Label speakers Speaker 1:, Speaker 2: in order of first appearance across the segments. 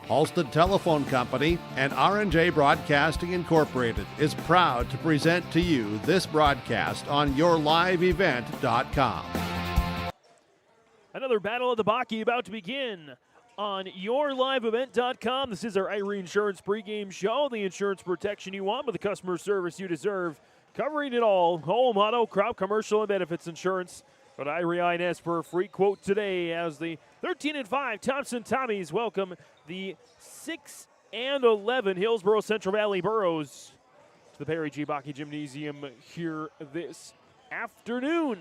Speaker 1: Halstead Telephone Company and R&J Broadcasting Incorporated is proud to present to you this broadcast on YourLiveEvent.com.
Speaker 2: Another Battle of the Baki about to begin on YourLiveEvent.com. This is our Irie Insurance pregame show, the insurance protection you want with the customer service you deserve, covering it all: home, auto, crop, commercial, and benefits insurance. But Irie INS for a free quote today as the 13-5 Thompson Tommies welcome the 6-11 Hillsboro-Central Valley Burros to the Perry G. Baki Gymnasium here this afternoon.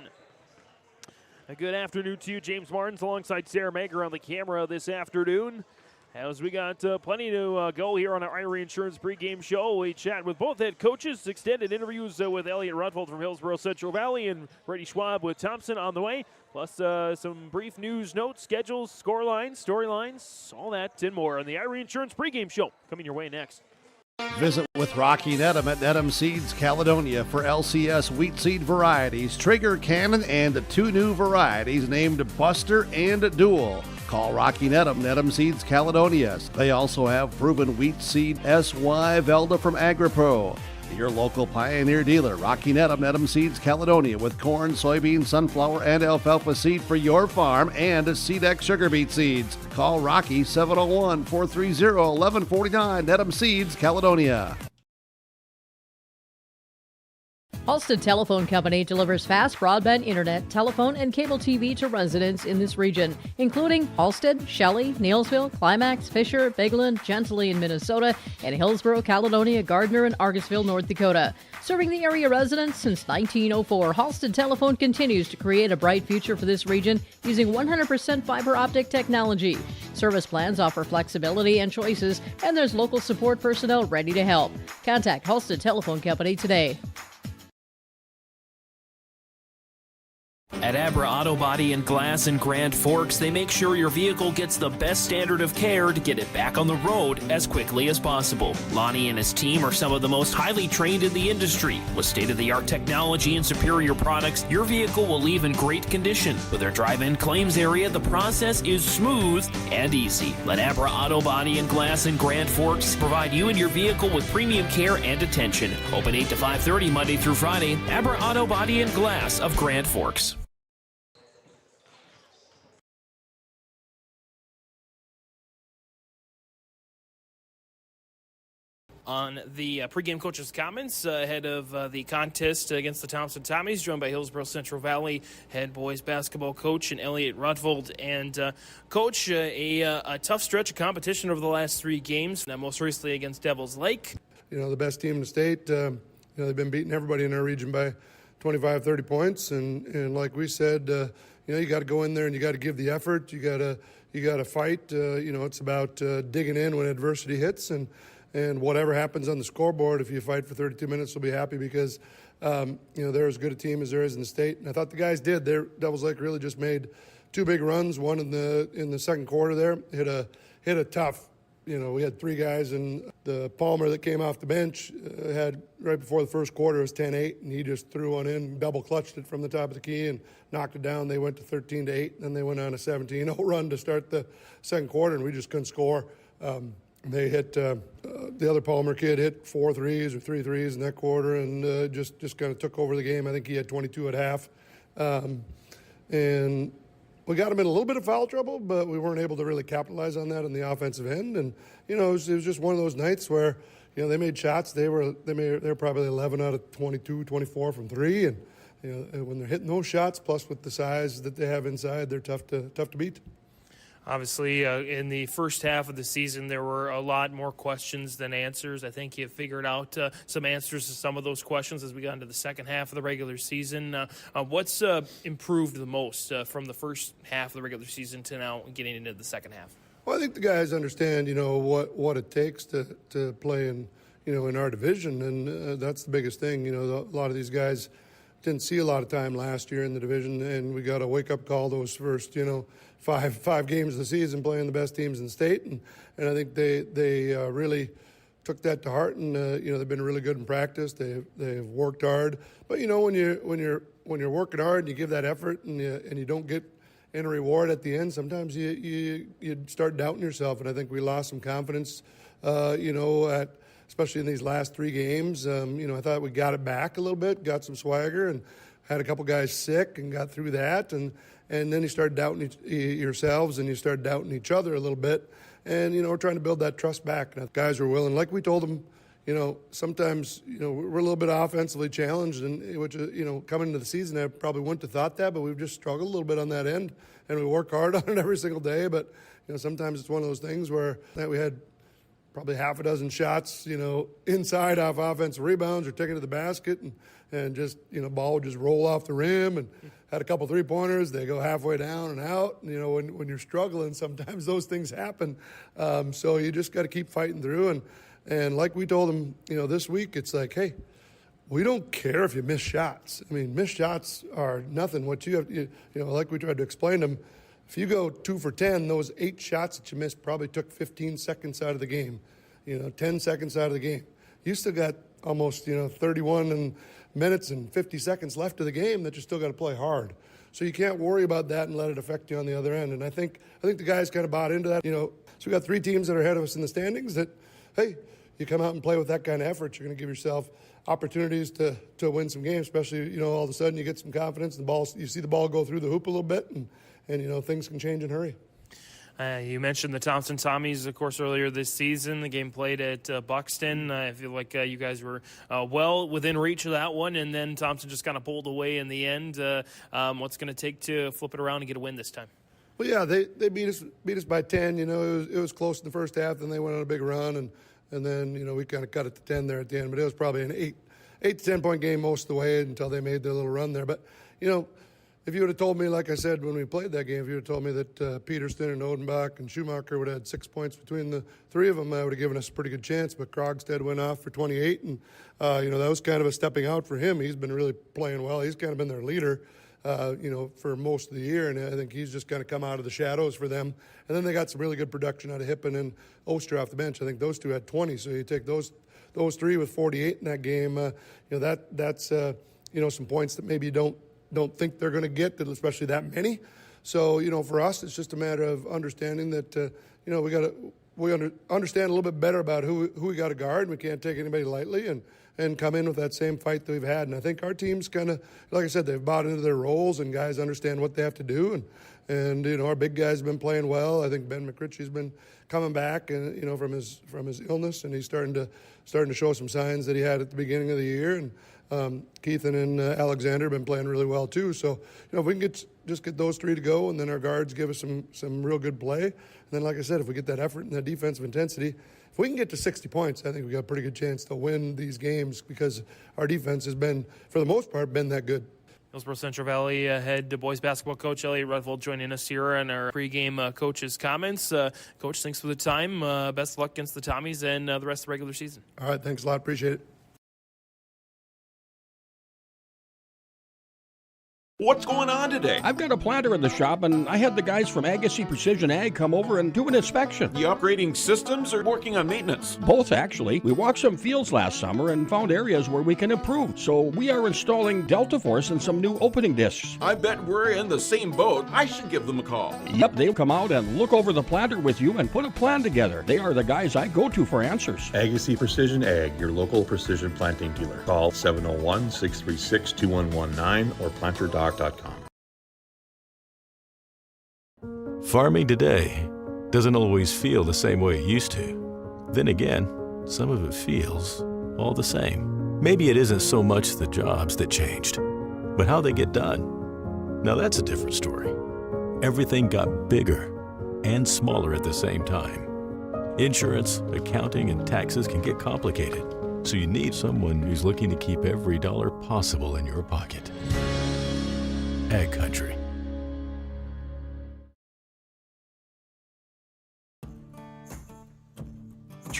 Speaker 2: A good afternoon to you. James Martins alongside Sarah Mager on the camera this afternoon. As we got plenty to go here on our Irie Insurance pregame show, we chat with both head coaches, extended interviews with Elliot Rutvold from Hillsboro-Central Valley and Brady Schwab with Thompson on the way, plus some brief news notes, schedules, score lines, storylines, all that and more on the Irie Insurance pregame show. Coming your way next.
Speaker 1: Visit with Rocky Nedham at Nedham Seeds Caledonia for LCS wheat seed varieties, Trigger, Cannon, and 2 new varieties named Buster and Dual. Call Rocky Nedham, Nedham Seeds Caledonia. They also have proven wheat seed SY Velda from AgriPro. Your local Pioneer dealer, Rocky Nedham, Nedham Seeds Caledonia, with corn, soybean, sunflower, and alfalfa seed for your farm and SeedX sugar beet seeds. Call Rocky 701-430-1149, Nedham Seeds Caledonia.
Speaker 3: Halstead Telephone Company delivers fast broadband internet, telephone, and cable TV to residents in this region, including Halstead, Shelley, Neilsville, Climax, Fisher, Bigland, Gentilly in Minnesota, and Hillsboro, Caledonia, Gardner, and Argosville, North Dakota. Serving the area residents since 1904, Halstead Telephone continues to create a bright future for this region using 100% fiber optic technology. Service plans offer flexibility and choices, and there's local support personnel ready to help. Contact Halstead Telephone Company today.
Speaker 4: At Abra Auto Body and Glass in Grand Forks, they make sure your vehicle gets the best standard of care to get it back on the road as quickly as possible. Lonnie and his team are some of the most highly trained in the industry. With state-of-the-art technology and superior products, your vehicle will leave in great condition. With their drive-in claims area, the process is smooth and easy. Let Abra Auto Body and Glass in Grand Forks provide you and your vehicle with premium care and attention. Open 8 to 5:30 Monday through Friday. Abra Auto Body and Glass of Grand Forks. On the pregame coach's comments ahead of the contest against the Thompson Tommies, joined by Hillsboro-Central Valley head boys basketball coach and Elliot Rutvold. And Coach, a tough stretch of competition over the last 3 games, most recently against Devils Lake.
Speaker 5: You know, the best team in the state. They've been beating everybody in our region by 25, 30 points. And like we said, you got to go in there and you got to give the effort. You got to fight. It's about digging in when adversity hits. And whatever happens on the scoreboard, if you fight for 32 minutes, you'll be happy because, they're as good a team as there is in the state. And I thought the guys did. Devils Lake really just made 2 big runs, one in the second quarter there. Hit a tough, we had 3 guys, and the Palmer that came off the bench had right before the first quarter was 10-8, and he just threw one in, double clutched it from the top of the key and knocked it down. They went to 13-8, and then they went on a 17-0 run to start the second quarter, and we just couldn't score. They hit the other Palmer kid hit 4 threes or 3 threes in that quarter, and just kind of took over the game. I think he had 22 at half, and we got him in a little bit of foul trouble, but we weren't able to really capitalize on that on the offensive end. And it was just one of those nights where they made shots. They were probably 11 out of 22, 24 from 3, and when they're hitting those shots, plus with the size that they have inside, they're tough to beat.
Speaker 2: Obviously, in the first half of the season, there were a lot more questions than answers. I think you figured out some answers to some of those questions as we got into the second half of the regular season. What's improved the most from the first half of the regular season to now getting into the second half?
Speaker 5: Well, I think the guys understand, what it takes to play in our division, and that's the biggest thing. A lot of these guys didn't see a lot of time last year in the division, and we got a wake-up call those first, five games of the season playing the best teams in the state, and I think they really took that to heart, and they've been really good in practice. They've worked hard, but when you're working hard and you give that effort and you don't get any reward at the end, sometimes you start doubting yourself. And I think we lost some confidence, especially in these last 3 games. I thought we got it back a little bit, got some swagger, and had a couple guys sick and got through that. And then you start doubting yourselves, and you start doubting each other a little bit. And, we're trying to build that trust back. And guys were willing, like we told them, sometimes, we're a little bit offensively challenged, and which, coming into the season, I probably wouldn't have thought that, but we've just struggled a little bit on that end, and we work hard on it every single day. But, sometimes it's one of those things where we had probably half a dozen shots, inside off offensive rebounds or taken to the basket, and just, ball would just roll off the rim, and had a couple 3-pointers. They go halfway down and out. When you're struggling, sometimes those things happen. So you just got to keep fighting through. And like we told them, this week, it's like, hey, we don't care if you miss shots. I mean, missed shots are nothing. What you have, like we tried to explain to them, if you go 2 for 10, those 8 shots that you missed probably took 15 seconds out of the game, 10 seconds out of the game. You still got almost, 31 minutes and 50 seconds left of the game that you still got to play hard. So you can't worry about that and let it affect you on the other end. And I think the guys kind of bought into that. So we got 3 teams that are ahead of us in the standings that, hey, you come out and play with that kind of effort, you're going to give yourself opportunities to win some games, especially, all of a sudden you get some confidence, you see the ball go through the hoop a little bit, and things can change in a hurry.
Speaker 4: You mentioned the Thompson Tommies, of course, earlier this season. The game played at Buxton. I feel like you guys were well within reach of that one, and then Thompson just kind of pulled away in the end. What's going to take to flip it around and get a win this time?
Speaker 5: Well, yeah, they beat us by 10. It was close in the first half, then they went on a big run, and then we kind of cut it to 10 there at the end. But it was probably an 8 to 10 point game most of the way until they made their little run there. But if you would have told me, like I said when we played that game, if you would have told me that Peterson and Odenbach and Schumacher would have had 6 points between the 3 of them, I would have given us a pretty good chance. But Krogstad went off for 28, and that was kind of a stepping out for him. He's been really playing well. He's kind of been their leader, for most of the year, and I think he's just kind of come out of the shadows for them. And then they got some really good production out of Hippen and Oster off the bench. I think those 2 had 20, so you take those 3 with 48 in that game. That's some points that maybe you don't think they're going to get, especially that many. So, for us, it's just a matter of understanding that, we understand a little bit better about who we got to guard. We can't take anybody lightly and come in with that same fight that we've had. And I think our team's kind of, like I said, they've bought into their roles, and guys understand what they have to do. And our big guys have been playing well. I think Ben McRitchie's been coming back, and from his illness, and he's starting to show some signs that he had at the beginning of the year. And Keithan and Alexander have been playing really well too. So, if we can just get those 3 to go, and then our guards give us some real good play. And then, like I said, if we get that effort and that defensive intensity, if we can get to 60 points, I think we got a pretty good chance to win these games because our defense has been, for the most part, been that good.
Speaker 4: Hillsboro-Central Valley head boys basketball coach Elliot Rudvold joining us here on our pregame coach's comments. Coach, thanks for the time. Best of luck against the Tommies and the rest of the regular season.
Speaker 5: All right, thanks a lot. Appreciate it.
Speaker 6: What's going on today?
Speaker 7: I've got a planter in the shop, and I had the guys from Agassiz Precision Ag come over and do an inspection.
Speaker 6: You upgrading systems or working on maintenance?
Speaker 7: Both, actually. We walked some fields last summer and found areas where we can improve. So we are installing Delta Force and some new opening discs.
Speaker 6: I bet we're in the same boat. I should give them a call.
Speaker 7: Yep, they'll come out and look over the planter with you and put a plan together. They are the guys I go to for answers.
Speaker 8: Agassiz Precision Ag, your local precision planting dealer. Call 701-636-2119 or planterdoc.com.
Speaker 9: Farming today doesn't always feel the same way it used to. Then again, some of it feels all the same. Maybe it isn't so much the jobs that changed, but how they get done. Now that's a different story. Everything got bigger and smaller at the same time. Insurance, accounting, and taxes can get complicated, so you need someone who's looking to keep every dollar possible in your pocket. Ag Country.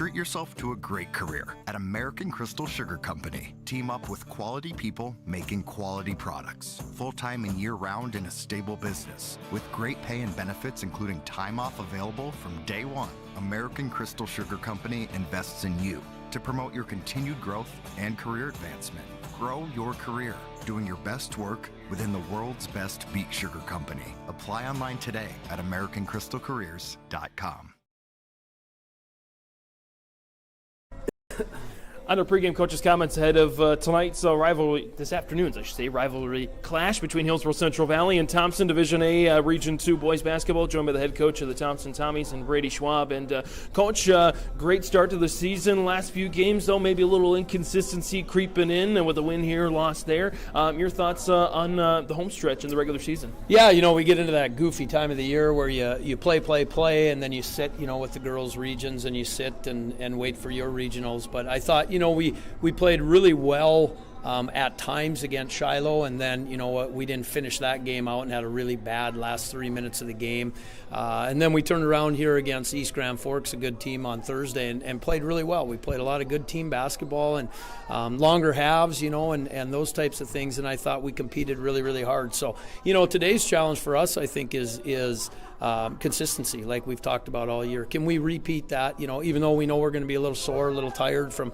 Speaker 10: Treat yourself to a great career at American Crystal Sugar Company. Team up with quality people making quality products. Full-time and year-round in a stable business. With great pay and benefits including time off available from day one. American Crystal Sugar Company invests in you to promote your continued growth and career advancement. Grow your career doing your best work within the world's best beet sugar company. Apply online today at AmericanCrystalCareers.com.
Speaker 4: Under pregame coach's comments ahead of tonight's rivalry clash between Hillsboro-Central Valley and Thompson, Division A, Region 2 boys basketball, joined by the head coach of the Thompson Tommies and Brady Schwab. And Coach, great start to the season. Last few games, though, maybe a little inconsistency creeping in, and with a win here, loss there. Your thoughts on the home stretch in the regular season?
Speaker 11: Yeah, we get into that goofy time of the year where you play, and then you sit, with the girls' regions, and you sit and wait for your regionals. But I thought, we played really well at times against Shiloh, and then we didn't finish that game out and had a really bad last 3 minutes of the game, and then we turned around here against East Grand Forks, a good team, on Thursday, and played really well. We played a lot of good team basketball and longer halves, and those types of things, and I thought we competed really, really hard. So today's challenge for us, I think, is consistency, like we've talked about all year. Can we repeat that? Even though we know we're going to be a little sore, a little tired from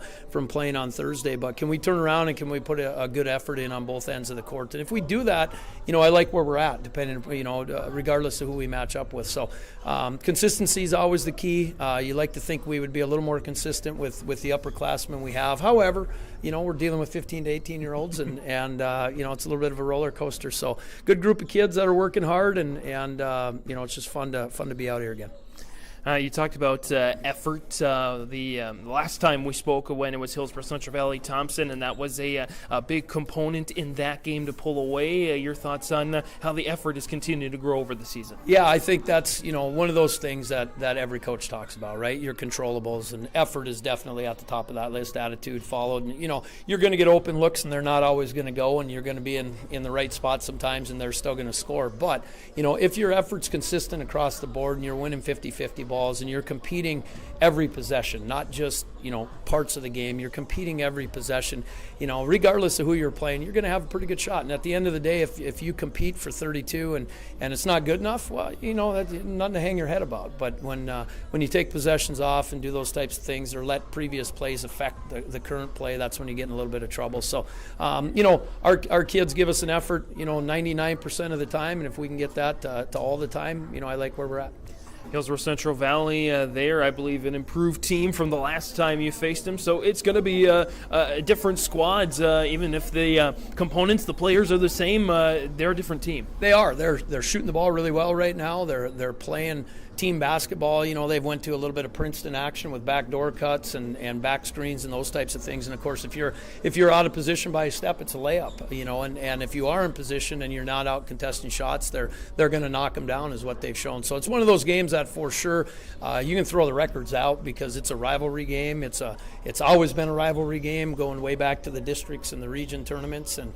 Speaker 11: playing on Thursday, but can we turn around and can we put a good effort in on both ends of the court? And if we do that, I like where we're at, depending, regardless of who we match up with. So consistency is always the key. You like to think we would be a little more consistent with the upperclassmen we have. However, we're dealing with 15 to 18-year-olds, and it's a little bit of a roller coaster. So good group of kids that are working hard, and it's just fun to be out here again.
Speaker 4: You talked about effort the last time we spoke, when it was Hillsboro-Central Valley Thompson, and that was a big component in that game to pull away. Your thoughts on how the effort has continued to grow over the season?
Speaker 11: Yeah, I think that's one of those things that every coach talks about, right? Your controllables, and effort is definitely at the top of that list. Attitude followed, and you're going to get open looks, and they're not always going to go, and you're going to be in the right spot sometimes, and they're still going to score. But if your effort's consistent across the board, and you're winning 50-50 balls, and you're competing every possession, not just parts of the game, you're competing every possession, regardless of who you're playing, you're going to have a pretty good shot. And at the end of the day, if you compete for 32 and it's not good enough, well, that's nothing to hang your head about. But when you take possessions off and do those types of things, or let previous plays affect the current play, that's when you get in a little bit of trouble. So our kids give us an effort 99% of the time, and if we can get that to all the time, I like where we're at.
Speaker 4: Hillsboro-Central Valley, there, I believe, an improved team from the last time you faced them. So it's going to be different squads, even if the components, the players are the same. They're a different team.
Speaker 11: They are. They're shooting the ball really well right now. They're playing team basketball. They've went to a little bit of Princeton action with backdoor cuts and back screens and those types of things. And of course, if you're out of position by a step, it's a layup. And if you are in position and you're not out contesting shots, they're going to knock them down, is what they've shown. So it's one of those games that for sure you can throw the records out, because it's a rivalry game. It's always been a rivalry game, going way back to the districts and the region tournaments. And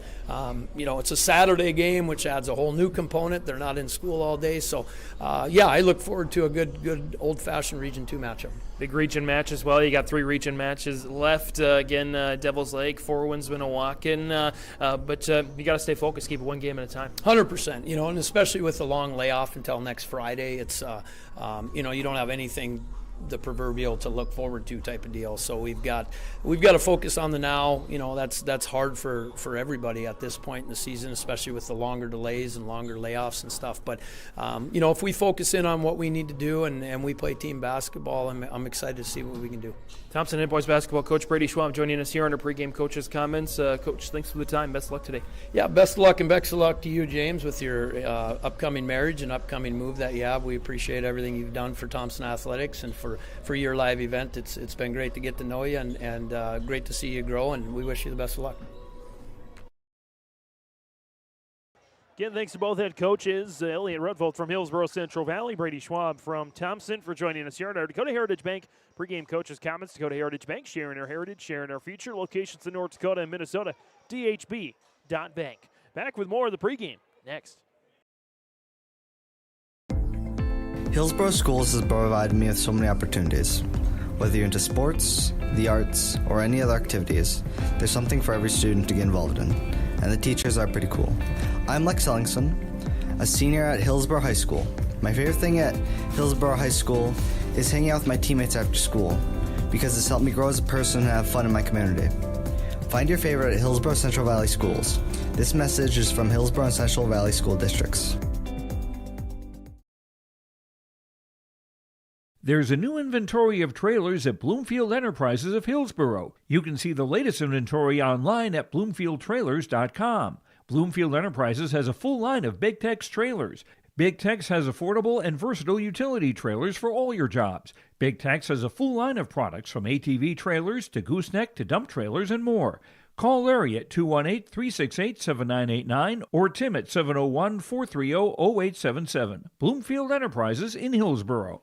Speaker 11: it's a Saturday game, which adds a whole new component. They're not in school all day. So I look forward to a good old-fashioned Region 2 matchup.
Speaker 4: Big region match as well. You got 3 region matches left. Again, Devil's Lake, 4 wins, Minnewacan. But you got to stay focused, keep it one game at a time.
Speaker 11: 100%. And especially with the long layoff until next Friday, it's you don't have anything the proverbial to look forward to type of deal. So we've got to focus on the now. That's hard for everybody at this point in the season, especially with the longer delays and longer layoffs and stuff. But if we focus in on what we need to do and we play team basketball, I'm excited to see what we can do.
Speaker 4: Thompson head boys basketball coach Brady Schwab joining us here on our pregame coaches comments. Coach, thanks for the time. Best of luck today.
Speaker 11: Yeah, best of luck, and best of luck to you, James, with your upcoming marriage and upcoming move that you have. We appreciate everything you've done for Thompson Athletics and for your live event. It's been great to get to know you and great to see you grow, and we wish you the best of luck.
Speaker 2: Again, thanks to both head coaches, Elliot Rutvold from Hillsboro-Central Valley, Brady Schwab from Thompson, for joining us here on our Dakota Heritage Bank pregame coaches comments. Dakota Heritage Bank, sharing our heritage, sharing our future. Locations in North Dakota and Minnesota, dhb.bank. Back with more of the pregame next.
Speaker 12: Hillsboro Schools has provided me with so many opportunities. Whether you're into sports, the arts, or any other activities, there's something for every student to get involved in, and the teachers are pretty cool. I'm Lex Ellingson, a senior at Hillsboro High School. My favorite thing at Hillsboro High School is hanging out with my teammates after school, because it's helped me grow as a person and have fun in my community. Find your favorite at Hillsboro-Central Valley Schools. This message is from Hillsboro and Central Valley School Districts.
Speaker 13: There's a new inventory of trailers at Bloomfield Enterprises of Hillsboro. You can see the latest inventory online at bloomfieldtrailers.com. Bloomfield Enterprises has a full line of Big Tex trailers. Big Tex has affordable and versatile utility trailers for all your jobs. Big Tex has a full line of products from ATV trailers to gooseneck to dump trailers and more. Call Larry at 218-368-7989 or Tim at 701-430-0877. Bloomfield Enterprises in Hillsboro.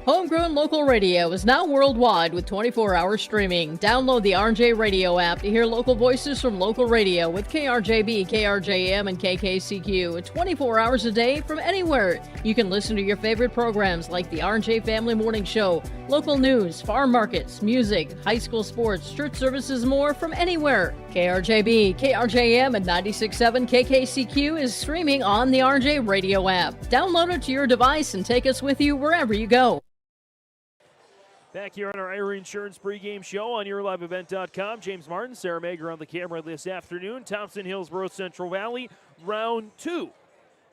Speaker 3: Homegrown local radio is now worldwide with 24-hour streaming. Download the RJ Radio app to hear local voices from local radio with KRJB, KRJM, and KKCQ 24 hours a day from anywhere. You can listen to your favorite programs like the RJ Family Morning Show, local news, farm markets, music, high school sports, church services, more from anywhere. KRJB, KRJM, and 96.7 KKCQ is streaming on the RJ Radio app. Download it to your device and take us with you wherever you go.
Speaker 2: Back here on our Ira Insurance pregame show on YourLiveEvent.com. James Martin, Sarah Mager on the camera this afternoon. Thompson, Hillsboro-Central Valley, round 2.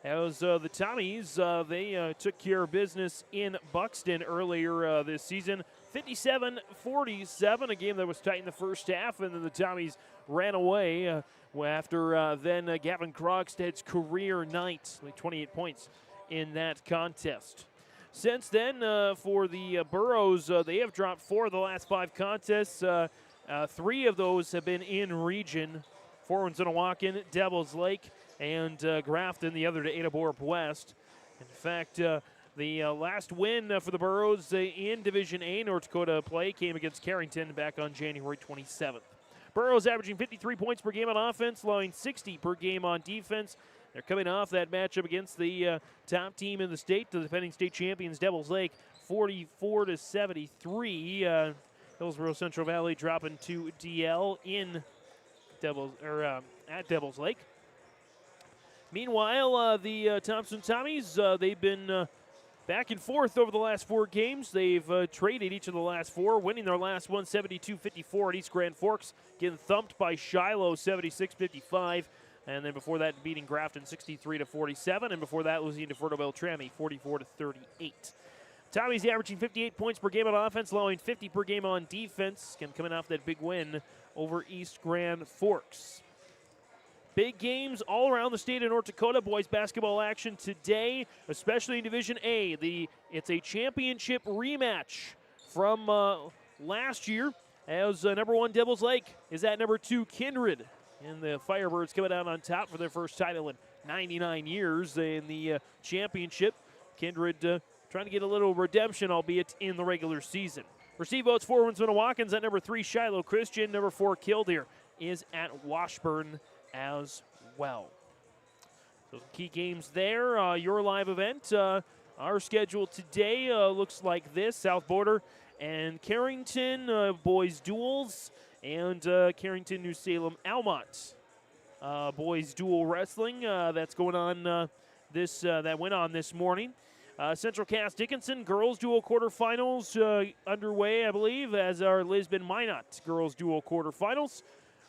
Speaker 2: As the Tommies, they took care of business in Buxton earlier this season. 57-47, a game that was tight in the first half, and then the Tommies ran away after then Gavin Krogstad's career night, like 28 points in that contest. Since then, for the Burros, they have dropped 4 of the last 5 contests. 3 of those have been in region. 4 ones in Awaken, Devil's Lake, and Grafton, the other to Ada Borup West. In fact, the last win for the Burros in Division A North Dakota play came against Carrington back on January 27th. Burros averaging 53 points per game on offense, allowing 60 per game on defense. They're coming off that matchup against the top team in the state, the defending state champions, Devils Lake, 44-73. Hillsboro-Central Valley dropping to DL in at Devils Lake. Meanwhile, the Thompson Tommies, they've been back and forth over the last 4 games. They've traded each of the last 4, winning their last one 72-54 at East Grand Forks, getting thumped by Shiloh 76-55. And then before that, beating Grafton 63-47, and before that, losing to Fort Beltrami 44-38. Tommy's averaging 58 points per game on offense, allowing 50 per game on defense, coming off that big win over East Grand Forks. Big games all around the state of North Dakota. Boys basketball action today, especially in Division A. It's a championship rematch from last year, as number 1 Devils Lake is at number 2 Kindred. And the Firebirds coming out on top for their first title in 99 years in the championship. Kindred trying to get a little redemption, albeit in the regular season. Receive votes for Winston-Watkins at number 3, Shiloh Christian. Number 4, Killdeer is at Washburn as well. So key games there. Your live event. Our schedule today looks like this. South Border and Carrington boys duels. And Carrington, New Salem, Almont boys dual wrestling. That's going on that went on this morning. Central Cass Dickinson girls dual quarterfinals underway, I believe, as are Lisbon Minot girls dual quarterfinals.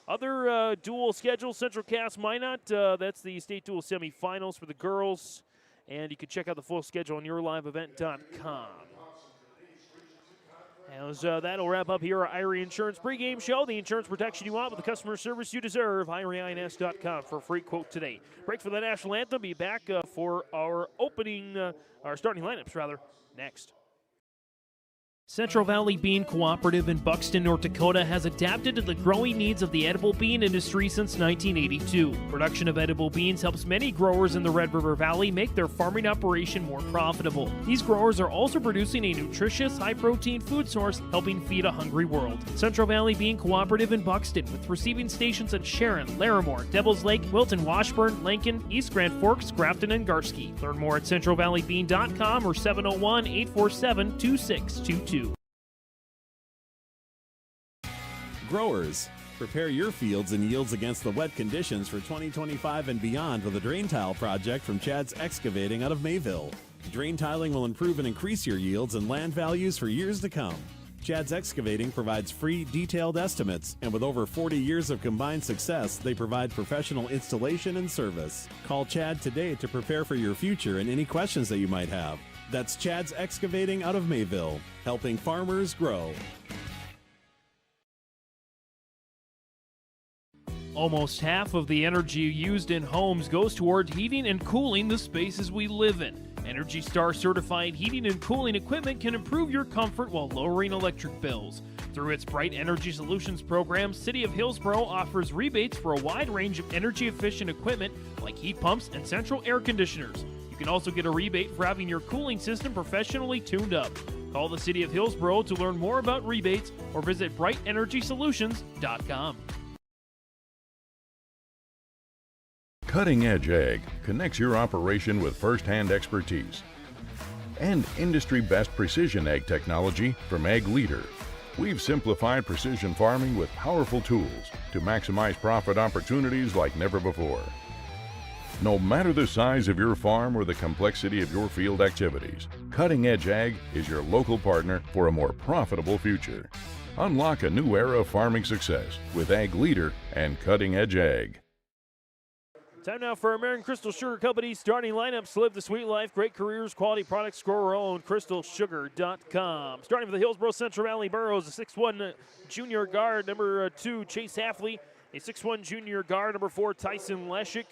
Speaker 2: Other dual schedules: Central Cass Minot. That's the state dual semifinals for the girls, and you can check out the full schedule on YourLiveEvent.com. As that'll wrap up here our Irie Insurance pregame show. The insurance protection you want with the customer service you deserve. IrieINS.com for a free quote today. Break for the national anthem. Be back for our starting lineups, next. Central Valley Bean Cooperative in Buxton, North Dakota has adapted to the growing needs of the edible bean industry since 1982. Production of edible beans helps many growers in the Red River Valley make their farming operation more profitable. These growers are also producing a nutritious, high-protein food source, helping feed a hungry world. Central Valley Bean Cooperative in Buxton, with receiving stations at Sharon, Larimore, Devils Lake, Wilton, Washburn, Lincoln, East Grand Forks, Grafton, and Garski. Learn more at centralvalleybean.com or 701-847-2622.
Speaker 14: Growers, prepare your fields and yields against the wet conditions for 2025 and beyond with a drain tile project from Chad's Excavating out of Mayville. Drain tiling will improve and increase your yields and land values for years to come. Chad's Excavating provides free, detailed estimates, and with over 40 years of combined success, they provide professional installation and service. Call Chad today to prepare for your future and any questions that you might have. That's Chad's Excavating out of Mayville, helping farmers grow.
Speaker 2: Almost half of the energy used in homes goes toward heating and cooling the spaces we live in. Energy Star certified heating and cooling equipment can improve your comfort while lowering electric bills. Through its Bright Energy Solutions program, City of Hillsboro offers rebates for a wide range of energy-efficient equipment like heat pumps and central air conditioners. You can also get a rebate for having your cooling system professionally tuned up. Call the City of Hillsboro to learn more about rebates or visit brightenergysolutions.com.
Speaker 15: Cutting Edge Ag connects your operation with first-hand expertise and industry-best precision ag technology from Ag Leader. We've simplified precision farming with powerful tools to maximize profit opportunities like never before. No matter the size of your farm or the complexity of your field activities, Cutting Edge Ag is your local partner for a more profitable future. Unlock a new era of farming success with Ag Leader and Cutting Edge Ag.
Speaker 2: Time now for American Crystal Sugar Company starting lineups. Live the sweet life, great careers, quality products, grow our own, crystalsugar.com. Starting for the Hillsboro-Central Valley Burros, a 6'1 junior guard, number 2, Chase Hafley, a 6'1 junior guard, number 4, Tyson Leshik,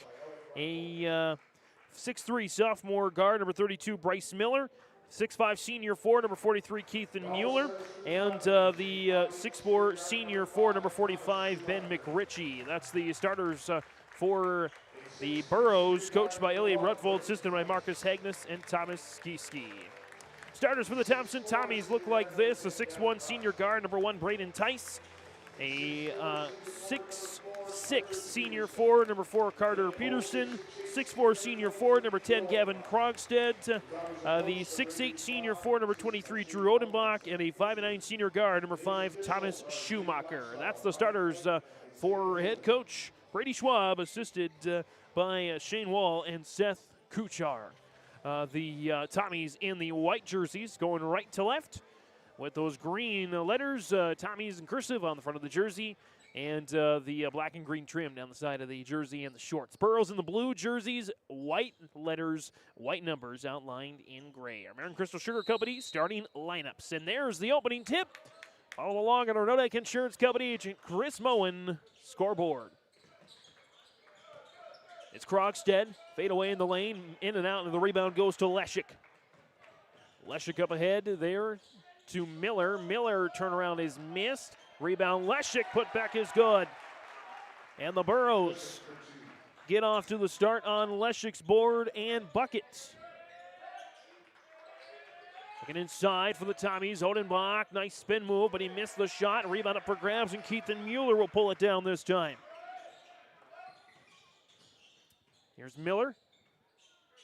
Speaker 2: a 6'3 sophomore guard, number 32, Bryce Miller, 6'5 senior forward, number 43, Keithan Mueller, and the 6'4 senior forward, number 45, Ben McRitchie. That's the starters for the Burros, coached by Elliot Rutvold, assisted by Marcus Hagness and Thomas Skiski. Starters for the Thompson Tommies look like this: a 6'1 senior guard, number 1, Braden Tice, a 6'6 senior forward, number 4, Carter Peterson, 6'4 senior forward, number 10, Gavin Krogstead, the 6'8 senior forward, number 23, Drew Odenbach, and a 5'9 senior guard, number 5, Thomas Schumacher. That's the starters for head coach Brady Schwab, assisted by Shane Wall and Seth Kuchar. The Tommies in the white jerseys going right to left with those green letters, Tommies in cursive on the front of the jersey, and the black and green trim down the side of the jersey and the shorts. Burros in the blue jerseys, white letters, white numbers outlined in gray. American Crystal Sugar Company starting lineups. And there's the opening tip. Follow along on our Nodak Insurance Company agent Chris Moen scoreboard. It's Krogstead, fade away in the lane, in and out, and the rebound goes to Leshik. Leshik up ahead there to Miller. Miller turnaround is missed. Rebound Leshik, put back is good. And the Burros get off to the start on Leshik's board and bucket. Looking inside for the Tommies, Odenbach, nice spin move, but he missed the shot. Rebound up for grabs, and Keithan Mueller will pull it down this time. Here's Miller.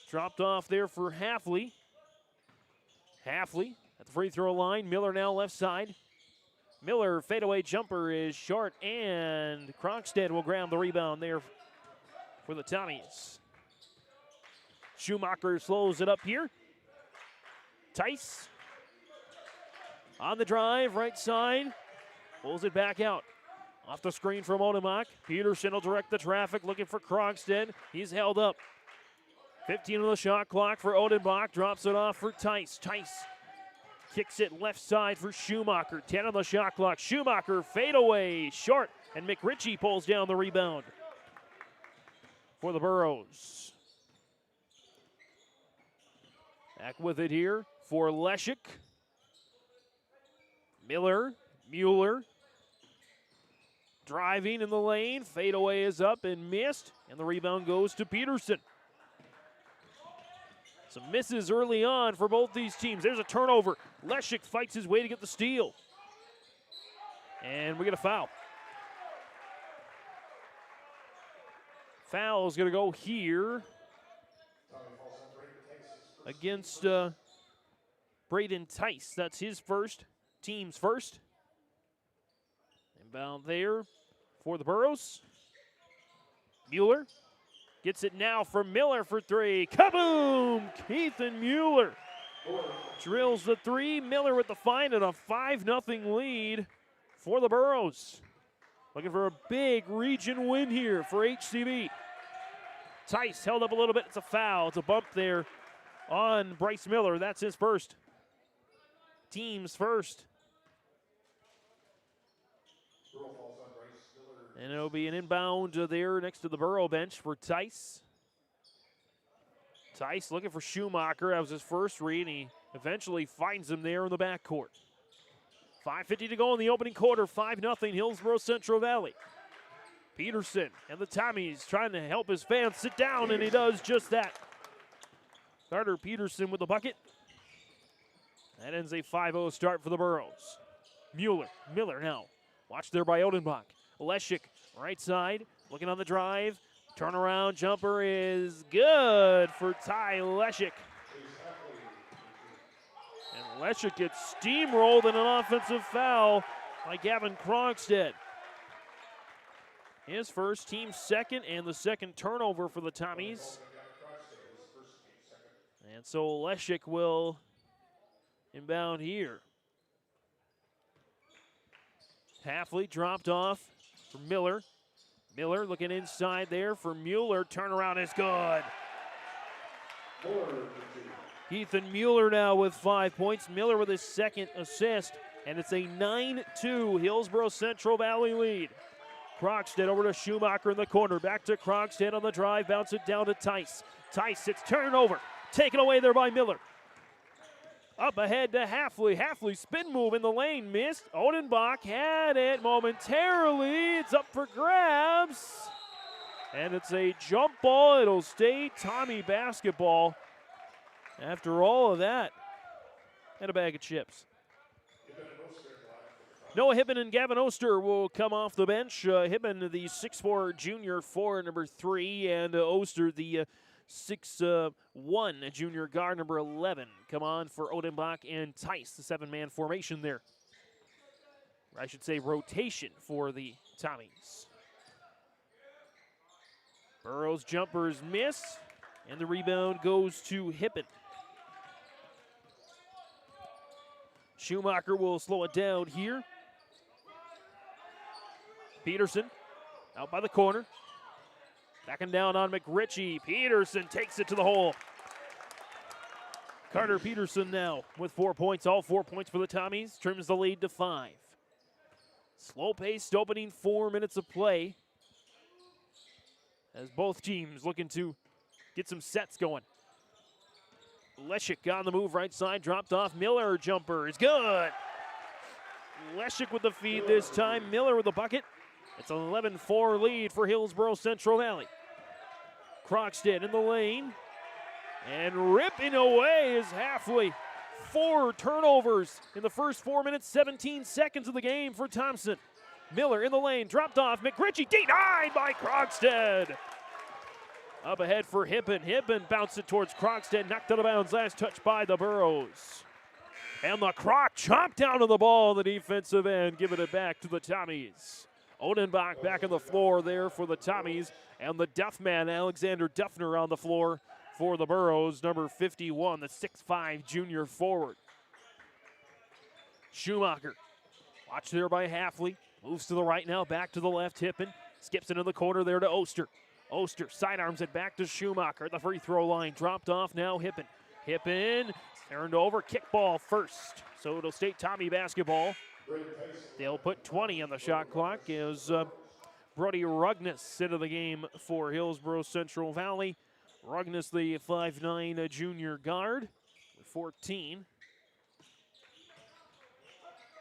Speaker 2: Dropped off there for Hafley. Hafley at the free throw line. Miller now left side. Miller fadeaway jumper is short, and Krogstead will grab the rebound there for the Tommies. Schumacher slows it up here. Tice on the drive, right side. Pulls it back out. Off the screen from Odenbach. Peterson will direct the traffic, looking for Krogstead. He's held up. 15 on the shot clock for Odenbach. Drops it off for Tice. Tice kicks it left side for Schumacher. 10 on the shot clock. Schumacher fade away, short, and McRitchie pulls down the rebound for the Burros. Back with it here for Leshik. Mueller. Driving in the lane. Fadeaway is up and missed. And the rebound goes to Peterson. Some misses early on for both these teams. There's a turnover. Leshik fights his way to get the steal. And we get a foul. Foul is going to go here against Braden Tice. That's his first, team's first. Inbound there for the Burros. Mueller gets it now from Miller for three. Kaboom! Ethan Mueller drills the three. Miller with the find and a 5-0 lead for the Burros. Looking for a big region win here for HCB. Tice held up a little bit. It's a foul. It's a bump there on Bryce Miller. That's his first. Team's first. And it'll be an inbound there next to the Burrow bench for Tice. Tice looking for Schumacher. That was his first read, and he eventually finds him there in the backcourt. 5:50 to go in the opening quarter. 5-0 Hillsboro-Central Valley. Peterson and the Tommies trying to help his fans sit down, and he does just that. Carter Peterson with the bucket. That ends a 5-0 start for the Burros. Miller now. Watched there by Odenbach. Leshik, right side, looking on the drive. Turnaround jumper is good for Ty Leshik. And Leshik gets steamrolled in an offensive foul by Gavin Krogstad. His first, team second, and the second turnover for the Tommies. And so Leshik will inbound here. Halfley dropped off for Miller. Miller looking inside there for Mueller. Turnaround is good. Ethan Mueller now with 5 points. Miller with his second assist. And it's a 9-2 Hillsboro-Central Valley lead. Krogstad over to Schumacher in the corner. Back to Krogstad on the drive. Bounce it down to Tice. Tice, it's turned over. Taken away there by Miller. Up ahead to Halfley. Halfley spin move in the lane. Missed. Odenbach had it momentarily. It's up for grabs. And it's a jump ball. It'll stay Tommy basketball. After all of that, and a bag of chips. Noah Hibben and Gavin Oster will come off the bench. Hibben, the 6'4 junior, for number 3, and Oster, the 6'1 junior guard, number 11. Come on for Odenbach and Tice, the 7-man formation there. I should say rotation for the Tommies. Burrows jumpers miss, and the rebound goes to Hibben. Schumacher will slow it down here. Peterson out by the corner. Backing down on McRitchie. Peterson takes it to the hole. Carter Peterson now with 4 points. All 4 points for the Tommies. Trims the lead to 5. Slow-paced opening 4 minutes of play. As both teams looking to get some sets going. Leshik on the move, right side, dropped off. Miller jumper is good. Leshik with the feed this time. Miller with the bucket. It's an 11-4 lead for Hillsboro-Central Valley. Krogstad in the lane. And ripping away is Halfley. 4 turnovers in the first 4 minutes, 17 seconds of the game for Thompson. Miller in the lane, dropped off. McRitchie denied by Krogstad. Up ahead for Hibben. Hibben bounced it towards Krogstad, knocked out of bounds. Last touch by the Burros. And the Croc chomped down on the ball on the defensive end, giving it back to the Tommies. Odenbach back on the floor there for the Tommies. And the Duffman, Alexander Duffner, on the floor for the Burros. Number 51, the 6'5 junior forward. Schumacher, watched there by Halfley. Moves to the right now, back to the left. Hibben skips into the corner there to Oster. Oster sidearms it back to Schumacher at the free throw line. Dropped off now, Hibben. Hibben turned over, kickball first. So it'll stay Tommy basketball. They'll put 20 on the shot clock as Brody Rugness into the game for Hillsboro-Central Valley. Rugness, the 5'9 junior guard, 14.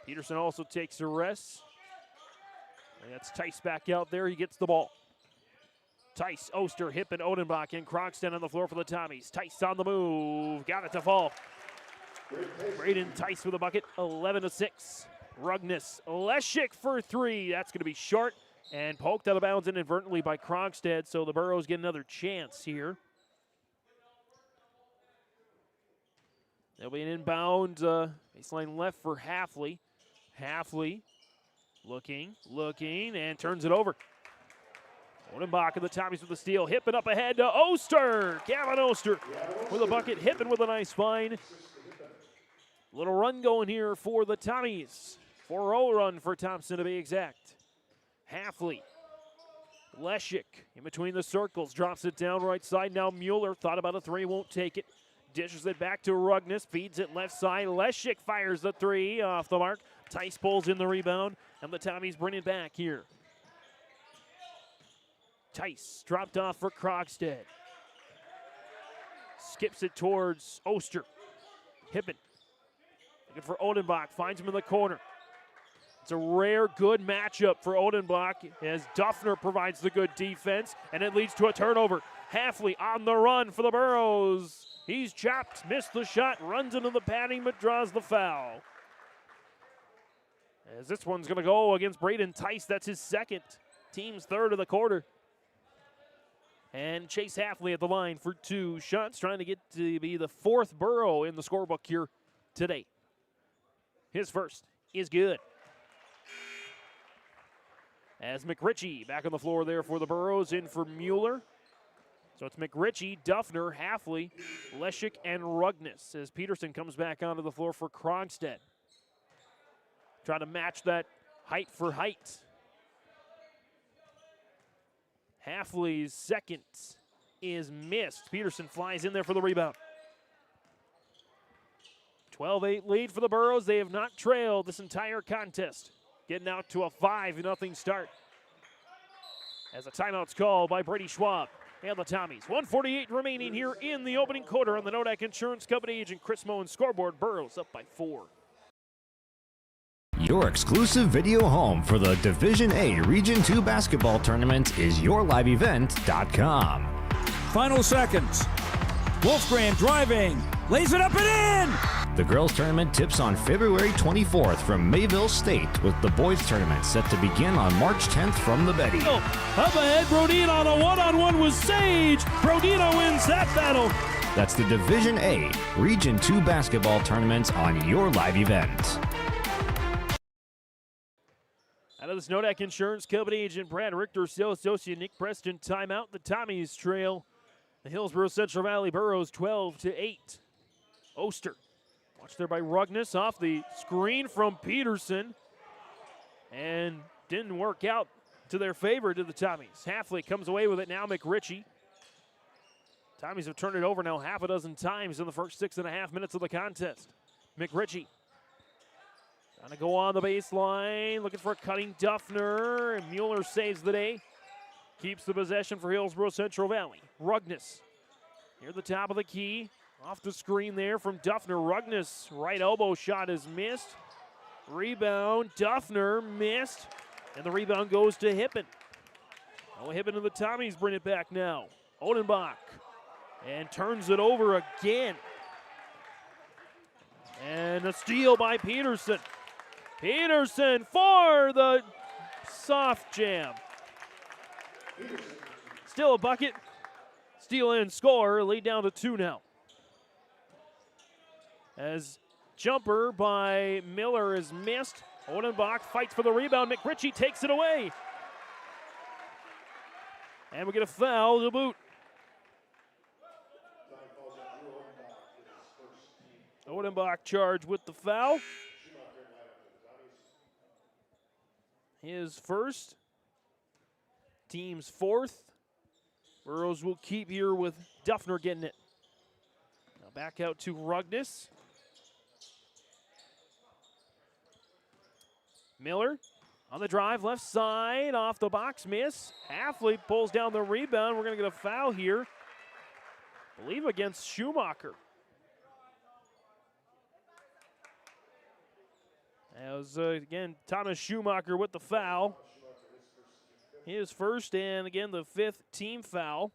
Speaker 2: Peterson also takes a rest. And that's Tice back out there. He gets the ball. Tice, Oster, Hippen, Odenbach, and Croxton on the floor for the Tommies. Tice on the move. Got it to fall. Braden Tice with a bucket, 11-6. Rugnes, Leshik for three. That's going to be short and poked out of bounds inadvertently by Krogstad, so the Burros get another chance here. There'll be an inbound baseline left for Halfley. Halfley looking, and turns it over. Odenbach and the Tommies with the steal. Hippen up ahead to Oster. Gavin Oster with a bucket. Hippen with a nice find. Little run going here for the Tommies. 4-0 run for Thompson to be exact. Halfley. Leshik in between the circles. Drops it down right side. Now Mueller thought about a three. Won't take it. Dishes it back to Rugnes. Feeds it left side. Leshik fires the three off the mark. Tice pulls in the rebound. And the Tommies bring it back here. Tice dropped off for Krogstad. Skips it towards Oster. Hippen. Looking for Odenbach. Finds him in the corner. It's a rare good matchup for Odenbach as Duffner provides the good defense, and it leads to a turnover. Halfley on the run for the Burros. He's chopped, missed the shot, runs into the padding, but draws the foul. As this one's going to go against Braden Tice. That's his second. Team's third of the quarter. And Chase Halfley at the line for two shots, trying to get to be the fourth Burro in the scorebook here today. His first is good. As McRitchie back on the floor there for the Burros, in for Mueller. So it's McRitchie, Duffner, Halfley, Leshik, and Rugnes as Peterson comes back onto the floor for Krogstad. Trying to match that height for height. Halfley's second is missed. Peterson flies in there for the rebound. 12-8 lead for the Burros. They have not trailed this entire contest. Getting out to a 5-0 start. As a timeout's called by Brady Schwab and the Tommies. 1:48 remaining here in the opening quarter on the Nodak Insurance Company. Agent Chris Moen scoreboard. Burros up by 4.
Speaker 16: Your exclusive video home for the Division A Region 2 basketball tournament is YourLiveEvent.com.
Speaker 17: Final seconds. Wolfgram driving, lays it up and in!
Speaker 16: The girls' tournament tips on February 24th from Mayville State, with the boys' tournament set to begin on March 10th from the Betty.
Speaker 2: Up ahead, Brodino on a one-on-one with Sage. Brodino wins that battle.
Speaker 16: That's the Division A Region 2 basketball tournament on Your Live Event.
Speaker 2: Out of this Nodak Insurance Company, Agent Brad Richter, sales associate Nick Preston, timeout. The Tommies trail the Hillsboro-Central Valley Burros 12-8. Oster, watched there by Rugnes off the screen from Peterson, and didn't work out to their favor to the Tommies. Halfley comes away with it now. McRitchie. Tommies have turned it over now half a dozen times in the first 6.5 minutes of the contest. McRitchie trying to go on the baseline, looking for a cutting Duffner, and Mueller saves the day. Keeps the possession for Hillsboro-Central Valley. Rugnes near the top of the key. Off the screen there from Duffner. Rugnes, right elbow shot is missed. Rebound, Duffner missed. And the rebound goes to Hippen. Hippen and the Tommies bring it back now. Odenbach. And turns it over again. And a steal by Peterson. Peterson for the soft jam. Still a bucket. Steal and score. Lead down to 2 now. As jumper by Miller is missed. Odenbach fights for the rebound. McRitchie takes it away. And we get a foul to boot. Odenbach charged with the foul. His first. Team's fourth. Burros will keep here with Duffner getting it. Now back out to Rugnes. Miller on the drive, left side, off the box, miss. Halfley pulls down the rebound. We're going to get a foul here, I believe against Schumacher. As, again, Thomas Schumacher with the foul. His first and, again, the 5th team foul.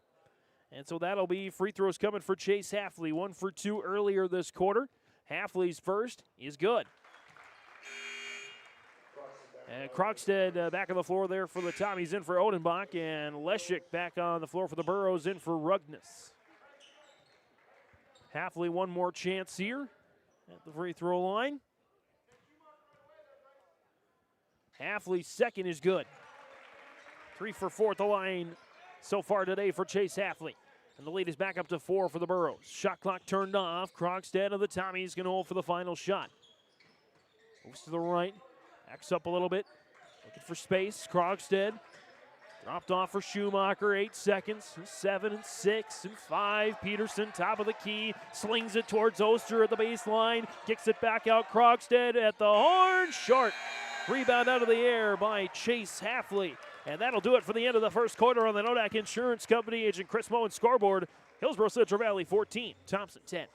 Speaker 2: And so that'll be free throws coming for Chase Hafley. 1 for 2 earlier this quarter. Hafley's first is good. And Krogstad back on the floor there for the Tommies, in for Odenbach. And Leshik back on the floor for the Burros, in for Rugness. Hafley one more chance here at the free throw line. Hafley's second is good. 3 for 4 at the line so far today for Chase Hafley. And the lead is back up to 4 for the Burros. Shot clock turned off. Krogstad of the Tommies going to hold for the final shot. Moves to the right. Backs up a little bit. Looking for space. Krogstad dropped off for Schumacher. 8 seconds. 7 and 6 and 5. Peterson, top of the key. Slings it towards Oster at the baseline. Kicks it back out. Krogstad at the horn. Short. Rebound out of the air by Chase Hafley. And that'll do it for the end of the first quarter on the Nodak Insurance Company. Agent Chris Moen scoreboard. Hillsboro-Central Valley 14, Thompson 10.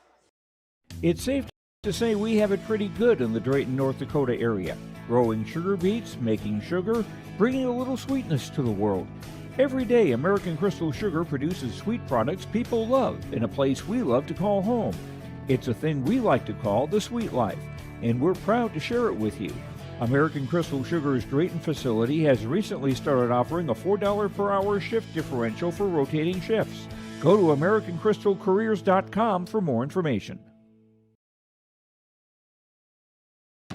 Speaker 13: It's safe to say we have it pretty good in the Drayton, North Dakota area. Growing sugar beets, making sugar, bringing a little sweetness to the world. Every day, American Crystal Sugar produces sweet products people love in a place we love to call home. It's a thing we like to call the sweet life, and we're proud to share it with you. American Crystal Sugar's Drayton facility has recently started offering a $4 per hour shift differential for rotating shifts. Go to AmericanCrystalCareers.com for more information.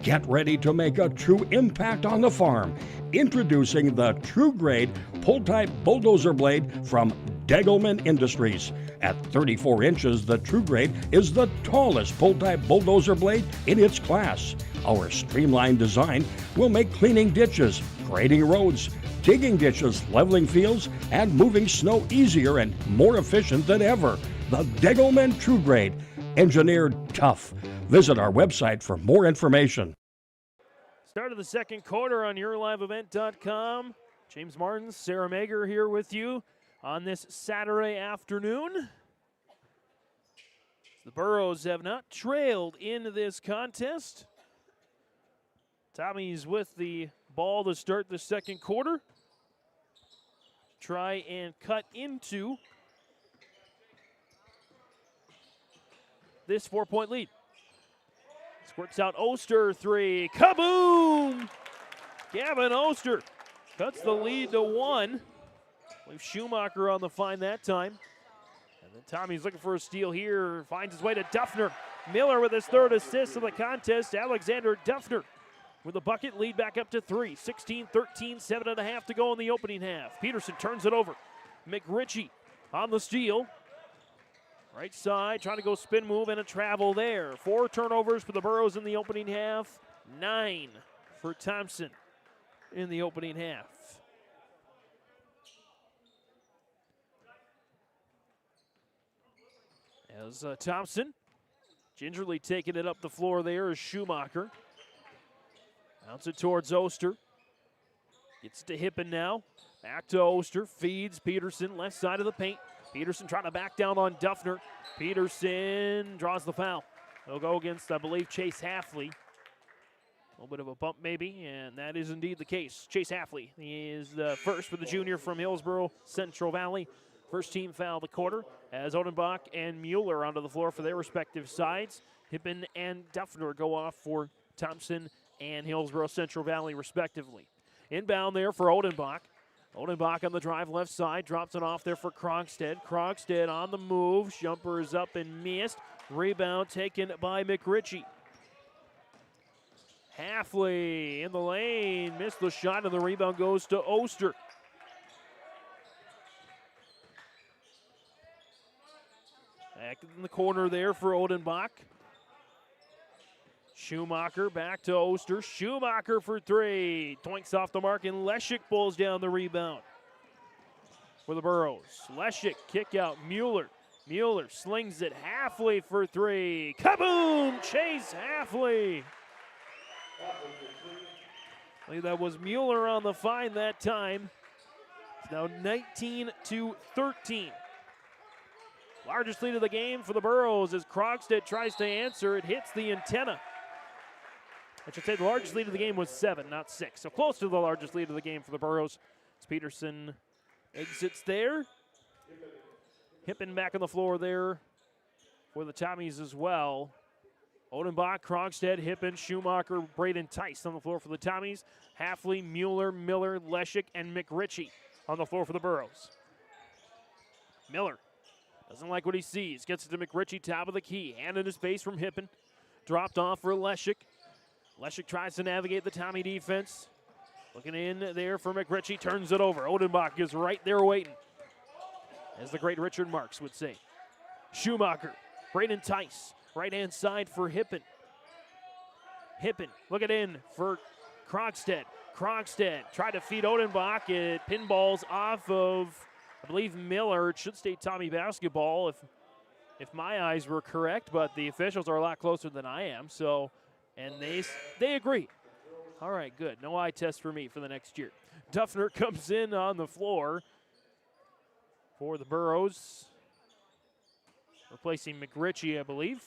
Speaker 7: Get ready to make a true impact on the farm. Introducing the True Grade Pull-Type Bulldozer Blade from Degelman Industries. At 34 inches, the True Grade is the tallest pull-type bulldozer blade in its class. Our streamlined design will make cleaning ditches, grading roads, digging ditches, leveling fields, and moving snow easier and more efficient than ever. The Degelman True Grade, engineered tough. Visit our website for more information.
Speaker 2: Start of the second quarter on YourLiveEvent.com. James Martin, Sarah Mager here with you on this Saturday afternoon. The Burros have not trailed in this contest. Tommy's with the ball to start the second quarter. Try and cut into this 4-point lead. Squirts out Oster, 3. Kaboom! Gavin Oster cuts the lead to 1. Leave Schumacher on the find that time. And then Tommy's looking for a steal here. Finds his way to Duffner. Miller with his third assist of the contest. Alexander Duffner with a bucket, lead back up to 3. 16-13, 7.5 to go in the opening half. Peterson turns it over. McRitchie on the steal. Right side, trying to go spin move and a travel there. 4 turnovers for the Burros in the opening half. 9 for Thompson in the opening half. As Thompson gingerly taking it up the floor there is Schumacher. Bounce it towards Oster. Gets to Hippen now. Back to Oster. Feeds Peterson, left side of the paint. Peterson trying to back down on Duffner. Peterson draws the foul. They'll go against, I believe, Chase Hafley. A little bit of a bump maybe, and that is indeed the case. Chase Hafley is the first for the junior from Hillsboro-Central Valley. First team foul of the quarter as Odenbach and Mueller onto the floor for their respective sides. Hippen and Duffner go off for Thompson and Hillsboro-Central Valley respectively. Inbound there for Odenbach. Odenbach on the drive left side, drops it off there for Krogstad. Krogstad on the move, jumper is up and missed. Rebound taken by McRitchie. Hafley in the lane, missed the shot, and the rebound goes to Oster. Back in the corner there for Odenbach. Schumacher back to Oster. Schumacher for 3. Toinks off the mark, and Leshik pulls down the rebound for the Burros. Leshik kick out Mueller. Mueller slings it. Hafley for 3. Kaboom! Chase Hafley. I believe that was Mueller on the find that time. It's now 19-13. Largest lead of the game for the Burros as Krogstad tries to answer. It hits the antenna. I should say the largest lead of the game was 7, not 6. So close to the largest lead of the game for the Burros. As Peterson exits there. Hippen back on the floor there for the Tommies as well. Odenbach, Krogstad, Hippen, Schumacher, Braden Tice on the floor for the Tommies. Halfley, Mueller, Miller, Leshik, and McRitchie on the floor for the Burros. Miller doesn't like what he sees. Gets it to McRitchie, top of the key. Hand in his face from Hippen. Dropped off for Leshik. Leshik tries to navigate the Tommy defense. Looking in there for McRitchie, turns it over. Odenbach is right there waiting, as the great Richard Marks would say. Schumacher, Braden Tice, right-hand side for Hippen. Hippen looking in for Krogstad. Krogstad tried to feed Odenbach. It pinballs off of, I believe, Miller. It should stay Tommy basketball if my eyes were correct, but the officials are a lot closer than I am, so, and they agree. All right, good. No eye test for me for the next year. Duffner comes in on the floor for the Burros, replacing McRitchie, I believe.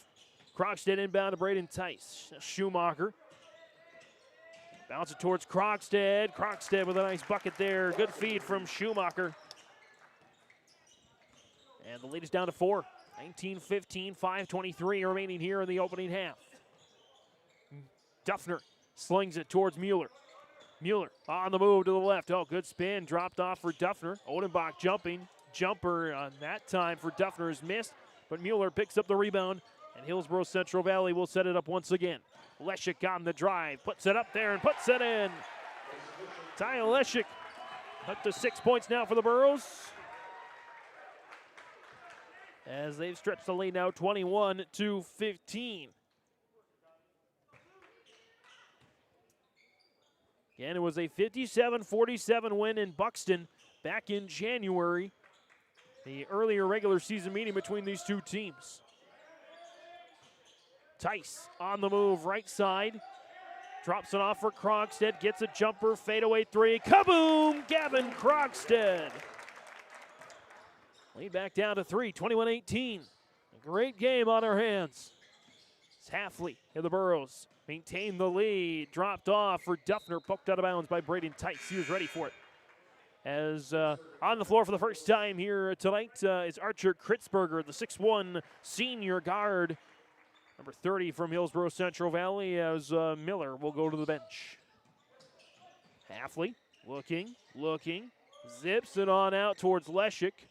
Speaker 2: Krogstad inbound to Braden Tice. Schumacher. Bounce it towards Krogstad. Krogstad with a nice bucket there. Good feed from Schumacher. And the lead is down to 4. 19-15, 5:23 remaining here in the opening half. Duffner slings it towards Mueller. Mueller on the move to the left. Oh, good spin. Dropped off for Duffner. Odenbach jumping. Jumper on that time for Duffner is missed, but Mueller picks up the rebound, and Hillsboro-Central Valley will set it up once again. Leshik on the drive. Puts it up there and puts it in. Ty Leshik up to 6 points now for the Burros, as they've stretched the lead now 21-15. Again, it was a 57-47 win in Buxton back in January, the earlier regular season meeting between these two teams. Tice on the move, right side. Drops it off for Krogstad, gets a jumper, fadeaway 3. Kaboom! Gavin Krogstad. Lead back down to 3, 21-18. A great game on our hands. It's Halfley of the Burros maintain the lead. Dropped off for Duffner, poked out of bounds by Braden Tice. He was ready for it. As on the floor for the first time here tonight is Archer Kritzberger, the 6'1 senior guard, number 30 from Hillsboro-Central Valley, as Miller will go to the bench. Halfley looking, zips it on out towards Leshik.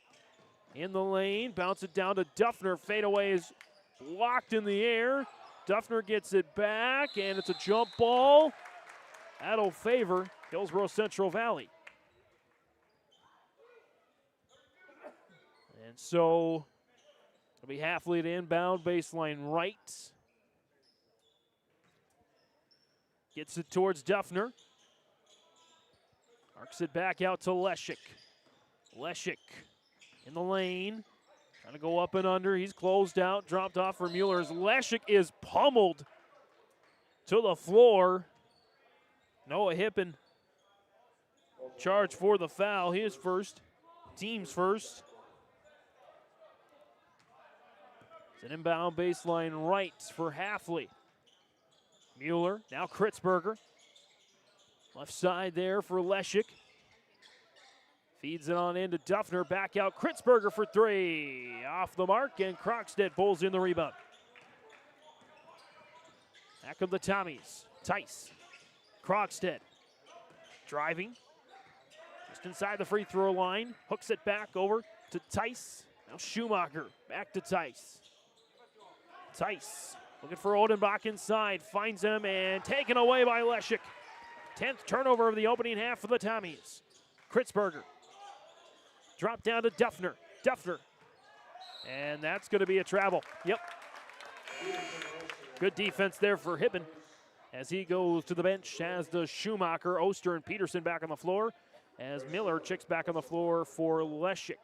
Speaker 2: In the lane, bounce it down to Duffner. Fadeaway is blocked in the air. Duffner gets it back, and it's a jump ball. That'll favor Hillsboro-Central Valley. And so it'll be Halfley to inbound, baseline right. Gets it towards Duffner. Arcs it back out to Leshik. Leshik in the lane. Trying to go up and under. He's closed out. Dropped off for Mueller. Leshik is pummeled to the floor. Noah Hippen charged for the foul. His first. Team's first. It's an inbound baseline right for Halfley. Mueller, now Kritzberger. Left side there for Leshik. Feeds it on into Duffner, back out. Kritzberger for 3. Off the mark, and Krogstad pulls in the rebound. Back of the Tommies. Tice. Krogstad. Driving. Just inside the free throw line. Hooks it back over to Tice. Now Schumacher. Back to Tice. Tice looking for Odenbach inside. Finds him and taken away by Leshik. 10th turnover of the opening half for the Tommies. Kritzberger. Drop down to Duffner. Duffner. And that's going to be a travel. Yep. Good defense there for Hippen as he goes to the bench, as does Schumacher. Oster and Peterson back on the floor, as Miller checks back on the floor for Leshik.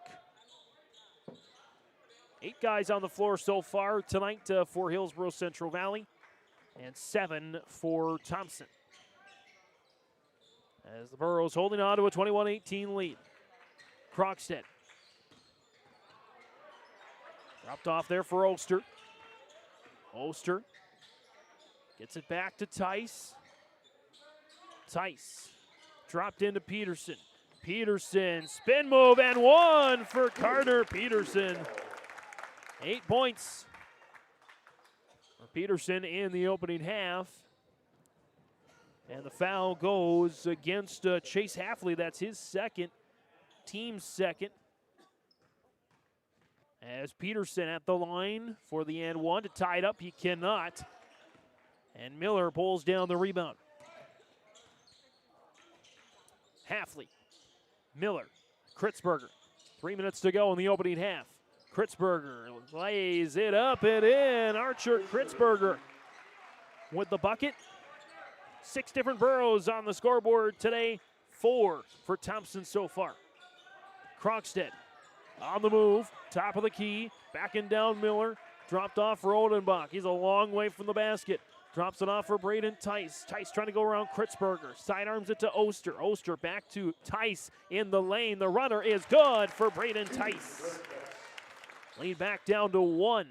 Speaker 2: 8 guys on the floor so far tonight for Hillsboro-Central Valley, and 7 for Thompson, as the Burros holding on to a 21-18 lead. Krogstad. Dropped off there for Oster. Oster Gets it back to Tice. Tice dropped into Peterson. Peterson, spin move, and one for Carter Peterson. 8 points for Peterson in the opening half. And the foul goes against Chase Halfley. That's his second, team's second. As Peterson at the line for the and one to tie it up. He cannot. And Miller pulls down the rebound. Halfley, Miller, Kritzberger. 3 minutes to go in the opening half. Kritzberger lays it up and in. Archer Kritzberger with the bucket. 6 different Burros on the scoreboard today. 4 for Thompson so far. Krogstad on the move, top of the key, backing down Miller. Dropped off for Odenbach. He's a long way from the basket. Drops it off for Braden Tice. Tice trying to go around Kritzberger. Sidearms it to Oster. Oster back to Tice in the lane. The runner is good for Braden Tice. Lead back down to 1.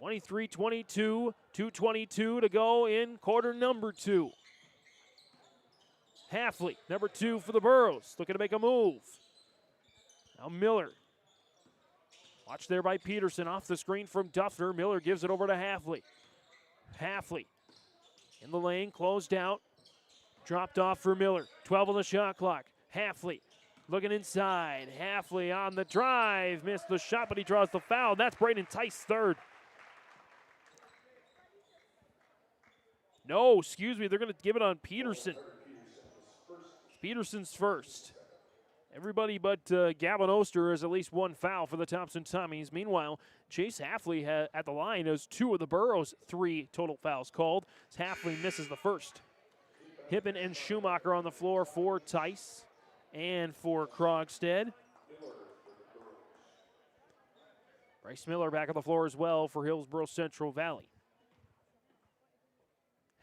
Speaker 2: 23-22, 2:22 to go in quarter number 2. Halfley, number 2 for the Burros, looking to make a move. Now Miller. Watched there by Peterson off the screen from Duffner. Miller gives it over to Halfley. Halfley in the lane, closed out. Dropped off for Miller. 12 on the shot clock. Halfley looking inside. Halfley on the drive. Missed the shot, but he draws the foul. That's Braden Tice, third. No, excuse me. They're going to give it on Peterson. Peterson's first. Everybody but Gavin Oster has at least 1 foul for the Thompson Tommies. Meanwhile, Chase Halfley at the line has 2 of the Burros' 3 total fouls called. Halfley misses the first. Hippen and Schumacher on the floor for Tice and for Krogstad. Bryce Miller back on the floor as well for Hillsboro-Central Valley.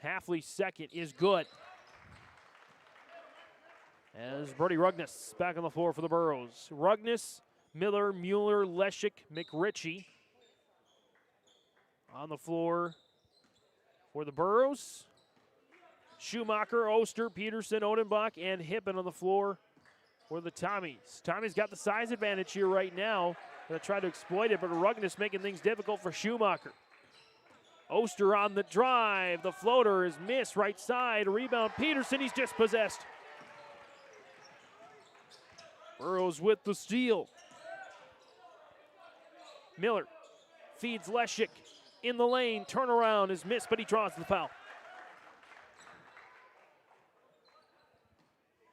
Speaker 2: Halfley's second is good. As Brody Rugnes back on the floor for the Burros. Rugnes, Miller, Mueller, Leshik, McRitchie on the floor for the Burros. Schumacher, Oster, Peterson, Odenbach, and Hippen on the floor for the Tommies. Tommy's got the size advantage here right now. Going to try to exploit it, but Rugnes making things difficult for Schumacher. Oster on the drive. The floater is missed right side. Rebound Peterson. He's dispossessed. Burrows with the steal. Miller feeds Leshik in the lane. Turnaround is missed, but he draws the foul.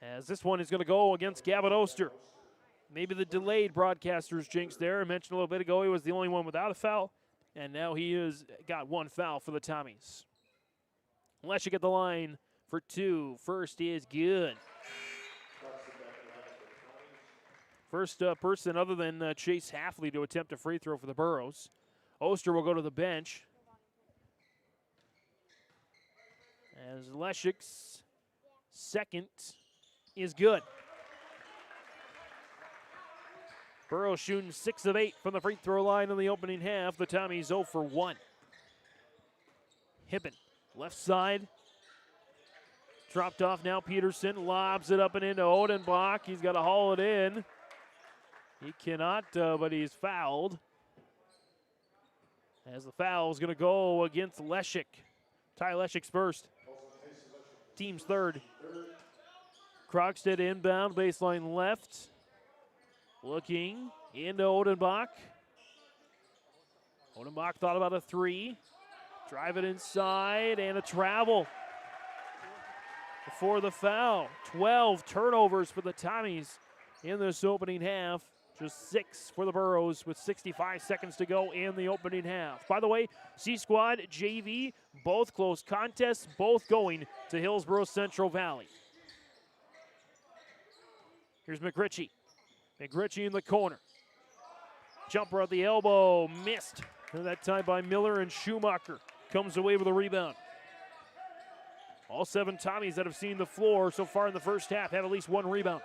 Speaker 2: As this one is going to go against Gavin Oster. Maybe the delayed broadcaster's jinx there. I mentioned a little bit ago he was the only one without a foul, and now he has got 1 foul for the Tommies. Leshik at the line for 2. First is good. First person other than Chase Halfley to attempt a free throw for the Burros. Oster will go to the bench. As Leshik's second is good. Burrows shooting 6 of 8 from the free throw line in the opening half. The Tommies 0 for 1. Hippen, left side. Dropped off now. Peterson lobs it up and into Odenbach. He's got to haul it in. He cannot, but he's fouled. As the foul is going to go against Leshik. Ty Leshik's first. Team's third. Krogstad inbound, baseline left. Looking into Odenbach. Odenbach thought about a 3. Drive it inside and a travel before the foul. 12 turnovers for the Tommies in this opening half. Just 6 for the Burros with 65 seconds to go in the opening half. By the way, C-Squad, JV, both close contests, both going to Hillsboro-Central Valley. Here's McRitchie. McRitchie in the corner. Jumper at the elbow, missed. And that time by Miller, and Schumacher comes away with a rebound. All 7 Tommies that have seen the floor so far in the first half have at least 1 rebound.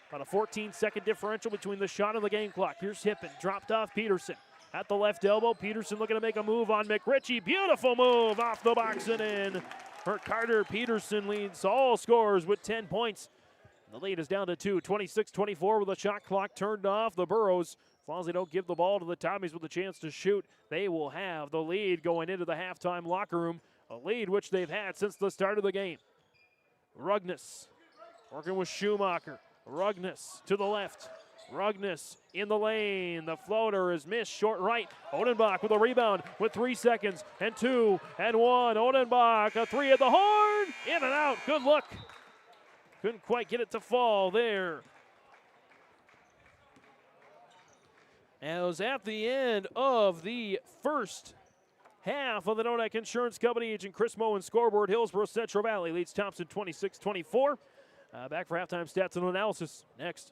Speaker 2: About a 14-second differential between the shot and the game clock. Here's Hippen, dropped off Peterson. at the left elbow. Peterson looking to make a move on McRitchie. Beautiful move off the box and in. For Carter Peterson leads all scorers with 10 points. The lead is down to 2, 26-24 with the shot clock turned off. The Burros, as long as they don't give the ball to the Tommies with a chance to shoot, they will have the lead going into the halftime locker room, a lead which they've had since the start of the game. Rugnes working with Schumacher. Rugnes to the left. Rugnes in the lane. The floater is missed short right. Odenbach with a rebound with 3 seconds and 2 and 1. Odenbach, a 3 at the horn. In and out. Good look. Couldn't quite get it to fall there. As at the end of the first half of the Nodak Insurance Company, Agent Chris Moen scoreboard, Hillsboro-Central Valley leads Thompson 26-24. Back for halftime stats and analysis next.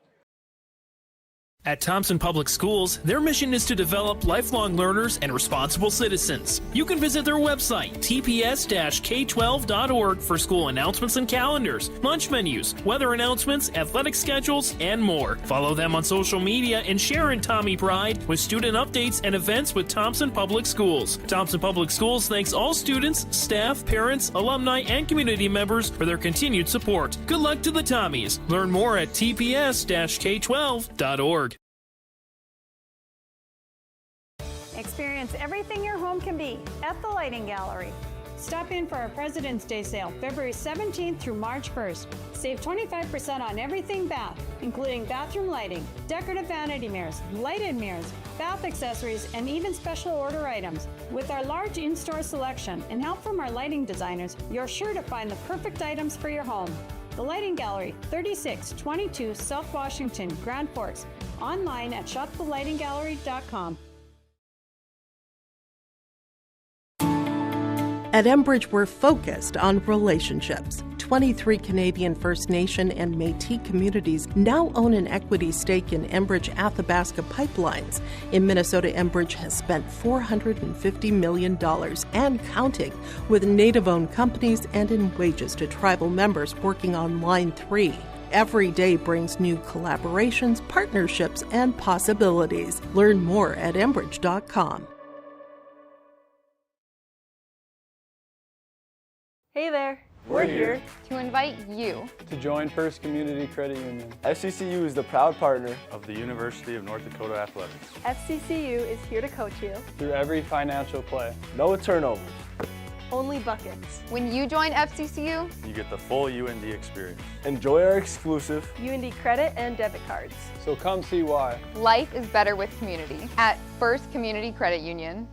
Speaker 4: At Thompson Public Schools, their mission is to develop lifelong learners and responsible citizens. You can visit their website, tps-k12.org, for school announcements and calendars, lunch menus, weather announcements, athletic schedules, and more. Follow them on social media and share in Tommy Pride with student updates and events with Thompson Public Schools. Thompson Public Schools thanks all students, staff, parents, alumni, and community members for their continued support. Good luck to the Tommies. Learn more at tps-k12.org.
Speaker 18: Experience everything your home can be at the Lighting Gallery. Stop in for our President's Day sale, February 17th through March 1st. Save 25% on everything bath, including bathroom lighting, decorative vanity mirrors, lighted mirrors, bath accessories, and even special order items. With our large in-store selection and help from our lighting designers, you're sure to find the perfect items for your home. The Lighting Gallery, 3622 South Washington, Grand Forks. Online at shopthelightinggallery.com.
Speaker 19: At Enbridge, we're focused on relationships. 23 Canadian First Nation and Métis communities now own an equity stake in Enbridge Athabasca Pipelines. In Minnesota, Enbridge has spent $450 million and counting, with Native-owned companies and in wages to tribal members working on Line 3. Every day brings new collaborations, partnerships, and possibilities. Learn more at Enbridge.com.
Speaker 20: Hey there!
Speaker 21: We're here
Speaker 20: to invite you
Speaker 21: to join First Community Credit Union.
Speaker 22: FCCU is the proud partner of the University of North Dakota Athletics.
Speaker 20: FCCU is here to coach you
Speaker 21: through every financial play.
Speaker 22: No turnovers.
Speaker 20: Only buckets. When you join FCCU,
Speaker 22: you get the full UND experience. Enjoy our exclusive
Speaker 20: UND credit and debit cards.
Speaker 21: So come see why.
Speaker 20: Life is better with community at First Community Credit Union.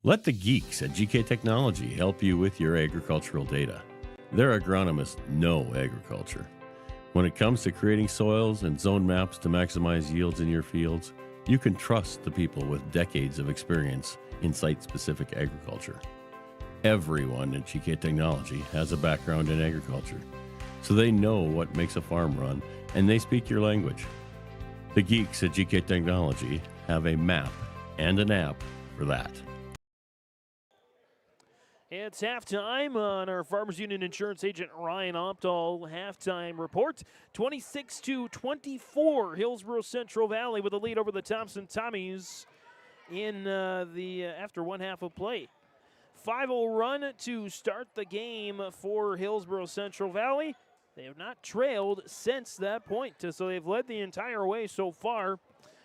Speaker 14: Let the geeks at GK Technology help you with your agricultural data. Their agronomists know agriculture. When it comes to creating soils and zone maps to maximize yields in your fields, you can trust the people with decades of experience in site-specific agriculture. Everyone at GK Technology has a background in agriculture, so they know what makes a farm run, and they speak your language. The geeks at GK Technology have a map and an app for that.
Speaker 2: It's halftime on our Farmers Union Insurance agent Ryan Opdahl halftime report. 26-24, Hillsboro-Central Valley with a lead over the Thompson Tommies in after one half of play. 5-0 run to start the game for Hillsboro-Central Valley. They have not trailed since that point, so they've led the entire way so far.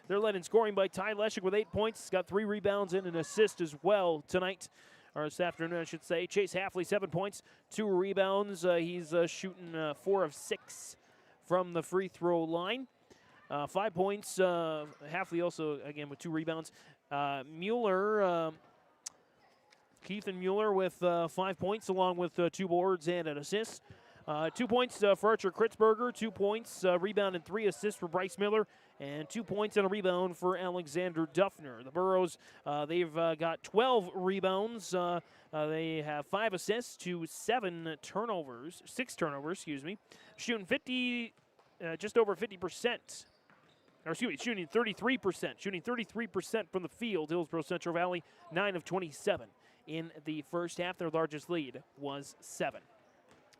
Speaker 2: They're led in scoring by Ty Leshik with 8 points. He's got 3 rebounds and an assist as well tonight. Or this afternoon, I should say. Chase Halfley, 7 points, 2 rebounds. He's shooting 4 of 6 from the free throw line. 5 points. Halfley also, again, with 2 rebounds. Mueller, Keithan Mueller with 5 points, along with 2 boards and an assist. 2 points for Archer Kritzberger, 2 points, rebound and 3 assists for Bryce Miller, and 2 points and a rebound for Alexander Duffner. The Burros, they've got 12 rebounds. They have 5 assists to 6 turnovers, shooting just over 50%. Or excuse me, shooting 33% from the field. Hillsboro-Central Valley, 9 of 27 in the first half. Their largest lead was 7.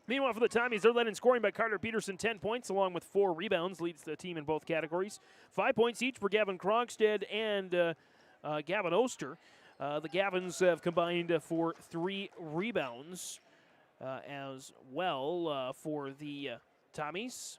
Speaker 2: Meanwhile, for the Tommies, they're led in scoring by Carter Peterson, 10 points, along with 4 rebounds, leads the team in both categories. 5 points each for Gavin Krogstad and Gavin Oster. The Gavins have combined for 3 rebounds as well for the Tommies.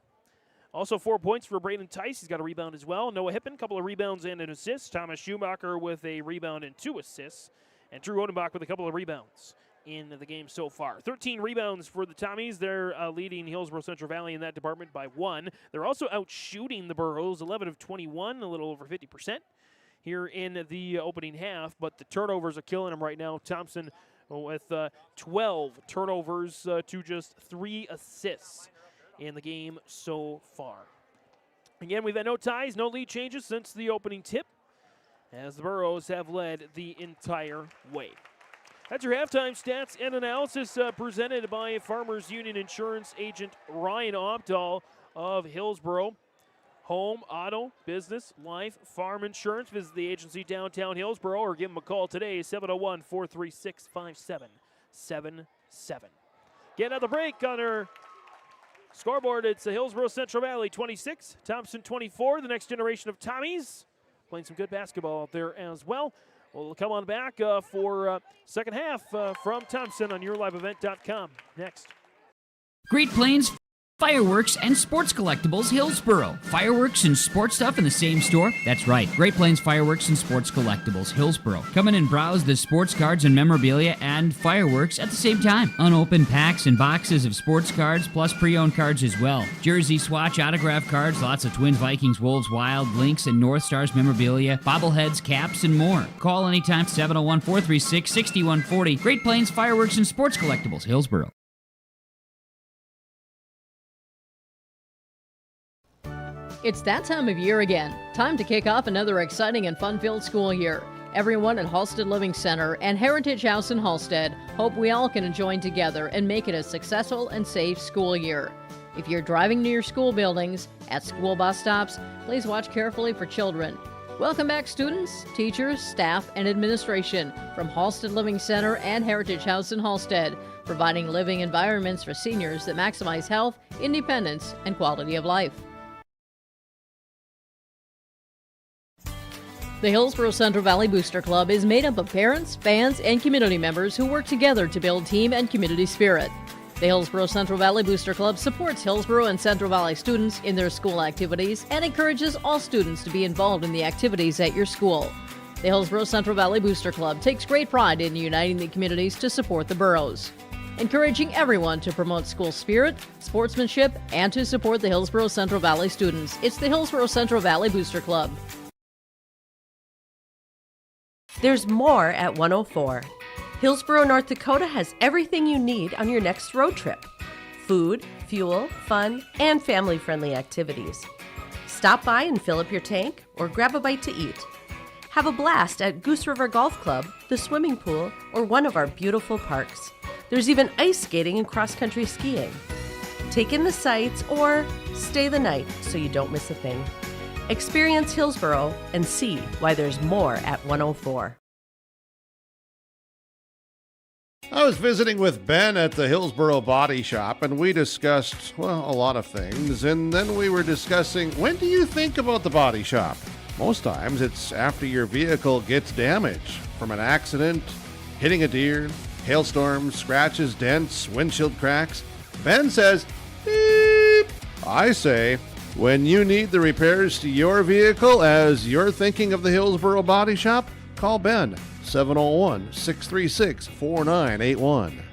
Speaker 2: Also 4 points for Braden Tice. He's got a rebound as well. Noah Hippen, a couple of rebounds and an assist. Thomas Schumacher with a rebound and 2 assists. And Drew Odenbach with a couple of rebounds in the game so far. 13 rebounds for the Tommies. They're leading Hillsboro-Central Valley in that department by 1. They're also out shooting the Burros, 11 of 21, a little over 50% here in the opening half. But the turnovers are killing them right now. Thompson with 12 turnovers to just 3 assists in the game so far. Again, we've had no ties, no lead changes since the opening tip, as the Burros have led the entire way. That's your halftime stats and analysis presented by Farmers Union Insurance agent Ryan Opdahl of Hillsboro. Home, auto, business, life, farm insurance. Visit the agency downtown Hillsboro or give them a call today, 701-436-5777. Getting out the break on our scoreboard, it's the Hillsboro-Central Valley 26, Thompson 24, the next generation of Tommies. Playing some good basketball out there as well. We'll come on back for second half from Thompson on yourliveevent.com. Next.
Speaker 1: Great Plains Fireworks and Sports Collectibles Hillsboro. Fireworks and sports stuff in the same store? That's right. Great Plains Fireworks and Sports Collectibles Hillsboro. Come in and browse the sports cards and memorabilia and fireworks at the same time. Unopened packs and boxes of sports cards plus pre-owned cards as well. Jersey, swatch, autograph cards, lots of Twins, Vikings, Wolves, Wild, Lynx, and North Stars memorabilia, bobbleheads, caps, and more. Call anytime, 701-436-6140. Great Plains Fireworks and Sports Collectibles Hillsboro.
Speaker 3: It's that time of year again. Time to kick off another exciting and fun-filled school year. Everyone at Halstead Living Center and Heritage House in Halstead hope we all can join together and make it a successful and safe school year. If you're driving near school buildings, at school bus stops, please watch carefully for children. Welcome back, students, teachers, staff, and administration from Halstead Living Center and Heritage House in Halstead, providing living environments for seniors that maximize health, independence, and quality of life. The Hillsboro-Central Valley Booster Club is made up of parents, fans, and community members who work together to build team and community spirit. The Hillsboro-Central Valley Booster Club supports Hillsboro and Central Valley students in their school activities and encourages all students to be involved in the activities at your school. The Hillsboro-Central Valley Booster Club takes great pride in uniting the communities to support the boroughs, encouraging everyone to promote school spirit, sportsmanship, and to support the Hillsboro-Central Valley students. It's the Hillsboro-Central Valley Booster Club.
Speaker 5: There's more at 104. Hillsboro, North Dakota has everything you need on your next road trip. Food, fuel, fun, and family-friendly activities. Stop by and fill up your tank or grab a bite to eat. Have a blast at Goose River Golf Club, the swimming pool, or one of our beautiful parks. There's even ice skating and cross-country skiing. Take in the sights or stay the night so you don't miss a thing. Experience Hillsboro and see why there's more at 104.
Speaker 23: I was visiting with Ben at the Hillsboro Body Shop, and we discussed, well, a lot of things. And then we were discussing, when do you think about the body shop? Most times it's after your vehicle gets damaged from an accident, hitting a deer, hailstorms, scratches, dents, windshield cracks. Ben says, beep. I say, when you need the repairs to your vehicle as you're thinking of the Hillsboro Body Shop, call Ben, 701-636-4981.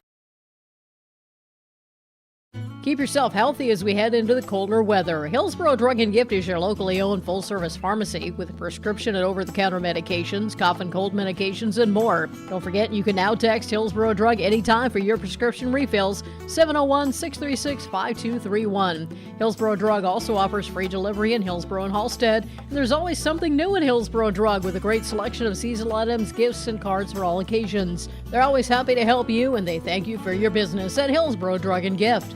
Speaker 3: Keep yourself healthy as we head into the colder weather. Hillsboro Drug and Gift is your locally owned full-service pharmacy with prescription and over-the-counter medications, cough and cold medications, and more. Don't forget, you can now text Hillsboro Drug anytime for your prescription refills, 701-636-5231. Hillsboro Drug also offers free delivery in Hillsboro and Halstead. And there's always something new at Hillsboro Drug with a great selection of seasonal items, gifts, and cards for all occasions. They're always happy to help you, and they thank you for your business at Hillsboro Drug and Gift.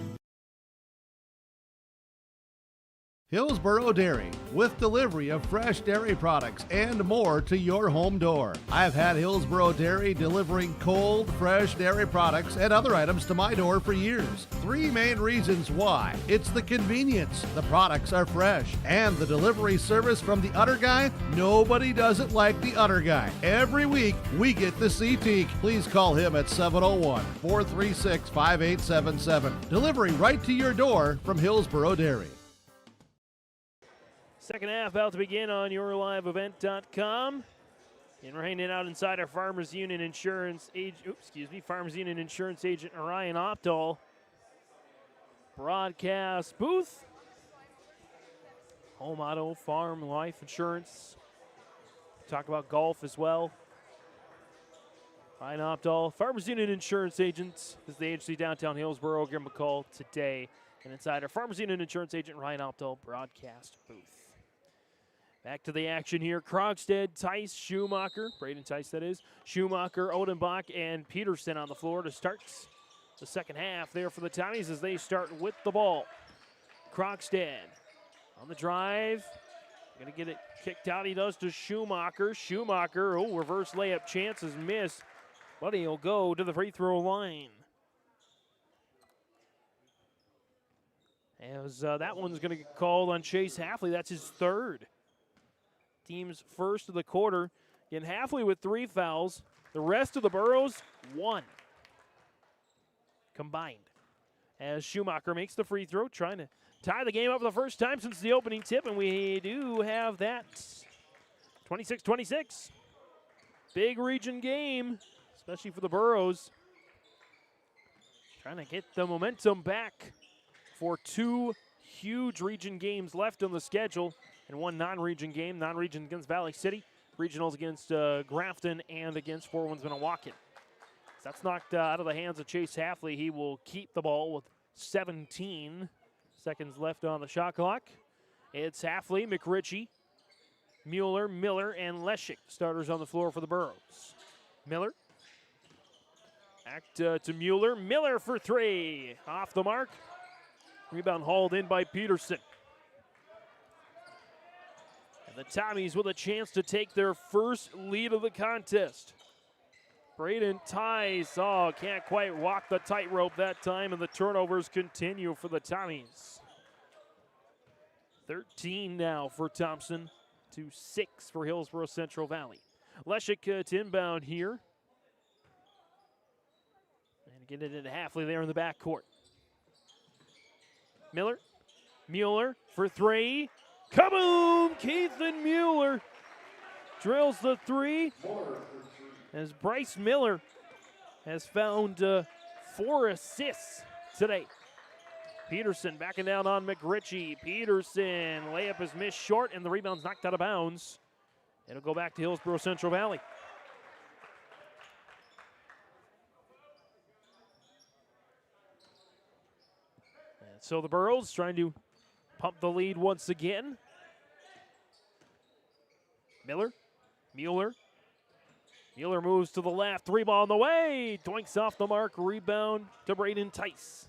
Speaker 6: Hillsboro Dairy, with delivery of fresh dairy products and more to your home door. I've had Hillsboro Dairy delivering cold, fresh dairy products and other items to my door for years. 3 main reasons why. It's the convenience, the products are fresh, and the delivery service from the Udder Guy. Nobody does it like the Udder Guy. Every week, we get to see Teak. Please call him at 701-436-5877. Delivery right to your door from Hillsboro Dairy.
Speaker 2: Second half about to begin on yourliveevent.com. And we're hanging out inside our Farmers Union Insurance Farmers Union Insurance agent Ryan Opdahl broadcast booth. Home, auto, farm, life insurance. Talk about golf as well. Ryan Opdahl, Farmers Union Insurance agent, is the agency downtown Hillsboro. Give him a call today. And inside our Farmers Union Insurance agent Ryan Opdahl broadcast booth. Back to the action here. Krogstad, Tice, Schumacher, Braden Tice that is, Schumacher, Odenbach, and Peterson on the floor to start the second half there for the Tommies as they start with the ball. Krogstad on the drive. Going to get it kicked out. He does to Schumacher. Schumacher, reverse layup chances miss, but he'll go to the free throw line. As that one's going to get called on Chase Halfley. That's his third. Team's first of the quarter. Again, Halfley with 3 fouls. The rest of the Burros, 1 combined. As Schumacher makes the free throw, trying to tie the game up for the first time since the opening tip, and we do have that 26-26. Big region game, especially for the Burros. Trying to get the momentum back for 2 huge region games left on the schedule. And 1 non-region game, non-region against Valley City, regionals against Grafton, and against Fort Winds Minnewacan. So that's knocked out of the hands of Chase Halfley. He will keep the ball with 17 seconds left on the shot clock. It's Halfley, McRitchie, Mueller, Miller, and Leshik, starters on the floor for the Burros. Miller, back to Mueller. Miller for 3, off the mark. Rebound hauled in by Peterson. The Tommies with a chance to take their first lead of the contest. Braden Tice, can't quite walk the tightrope that time, and the turnovers continue for the Tommies. 13 now for Thompson to 6 for Hillsboro-Central Valley. Leshik to inbound here. And get it into Halfley there in the backcourt. Miller, Mueller for 3. Kaboom! Keithan Mueller drills the 3 as Bryce Miller has found 4 assists today. Peterson backing down on McRitchie. Peterson, layup is missed short, and the rebound's knocked out of bounds. It'll go back to Hillsboro-Central Valley. And so the Burros trying to pump the lead once again. Mueller moves to the left. 3 ball on the way. Doinks off the mark. Rebound to Braden Tice.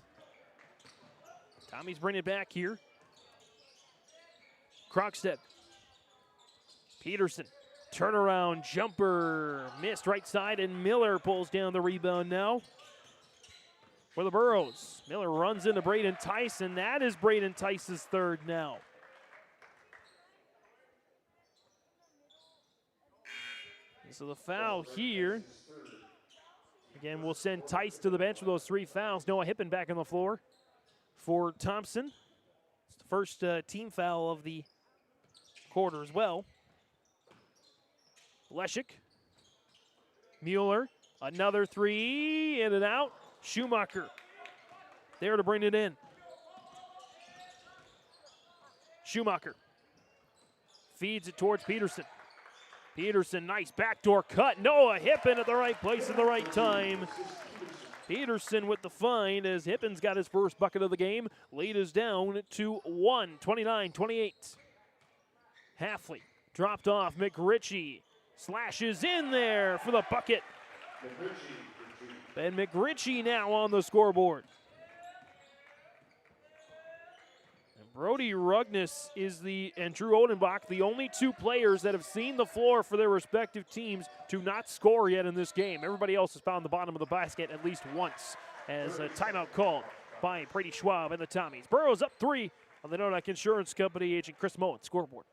Speaker 2: Tommy's bringing it back here. Krogstad. Peterson. Turnaround jumper. Missed right side, and Miller pulls down the rebound now for the Burros. Miller runs into Braden Tice, and that is Braden Tice's third now. So the foul here, again, will send Tice to the bench with those 3 fouls. Noah Hippen back on the floor for Thompson. It's the first team foul of the quarter as well. Leshik. Mueller, another 3, in and out. Schumacher there to bring it in. Schumacher feeds it towards Peterson. Peterson, nice backdoor cut. Noah Hippen at the right place at the right time. Peterson with the find as Hippen's got his first bucket of the game. Lead is down to 1, 29-28. Halfley dropped off. McRitchie slashes in there for the bucket. And McRitchie now on the scoreboard. And Brody Rugnes and Drew Odenbach, the only two players that have seen the floor for their respective teams to not score yet in this game. Everybody else has found the bottom of the basket at least once, as a timeout called by Brady Schwab and the Tommies. Burrows up 3 on the Nodak Insurance Company agent Chris Moen. Scoreboard.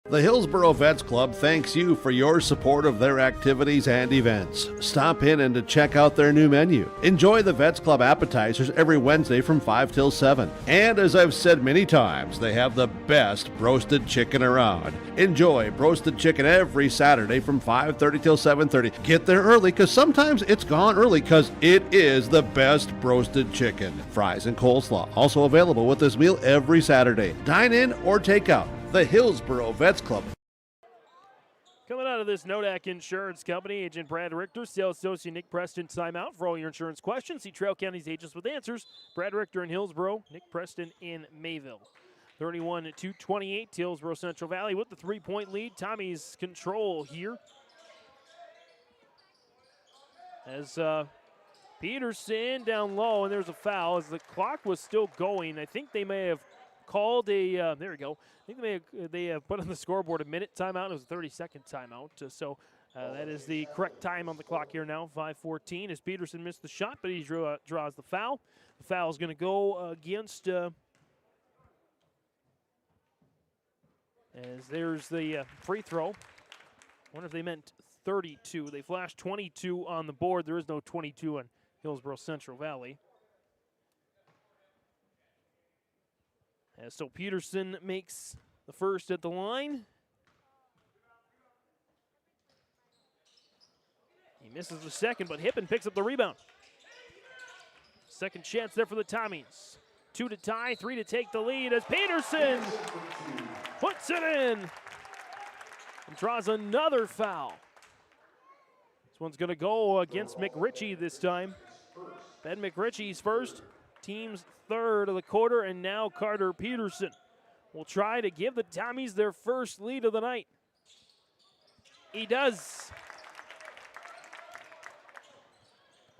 Speaker 6: The Hillsboro Vets Club thanks you for your support of their activities and events. Stop in and to check out their new menu. Enjoy the Vets Club appetizers every Wednesday from 5 till 7. And as I've said many times, they have the best roasted chicken around. Enjoy roasted chicken every Saturday from 5:30 till 7:30. Get there early because sometimes it's gone early because it is the best roasted chicken. Fries and coleslaw also available with this meal every Saturday. Dine in or take out. The Hillsboro Vets Club.
Speaker 2: Coming out of this Nodak Insurance Company, Agent Brad Richter, Sales Associate Nick Preston, timeout for all your insurance questions. See Trail County's agents with answers. Brad Richter in Hillsboro, Nick Preston in Mayville. 31-28, Hillsboro-Central Valley with the 3-point lead. Tommy's control here. As Peterson down low, and there's a foul as the clock was still going. I think they may have called a, there we go. I think they have put on the scoreboard a minute timeout. It was a 30-second timeout. That is the correct time on the clock here now, 5:14, as Peterson missed the shot, but he draws the foul. The foul is going to go against, as there's the free throw. I wonder if they meant 32. They flashed 22 on the board. There is no 22 on Hillsboro-Central Valley. So Peterson makes the first at the line. He misses the second, but Hippen picks up the rebound. Second chance there for the Tommies. 2 to tie, 3 to take the lead as Peterson puts it in and draws another foul. This one's going to go against McRitchie this time. Ben McRitchie's first, team's third of the quarter, and now Carter Peterson will try to give the Tommies their first lead of the night. He does.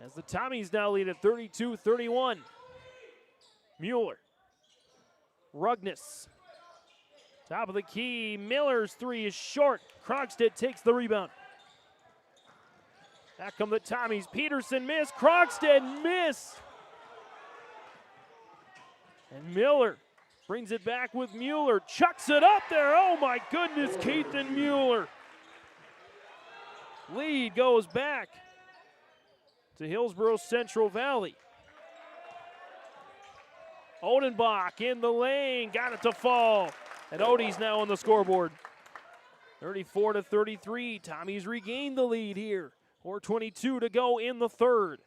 Speaker 2: As the Tommies now lead at 32-31. Mueller. Rugnes. Top of the key. Miller's three is short. Krogstad takes the rebound. Back come the Tommies. Peterson missed. Krogstad missed. And Miller brings it back with Mueller. Chucks it up there. Oh my goodness, Keithan Mueller. Lead goes back to Hillsboro-Central Valley. Odenbach in the lane. Got it to fall. And Odie's now on the scoreboard. 34-33. Tommies regained the lead here. 4:22 to go in the third.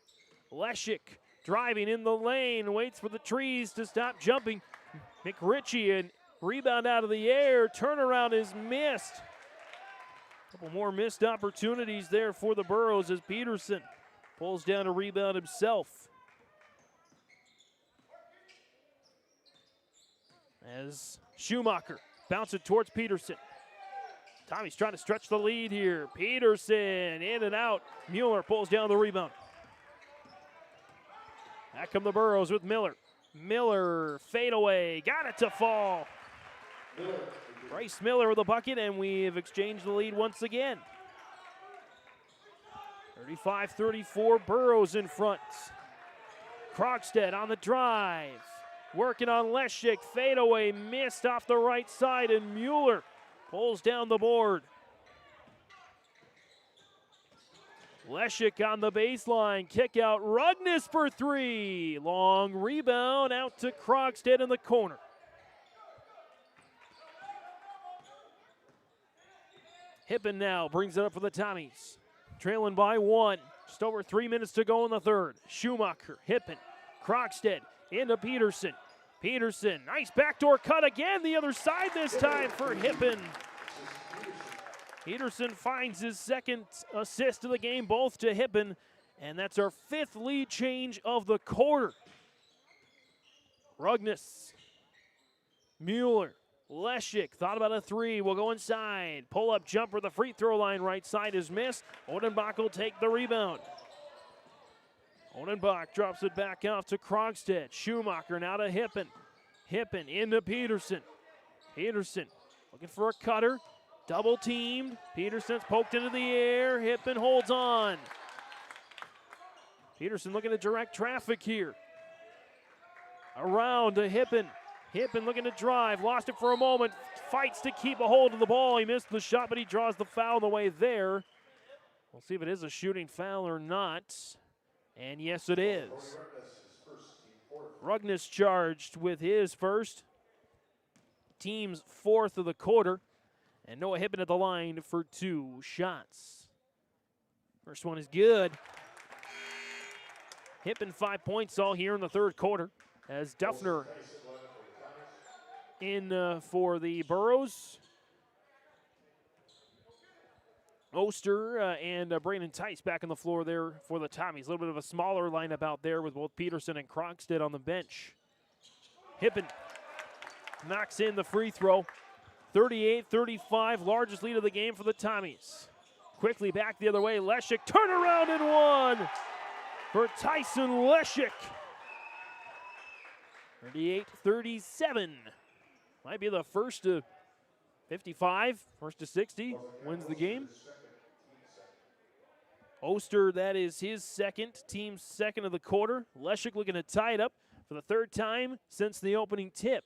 Speaker 2: Leshik driving in the lane, waits for the trees to stop jumping. McRitchie, and rebound out of the air. Turnaround is missed. A couple more missed opportunities there for the Burros as Peterson pulls down a rebound himself. As Schumacher bounces it towards Peterson. Tommy's trying to stretch the lead here. Peterson in and out. Mueller pulls down the rebound. Back come the Burros with Miller. Miller, fadeaway, got it to fall. Bryce Miller with a bucket, and we've exchanged the lead once again. 35-34, Burros in front. Krogstad on the drive. Working on Leshik, fadeaway, missed off the right side, and Mueller pulls down the board. Leshik on the baseline, kick out, Rugnes for three. Long rebound out to Krogstad in the corner. Hippen now brings it up for the Tommies. Trailing by one, just over 3 minutes to go in the third. Schumacher, Hippen, Krogstad into Peterson. Peterson, nice backdoor cut again, the other side this time for Hippen. Peterson finds his second assist of the game, both to Hippen, and that's our fifth lead change of the quarter. Rugnes, Mueller, Leshik, thought about a three, will go inside. Pull-up jumper, the free throw line right side is missed. Odenbach will take the rebound. Odenbach drops it back off to Krogstad. Schumacher now to Hippen. Hippen into Peterson. Peterson looking for a cutter. Double teamed. Peterson's poked into the air. Hippen holds on. Peterson looking to direct traffic here. Around to Hippen. Hippen looking to drive. Lost it for a moment. Fights to keep a hold of the ball. He missed the shot, but he draws the foul the way there. We'll see if it is a shooting foul or not. And yes, it is. Rugness charged with his first. Team's fourth of the quarter. And Noah Hippen at the line for 2 shots. First one is good. Hippen 5 points all here in the third quarter as Duffner in for the Burros. Oster and Brandon Tice back on the floor there for the Tommies. A little bit of a smaller lineup out there with both Peterson and Krogstad on the bench. Hippen knocks in the free throw. 38-35, largest lead of the game for the Tommies. Quickly back the other way, Leshik, turn around and one for Tyson Leshik. 38-37. Might be the first to 55, first to 60, wins the game. Oster, that is his second, team's second of the quarter. Leshik looking to tie it up for the third time since the opening tip.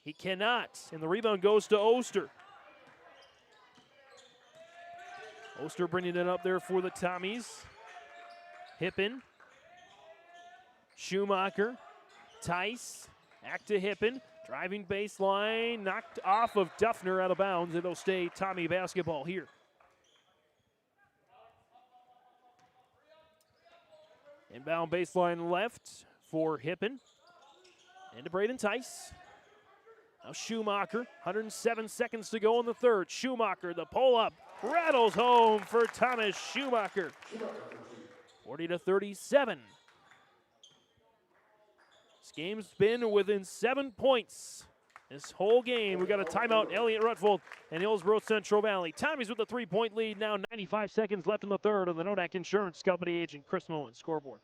Speaker 2: He cannot, and the rebound goes to Oster. Oster bringing it up there for the Tommies. Hippen. Schumacher. Tice. Back to Hippen. Driving baseline. Knocked off of Duffner out of bounds. It'll stay Tommy basketball here. Inbound baseline left for Hippen. Into Braden Tice. Now Schumacher, 107 seconds to go in the third. Schumacher, the pull-up, rattles home for Thomas Schumacher. 40-37. This game's been within 7 points this whole game. We've got a timeout, Elliott Rutfold and Hillsboro-Central Valley. Tommy's with a 3-point lead now, 95 seconds left in the third on the Nodak Insurance Company agent Chris Moen scoreboard.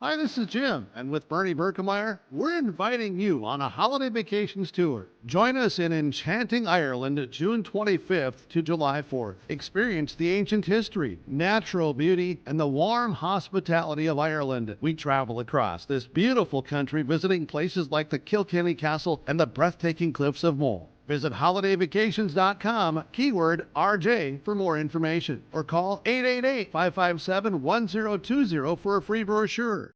Speaker 6: Hi, this is Jim, and with Bernie Berkemeyer, we're inviting you on a holiday vacations tour. Join us in enchanting Ireland, June 25th to July 4th. Experience the ancient history, natural beauty, and the warm hospitality of Ireland. We travel across this beautiful country, visiting places like the Kilkenny Castle and the breathtaking cliffs of Moher. Visit holidayvacations.com, keyword RJ, for more information, or call 888-557-1020 for a free brochure.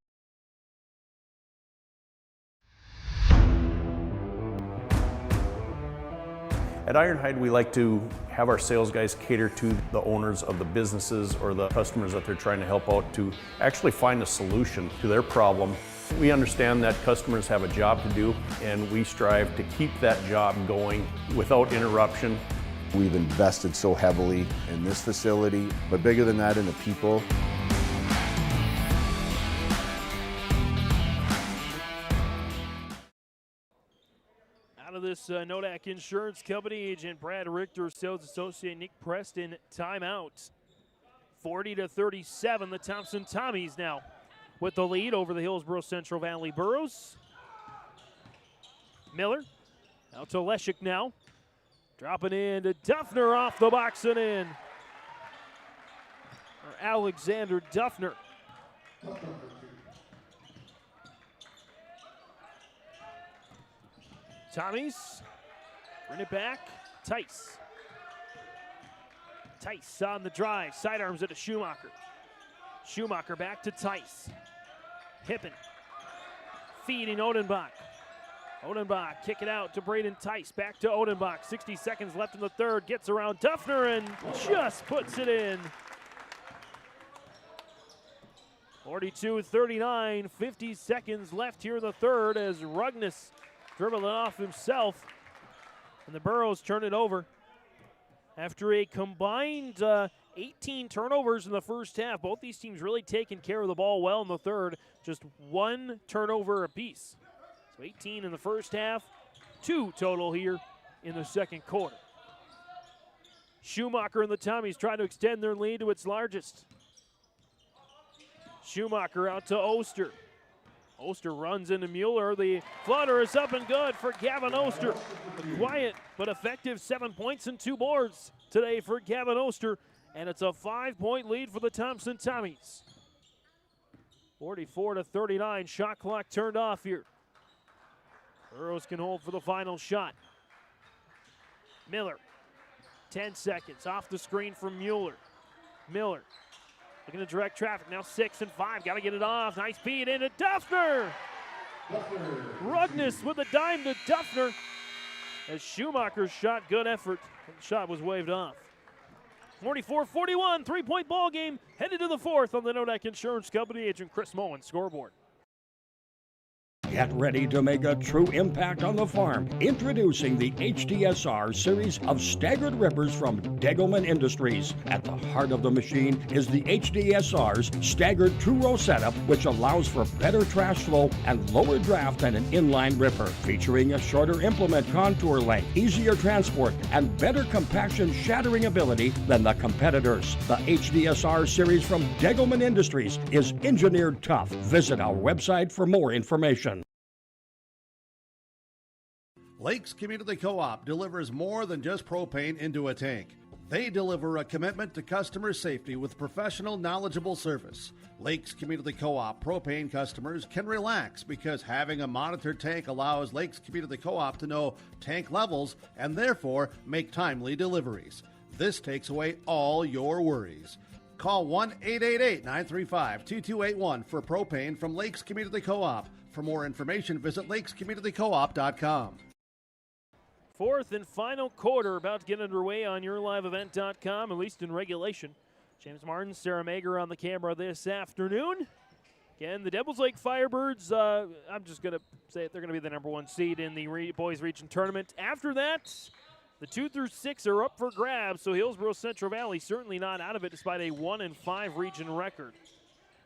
Speaker 8: At Ironhide, we like to have our sales guys cater to the owners of the businesses or the customers that they're trying to help out to actually find a solution to their problem. We understand that customers have a job to do, and we strive to keep that job going without interruption.
Speaker 9: We've invested so heavily in this facility, but bigger than that, in the people.
Speaker 2: Out of this Nodak Insurance Company agent Brad Richter, sales associate Nick Preston, timeout. 40-37, the Thompson Tommies now with the lead over the Hillsboro-Central Valley Burros. Miller out to Leshik now. Dropping in to Duffner off the box and in. Or Alexander Duffner. Tommies, bring it back. Tice. Tice on the drive. Sidearms it to Schumacher. Schumacher back to Tice. Hippen. Feeding Odenbach. Odenbach kick it out to Braden Tice. Back to Odenbach. 60 seconds left in the third. Gets around Duffner and just puts it in. 42-39. 50 seconds left here in the third as Rugness dribbling off himself. And the Burros turn it over. After a combined 18 turnovers in the first half, both these teams really taking care of the ball well in the third. Just one turnover apiece. So 18 in the first half, 2 total here in the second quarter. Schumacher and the Tommies trying to extend their lead to its largest. Schumacher out to Oster. Oster runs into Mueller. The flutter is up and good for Gavin Oster. A quiet but effective 7 points and 2 boards today for Gavin Oster. And it's a 5-point lead for the Thompson Tommies. 44-39, shot clock turned off here. Burrows can hold for the final shot. Miller, 10 seconds, off the screen from Mueller. Miller, looking to direct traffic, now 6 and 5, gotta get it off. Nice beat into Duffner. Rudness with a dime to Duffner. As Schumacher's shot, good effort. The shot was waved off. 44-41, 3-point ball game, headed to the fourth on the Nodak Insurance Company. Agent Chris Moen scoreboard.
Speaker 7: Get ready to make a true impact on the farm. Introducing the HDSR series of staggered rippers from Degelman Industries. At the heart of the machine is the HDSR's staggered two-row setup, which allows for better trash flow and lower draft than an inline ripper. Featuring a shorter implement contour length, easier transport, and better compaction shattering ability than the competitors. The HDSR series from Degelman Industries is engineered tough. Visit our website for more information.
Speaker 6: Lakes Community Co-op delivers more than just propane into a tank. They deliver a commitment to customer safety with professional, knowledgeable service. Lakes Community Co-op propane customers can relax because having a monitored tank allows Lakes Community Co-op to know tank levels and therefore make timely deliveries. This takes away all your worries. Call 1-888-935-2281 for propane from Lakes Community Co-op. For more information, visit lakescommunitycoop.com.
Speaker 2: Fourth and final quarter about to get underway on yourliveevent.com, at least in regulation. James Martin, Sarah Mager on the camera this afternoon. Again, the Devils Lake Firebirds, I'm just going to say it, they're going to be the number 1 seed in the boys region tournament. After that, the 2 through 6 are up for grabs, so Hillsboro-Central Valley certainly not out of it despite a 1-5 region record.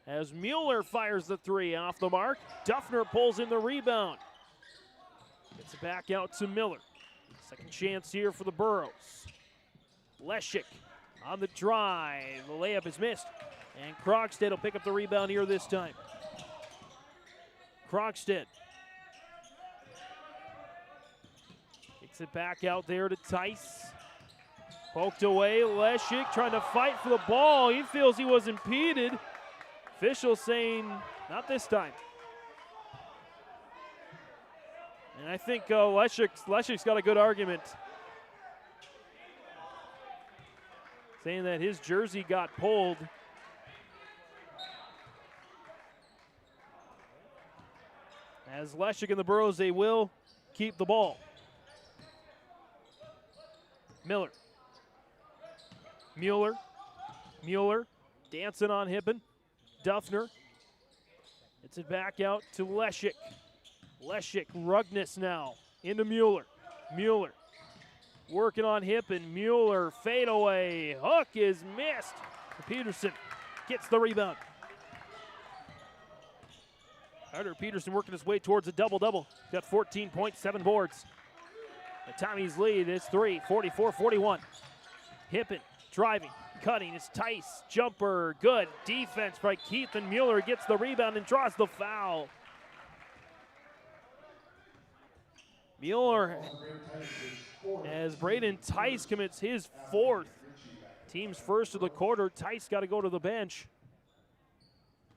Speaker 2: As Mueller fires the 3 off the mark, Duffner pulls in the rebound. Gets it back out to Miller. Second chance here for the Burros. Leshik on the drive. The layup is missed. And Krogstad will pick up the rebound here this time. Krogstad kicks it back out there to Tice. Poked away. Leshik trying to fight for the ball. He feels he was impeded. Official saying, not this time. And I think Leshik's got a good argument, saying that his jersey got pulled. As Leshik and the Burros, they will keep the ball. Mueller dancing on Hippen. Duffner. It's it back out to Leshik. Leshik, Rugness now into Mueller. Mueller working on Hippen. Mueller, fadeaway. Hook is missed. Peterson gets the rebound. Carter Peterson working his way towards a double-double. Got 14 points, 7 boards. The Tommies lead is 3, 44-41. Hippen driving, cutting. It's Tice. Jumper, good defense by Keith, and Mueller gets the rebound and draws the foul. Mueller, as Braden Tice commits his 4th. Team's first of the quarter. Tice got to go to the bench.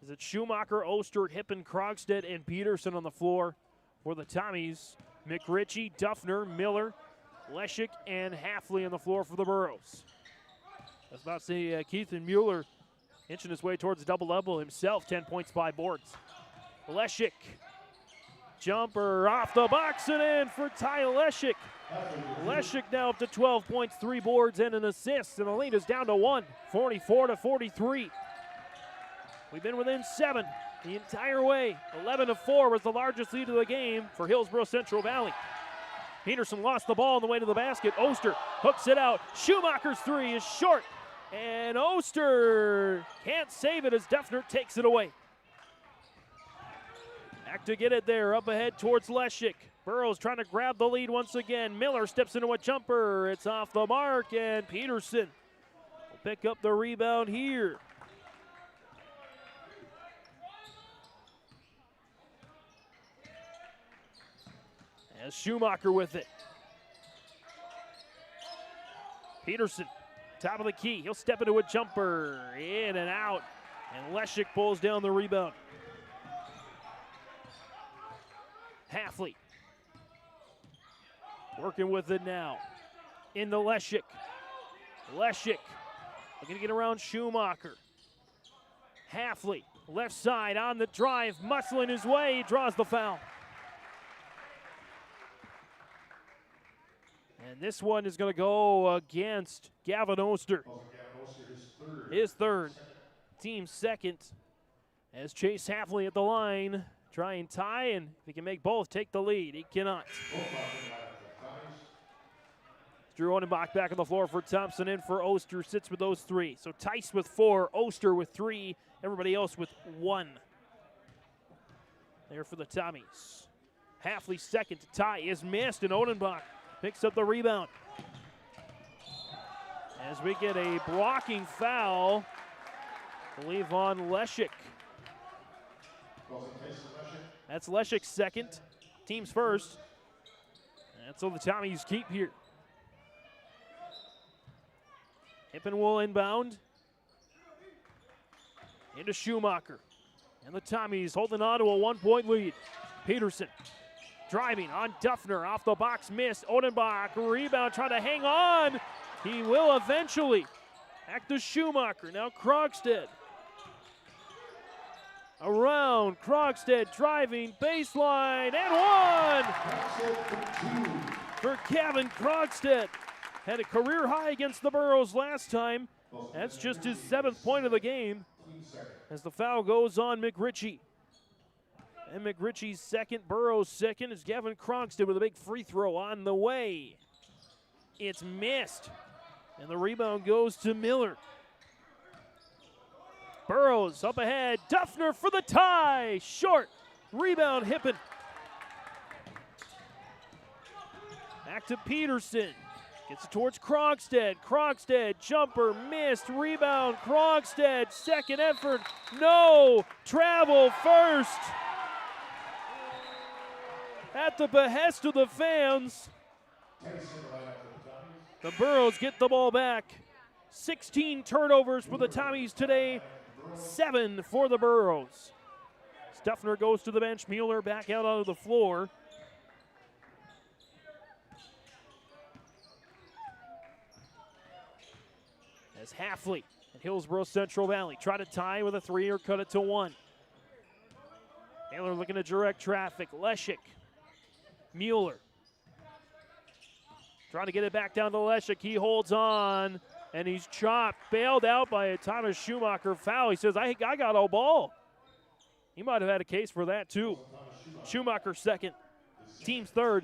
Speaker 2: Is it Schumacher, Oster, Hippen, Krogstad, and Peterson on the floor for the Tommies? McRitchie, Duffner, Miller, Leshik, and Halfley on the floor for the Burros. I was about to say Keith and Mueller inching his way towards the double-double himself. 10 points, 5 boards. Leshik. Jumper off the box and in for Ty Leshik. Leshik now up to 12 points, 3 boards, and an assist, and the lead is down to 1, 44-43. We've been within 7 the entire way. 11-4 was the largest lead of the game for Hillsboro-Central Valley. Peterson lost the ball on the way to the basket. Oster hooks it out. Schumacher's 3 is short, and Oster can't save it as Duffner takes it away. Back to get it there, up ahead towards Leshik. Burrows trying to grab the lead once again. Miller steps into a jumper. It's off the mark, and Peterson will pick up the rebound here. As Schumacher with it. Peterson, top of the key. He'll step into a jumper. In and out. And Leshik pulls down the rebound. Halfley. Working with it now. Into Leshik. Leshik looking to get around Schumacher. Halfley, left side on the drive, muscling his way, draws the foul. And this one is going to go against Gavin Oster. His third, team second, as Chase Halfley at the line. Try and tie, and if he can make both, take the lead. He cannot. Drew Odenbach back on the floor for Thompson, in for Oster, sits with those three. So Tice with 4, Oster with 3, everybody else with 1. There for the Tommies. Halfley second to tie is missed, and Odenbach picks up the rebound. As we get a blocking foul, I believe on Leshik. That's Leshik's second, team's first. And so the Tommies keep here. Hippen will inbound. Into Schumacher. And the Tommies holding on to a 1-point lead. Peterson driving on Duffner. Off the box, miss. Odenbach, rebound, trying to hang on. He will eventually. Back to Schumacher. Now Krogstad. Around. Krogstad driving. Baseline. And one! For Kevin Krogstad. Had a career high against the Burros last time. That's just his 7th point of the game. As the foul goes on McRitchie. And McRitchie's second, Burrows' second, is Gavin Krogstad with a big free throw on the way. It's missed. And the rebound goes to Miller. Burrows up ahead. Duffner for the tie. Short. Rebound Hippen. Back to Peterson. Gets it towards Krogstad. Krogstad, jumper, missed. Rebound, Krogstad, second effort. No! Travel first. At the behest of the fans. The Burros get the ball back. 16 turnovers for the Tommies today. 7 for the Burros. Duffner goes to the bench. Mueller back out onto the floor. As Halfley at Hillsboro-Central Valley try to tie with a 3 or cut it to 1. Taylor looking to direct traffic. Leshik. Mueller. Trying to get it back down to Leshik. He holds on, and he's chopped. Bailed out by a Thomas Schumacher foul. He says, I got all ball. He might have had a case for that, too. Schumacher second. Team's third.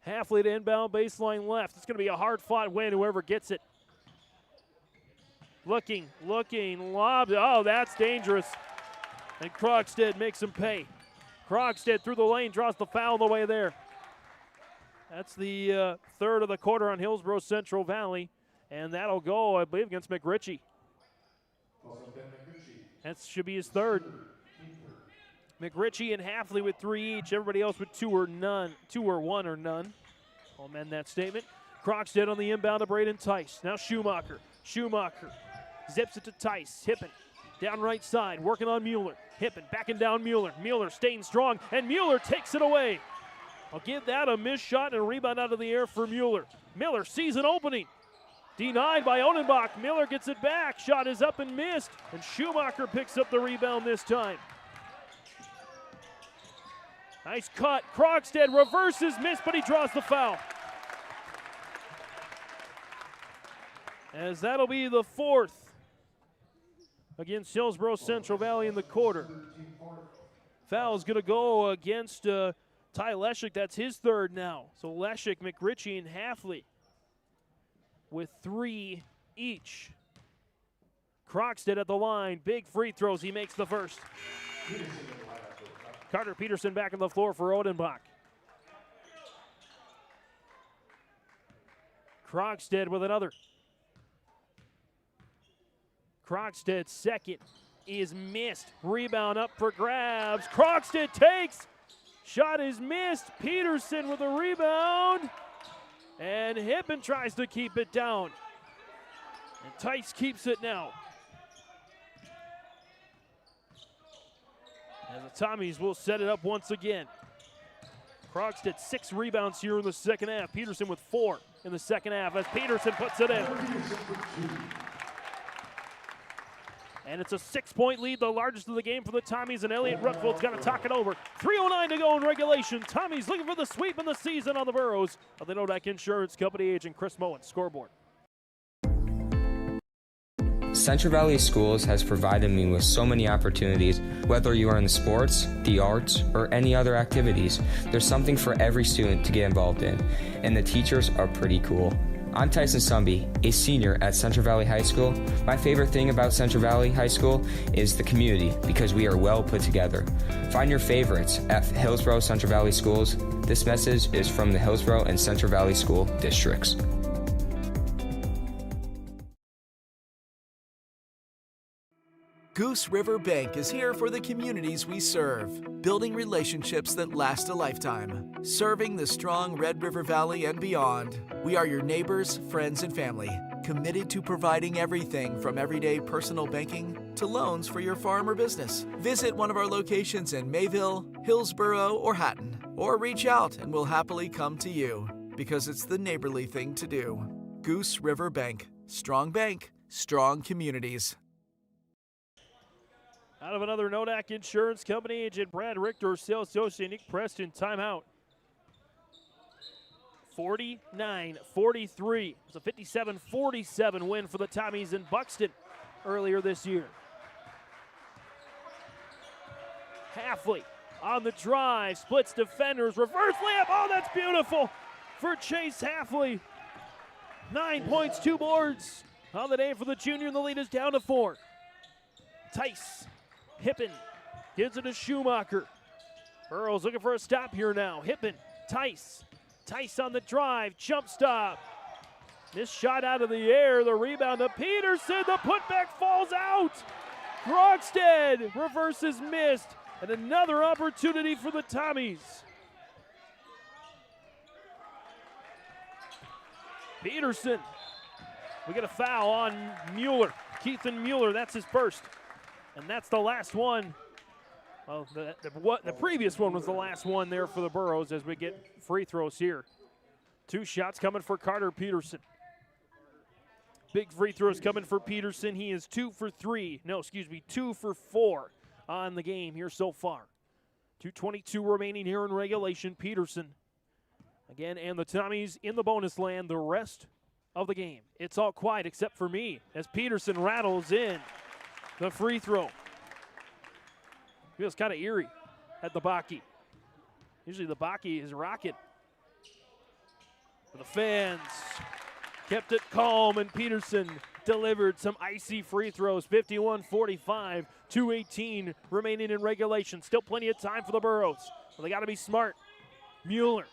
Speaker 2: Halfley to inbound, baseline left. It's going to be a hard-fought win, whoever gets it. Looking, lobbed. Oh, that's dangerous. And Krogstad makes him pay. Krogstad through the lane, draws the foul the way there. That's the third of the quarter on Hillsboro-Central Valley. And that'll go, I believe, against McRitchie. That should be his third. McRitchie and Halfley with 3 each. Everybody else with 2 or 1 or none. I'll amend that statement. Krogstad on the inbound to Braden Tice. Now Schumacher. Schumacher zips it to Tice. Hippen down right side, working on Mueller. Hippen backing down Mueller. Mueller staying strong, and Mueller takes it away. I'll give that a missed shot and a rebound out of the air for Mueller. Miller sees an opening. Denied by Odenbach. Miller gets it back. Shot is up and missed, and Schumacher picks up the rebound this time. Nice cut. Krogstad reverses, missed, but he draws the foul. As that'll be the 4th against Hillsboro-Central Valley in the quarter. Foul's going to go against Ty Leshik. That's his third now. So Leshik, McRitchie, and Halfley with 3 each. Krogstad at the line. Big free throws. He makes the first. Carter Peterson back on the floor for Odenbach. Krogstad with another. Krogstad's second is missed. Rebound up for grabs. Krogstad takes, Shot is missed. Peterson with a rebound. And Hippen tries to keep it down. And Tice keeps it now. And the Tommies will set it up once again. Krogstad 6 rebounds here in the second half. Peterson with 4 in the second half as Peterson puts it in. And it's a 6-point lead, the largest of the game for the Tommies, and Elliott Rutfeld's got to talk it over. 3:09 to go in regulation. Tommies looking for the sweep in the season on the Burros of the Nodak Insurance Company agent Chris Moen. Scoreboard.
Speaker 10: Central Valley Schools has provided me with so many opportunities. Whether you are in the sports, the arts, or any other activities, there's something for every student to get involved in, and the teachers are pretty cool. I'm Tyson Sumby, a senior at Central Valley High School. My favorite thing about Central Valley High School is the community, because we are well put together. Find your favorites at Hillsboro-Central Valley Schools. This message is from the Hillsboro and Central Valley School Districts.
Speaker 11: Goose River Bank is here for the communities we serve, building relationships that last a lifetime. Serving the strong Red River Valley and beyond, we are your neighbors, friends, and family, committed to providing everything from everyday personal banking to loans for your farm or business. Visit one of our locations in Mayville, Hillsboro, or Hatton, or reach out and we'll happily come to you, because it's the neighborly thing to do. Goose River Bank. Strong bank, strong communities.
Speaker 2: Out of another Nodak Insurance Company agent, Brad Richter, sales associate Nick Preston, timeout. 49-43. It was a 57-47 win for the Tommies in Buxton earlier this year. Halfley on the drive, splits defenders, reverse layup. Oh, that's beautiful for Chase Halfley. 9 points, 2 boards on the day for the junior, and the lead is down to 4. Tice. Hippen gives it to Schumacher. Burrows looking for a stop here now. Hippen, Tice. Tice on the drive, jump stop. This shot out of the air, the rebound to Peterson. The putback falls out. Krogstad reverses missed, and another opportunity for the Tommies. Peterson. We get a foul on Mueller. Keithan Mueller, that's his first. And that's the last one. Well, the previous one was the last one there for the Burros as we get free throws here. 2 shots coming for Carter Peterson. Big free throws coming for Peterson. He is 2 for 4 on the game here so far. 2:22 remaining here in regulation. Peterson again, and the Tommies in the bonus land the rest of the game. It's all quiet except for me as Peterson rattles in the free throw. Feels kind of eerie at the Baki. Usually the Baki is rocking. But the fans kept it calm, and Peterson delivered some icy free throws. 51-45, 2:18 remaining in regulation. Still plenty of time for the Burros. Well, they got to be smart. Mueller.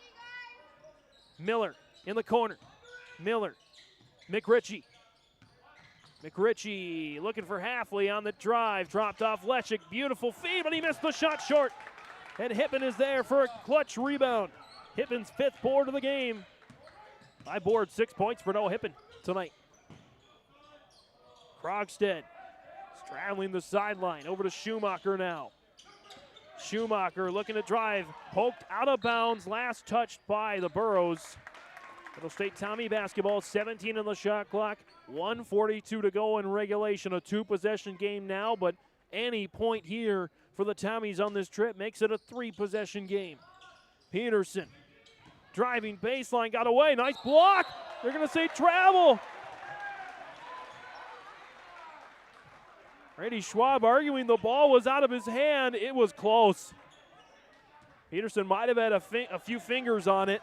Speaker 2: Miller in the corner. Miller. McRitchie. McRitchie looking for Halfley on the drive. Dropped off Leshik. Beautiful feed, but he missed the shot short. And Hippen is there for a clutch rebound. Hippen's 5th board of the game. I board 6 points for Noah Hippen tonight. Krogstad straddling the sideline. Over to Schumacher now. Schumacher looking to drive. Poked out of bounds. Last touched by the Burros. Middle State Tommy basketball, 17 on the shot clock, 1:42 to go in regulation. A 2-possession game now, but any point here for the Tommies on this trip makes it a 3-possession game. Peterson driving baseline, got away, nice block. They're going to say travel. Brady Schwab arguing the ball was out of his hand. It was close. Peterson might have had a few fingers on it.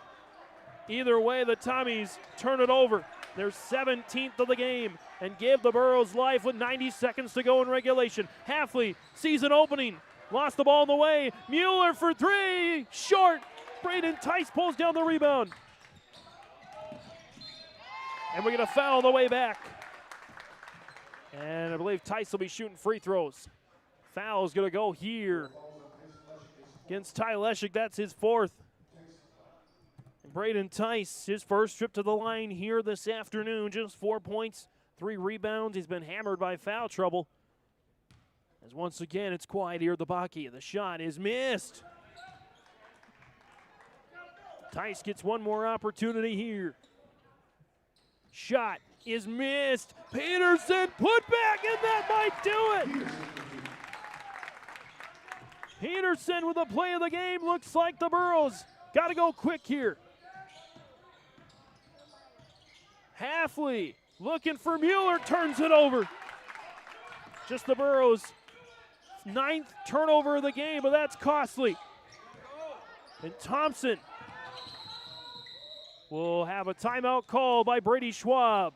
Speaker 2: Either way, the Tommies turn it over. They're 17th of the game and give the Burros life with 90 seconds to go in regulation. Halfley sees an opening. Lost the ball on the way. Mueller for 3. Short. Braden Tice pulls down the rebound. And we get a foul on the way back. And I believe Tice will be shooting free throws. Foul's going to go here against Ty Leshik. That's his fourth. And Braden Tice, his first trip to the line here this afternoon. Just 4 points, 3 rebounds. He's been hammered by foul trouble. As once again, it's quiet here at the Baki. The shot is missed. Tice gets one more opportunity here. Shot is missed. Peterson put back, and that might do it. Peterson with the play of the game. Looks like the Burros got to go quick here. Halfley looking for Mueller, turns it over. Just the Burros' 9th turnover of the game, but that's costly. And Thompson will have a timeout call by Brady Schwab.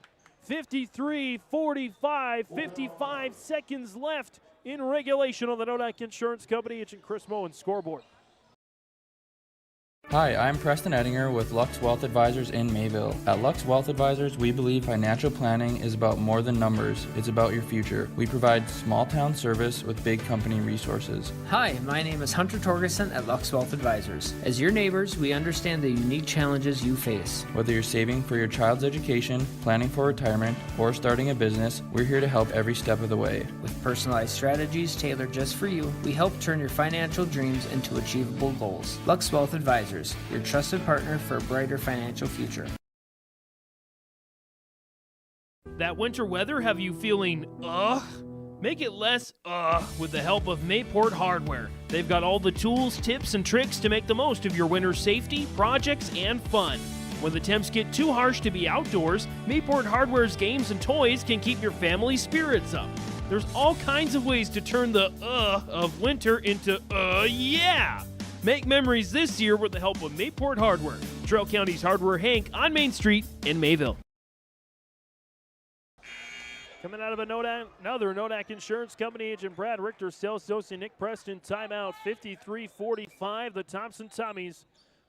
Speaker 2: 53-45, 55 seconds left in regulation on the Nodak Insurance Company. Agent Chris Moen scoreboard.
Speaker 12: Hi, I'm Preston Ettinger with Lux Wealth Advisors in Mayville. At Lux Wealth Advisors, we believe financial planning is about more than numbers. It's about your future. We provide small town service with big company resources.
Speaker 15: Hi, my name is Hunter Torgerson at Lux Wealth Advisors. As your neighbors, we understand the unique challenges you face.
Speaker 12: Whether you're saving for your child's education, planning for retirement, or starting a business, we're here to help every step of the way.
Speaker 15: With personalized strategies tailored just for you, we help turn your financial dreams into achievable goals. Lux Wealth Advisors, your trusted partner for a brighter financial future.
Speaker 2: That winter weather have you feeling Make it less with the help of Mayport Hardware. They've got all the tools, tips, and tricks to make the most of your winter safety, projects, and fun. When the temps get too harsh to be outdoors, Mayport Hardware's games and toys can keep your family's spirits up. There's all kinds of ways to turn the of winter into yeah! Make memories this year with the help of Mayport Hardware, Trail County's Hardware Hank on Main Street in Mayville. Coming out of another Nodak Insurance Company, Agent Brad Richter, Sales Associate Nick Preston, timeout 53-45. The Thompson Tommies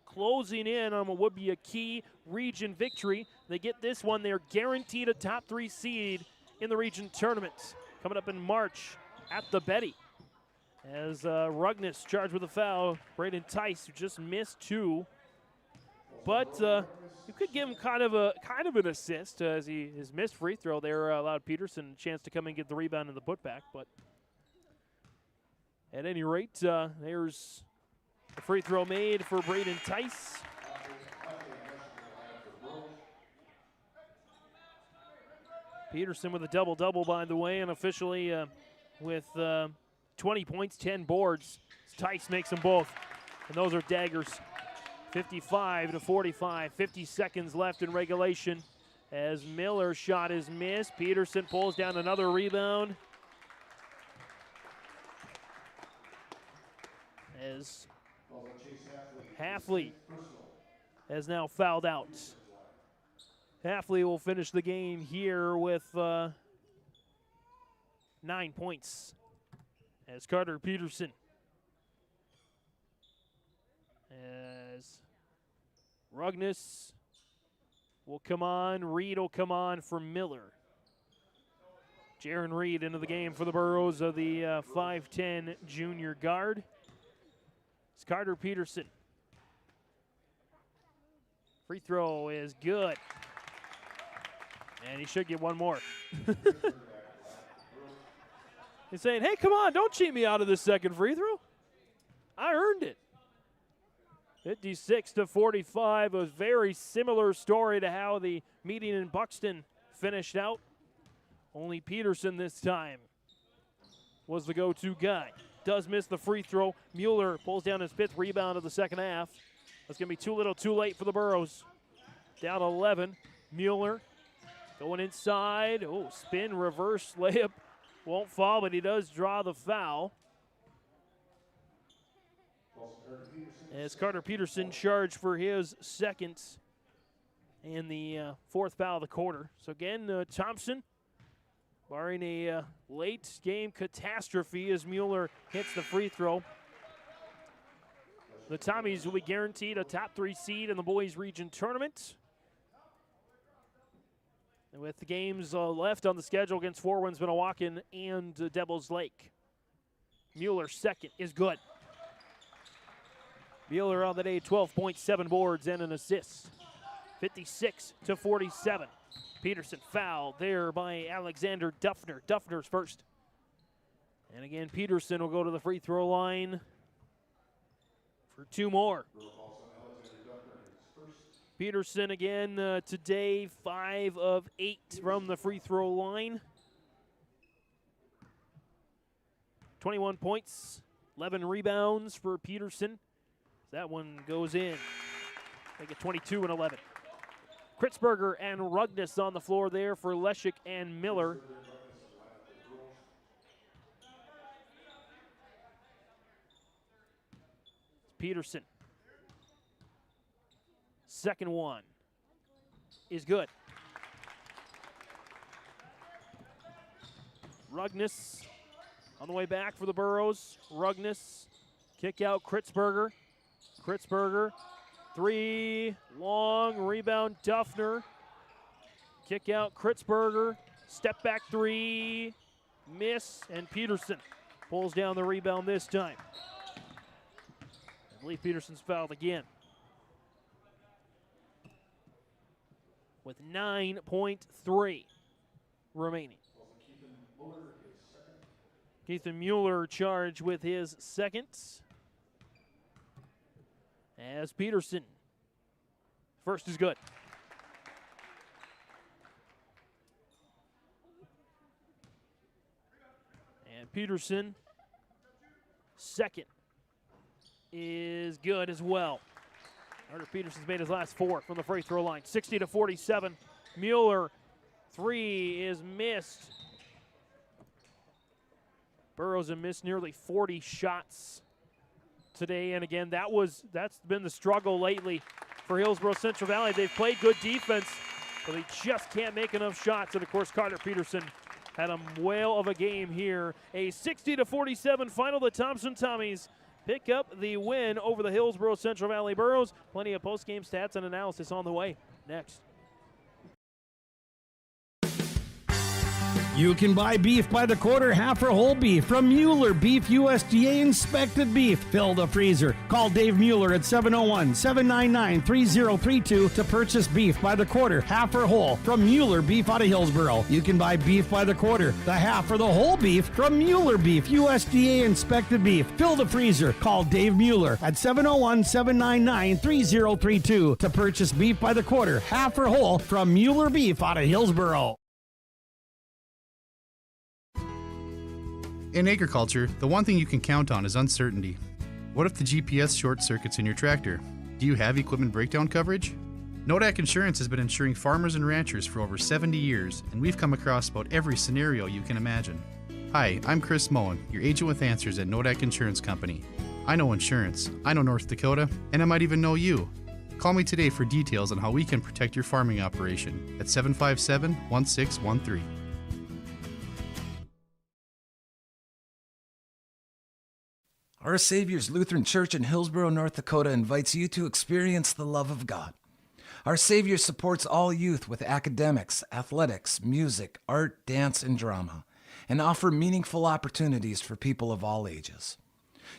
Speaker 2: closing in on what would be a key region victory. They get this one, they're guaranteed a top 3 seed in the region tournament. Coming up in March at the Betty. As Rugness charged with a foul, Braden Tice, who just missed 2. But you could give him kind of an assist as his missed free throw there allowed Peterson a chance to come and get the rebound and the putback. But at any rate, there's the free throw made for Braden Tice. Peterson with a double-double, by the way, and officially with 20 points, 10 boards. Tice makes them both, and those are daggers. 55-45, 50 seconds left in regulation as Miller's shot is missed. Peterson pulls down another rebound. As Halfley has now fouled out. Halfley will finish the game here with 9 points. As Carter Peterson, as Rugness will come on, Reed will come on for Miller. Jaron Reed into the game for the Burros of the 5'10 junior guard. It's Carter Peterson. Free throw is good. And he should get one more. He's saying, hey, come on, don't cheat me out of this second free throw. I earned it. 56-45, a very similar story to how the meeting in Buxton finished out. Only Peterson this time was the go-to guy. Does miss the free throw. Mueller pulls down his 5th rebound of the second half. That's going to be too little, too late for the Burros. Down 11. Mueller going inside. Oh, spin, reverse layup. Won't fall, but he does draw the foul. As Carter Peterson charged for his second and the 4th foul of the quarter. So again, Thompson, barring a late game catastrophe as Mueller hits the free throw. The Tommies will be guaranteed a top 3 seed in the boys region tournament. And with the games left on the schedule against Four Winds, Minnewacan, and Devil's Lake. Mueller's second is good. Mueller on the day, 12.7 boards and an assist. 56-47. Peterson fouled there by Alexander Duffner. Duffner's first. And again, Peterson will go to the free throw line for 2 more. Peterson again today, 5 of 8 from the free throw line. 21 points, 11 rebounds for Peterson. That one goes in. Make it 22 and 11. Kritzberger and Rugness on the floor there for Leshik and Miller. Peterson. Second one is good. Rugness on the way back for the Burros. Rugness, kick out Kritzberger. Kritzberger, 3, long, rebound Duffner. Kick out Kritzberger, step back 3, miss, and Peterson pulls down the rebound this time. I believe Peterson's fouled again. With 9.3 remaining. Keithan Mueller charged with his second. As Peterson, first is good. And Peterson, second is good as well. Carter Peterson's made his last 4 from the free throw line. 60-47. Mueller, 3 is missed. Burrows have missed nearly 40 shots today, and again, that's been the struggle lately for Hillsboro-Central Valley. They've played good defense, but they just can't make enough shots. And of course, Carter Peterson had a whale of a game here. A 60-47 final. The Thompson Tommies pick up the win over the Hillsboro-Central Valley Burros. Plenty of post-game stats and analysis on the way next.
Speaker 13: You can buy beef by the quarter, half or whole beef from Mueller Beef, USDA inspected beef. Fill the freezer. Call Dave Mueller at 701-799-3032 to purchase beef by the quarter, half or whole from Mueller Beef out of Hillsboro. You can buy beef by the quarter, the half or the whole beef from Mueller Beef, USDA inspected beef. Fill the freezer. Call Dave Mueller at 701-799-3032 to purchase beef by the quarter, half or whole from Mueller Beef out of Hillsboro.
Speaker 16: In agriculture, the one thing you can count on is uncertainty. What if the GPS short circuits in your tractor? Do you have equipment breakdown coverage? Nodak Insurance has been insuring farmers and ranchers for over 70 years, and we've come across about every scenario you can imagine. Hi, I'm Chris Moen, your agent with answers at Nodak Insurance Company. I know insurance, I know North Dakota, and I might even know you. Call me today for details on how we can protect your farming operation at 757-1613.
Speaker 17: Our Savior's Lutheran Church in Hillsboro, North Dakota invites you to experience the love of God. Our Savior supports all youth with academics, athletics, music, art, dance, and drama, and offer meaningful opportunities for people of all ages.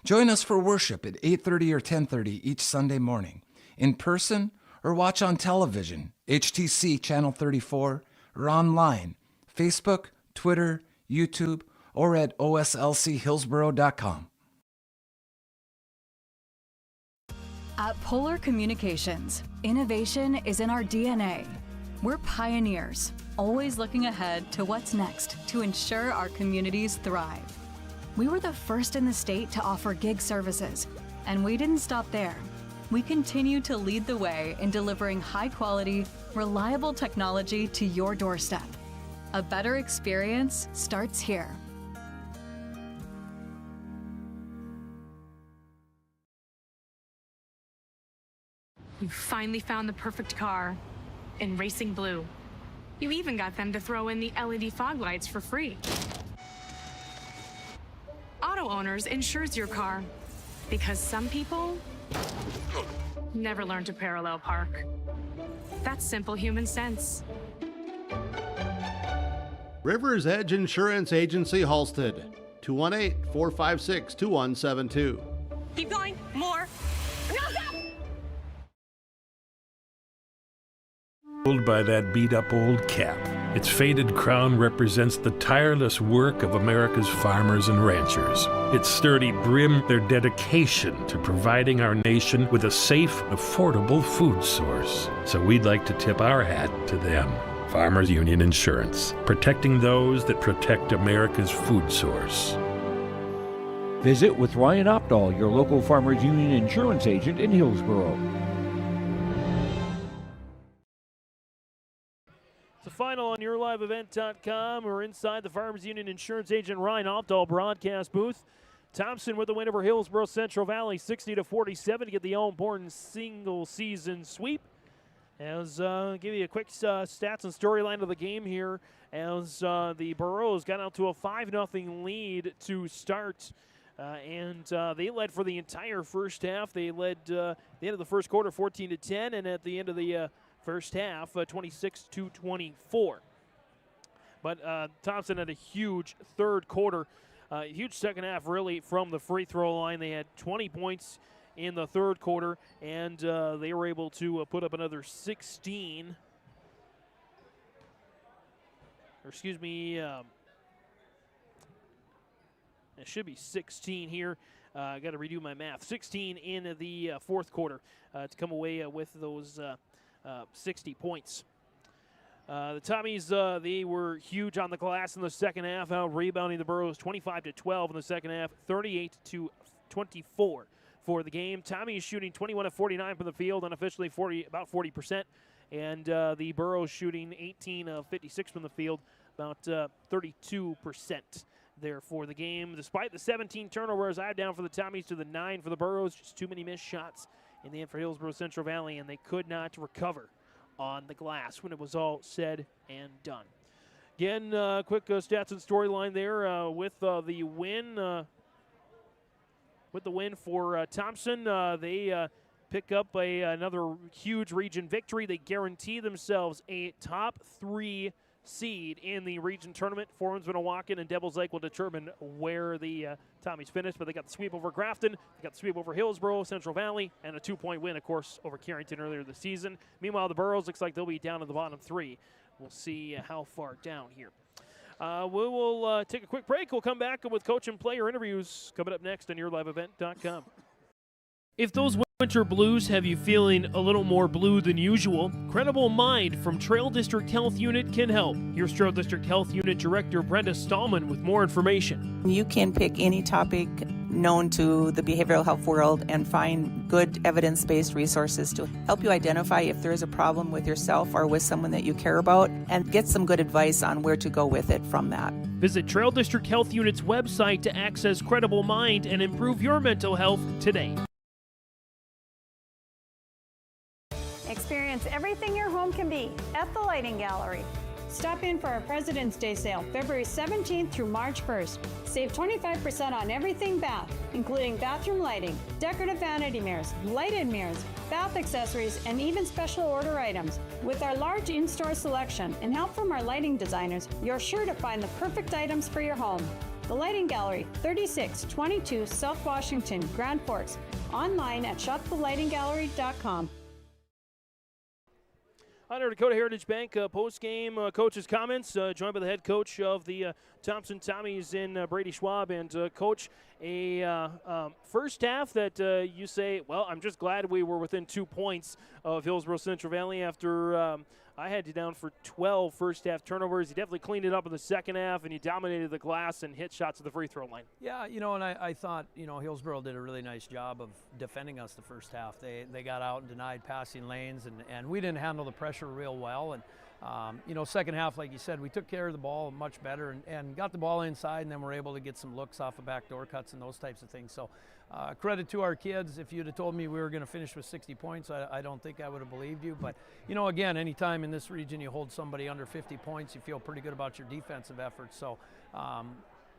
Speaker 17: Join us for worship at 8:30 or 10:30 each Sunday morning, in person or watch on television, HTC Channel 34, or online, Facebook, Twitter, YouTube, or at oslchillsboro.com.
Speaker 24: At Polar Communications, innovation is in our DNA. We're pioneers, always looking ahead to what's next to ensure our communities thrive. We were the first in the state to offer gig services, and we didn't stop there. We continue to lead the way in delivering high-quality, reliable technology to your doorstep. A better experience starts here.
Speaker 25: You finally found the perfect car in racing blue. You even got them to throw in the LED fog lights for free. Auto Owners insures your car because some people never learn to parallel park. That's simple human sense.
Speaker 6: River's Edge Insurance Agency, Halstead, 218-456-2172.
Speaker 25: Keep going, more. No!
Speaker 4: by that beat-up old cap. Its faded crown represents the tireless work of America's farmers and ranchers. Its sturdy brim, their dedication to providing our nation with a safe, affordable food source. So we'd like to tip our hat to them. Farmers Union Insurance, protecting those that protect America's food source.
Speaker 18: Visit with Ryan Opdahl, your local Farmers Union Insurance agent in Hillsboro.
Speaker 2: The final on YourLiveEvent.com. We're inside the Farmers Union Insurance agent Ryan Opdahl broadcast booth. Thompson with the win over Hillsboro-Central Valley, 60-47 to get the all-important single-season sweep. As give you a quick stats and storyline of the game here, as the Burros got out to a 5-0 lead to start. And they led for the entire first half. They led the end of the first quarter 14-10, and at the end of the first half 26-24. But Thompson had a huge third quarter, huge second half really from the free throw line. They had 20 points in the third quarter, and they were able to put up another 16. Or excuse me, it should be 16 here. I got to redo my math. 16 in the fourth quarter to come away with those 60 points. The Tommies, they were huge on the glass in the second half, out rebounding the Burros 25-12 in the second half, 38-24 for the game. Tommies shooting 21 of 49 from the field, unofficially about 40%, and the Burros shooting 18 of 56 from the field, about 32% there for the game. Despite the 17 turnovers, I have down for the Tommies to the 9 for the Burros. Just too many missed shots in the end for Hillsboro-Central Valley, and they could not recover on the glass when it was all said and done. Again, quick stats and storyline there with the win. With the win for Thompson, they pick up another huge region victory. They guarantee themselves a top 3 seed in the region tournament. Foreman's going to walk in, and Devil's Lake will determine where the Tommies finish. But they got the sweep over Grafton, they got the sweep over Hillsboro, Central Valley, and a 2-point win, of course, over Carrington earlier this season. Meanwhile, the Burros looks like they'll be down in the bottom 3. We'll see how far down here. We will take a quick break. We'll come back with coach and player interviews coming up next on YourLiveEvent.com. If those winter blues have you feeling a little more blue than usual, Credible Mind from Trail District Health Unit can help. Here's Trail District Health Unit Director Brenda Stallman with more information.
Speaker 19: You can pick any topic known to the behavioral health world and find good evidence-based resources to help you identify if there is a problem with yourself or with someone that you care about, and get some good advice on where to go with it from that.
Speaker 2: Visit Trail District Health Unit's website to access Credible Mind and improve your mental health today.
Speaker 21: Experience everything your home can be at the Lighting Gallery. Stop in for our President's Day sale, February 17th through March 1st. Save 25% on everything bath, including bathroom lighting, decorative vanity mirrors, lighted mirrors, bath accessories, and even special order items. With our large in-store selection and help from our lighting designers, you're sure to find the perfect items for your home. The Lighting Gallery, 3622 South Washington, Grand Forks. Online at shopthelightinggallery.com.
Speaker 2: Under Dakota Heritage Bank post-game coach's comments, joined by the head coach of the Thompson Tommies in Brady Schwab. And Coach, a first half that you say, well, I'm just glad we were within 2 points of Hillsboro-Central Valley after I had you down for 12 first half turnovers. You definitely cleaned it up in the second half, and you dominated the glass and hit shots at the free throw line.
Speaker 22: Yeah, and I thought, Hillsboro did a really nice job of defending us the first half. They got out and denied passing lanes, and we didn't handle the pressure real well. And, second half, like you said, we took care of the ball much better and got the ball inside, and then we're able to get some looks off of backdoor cuts and those types of things. So credit to our kids. If you'd have told me we were going to finish with 60 points, I don't think I would have believed you. But, again, anytime in this region you hold somebody under 50 points, you feel pretty good about your defensive efforts. So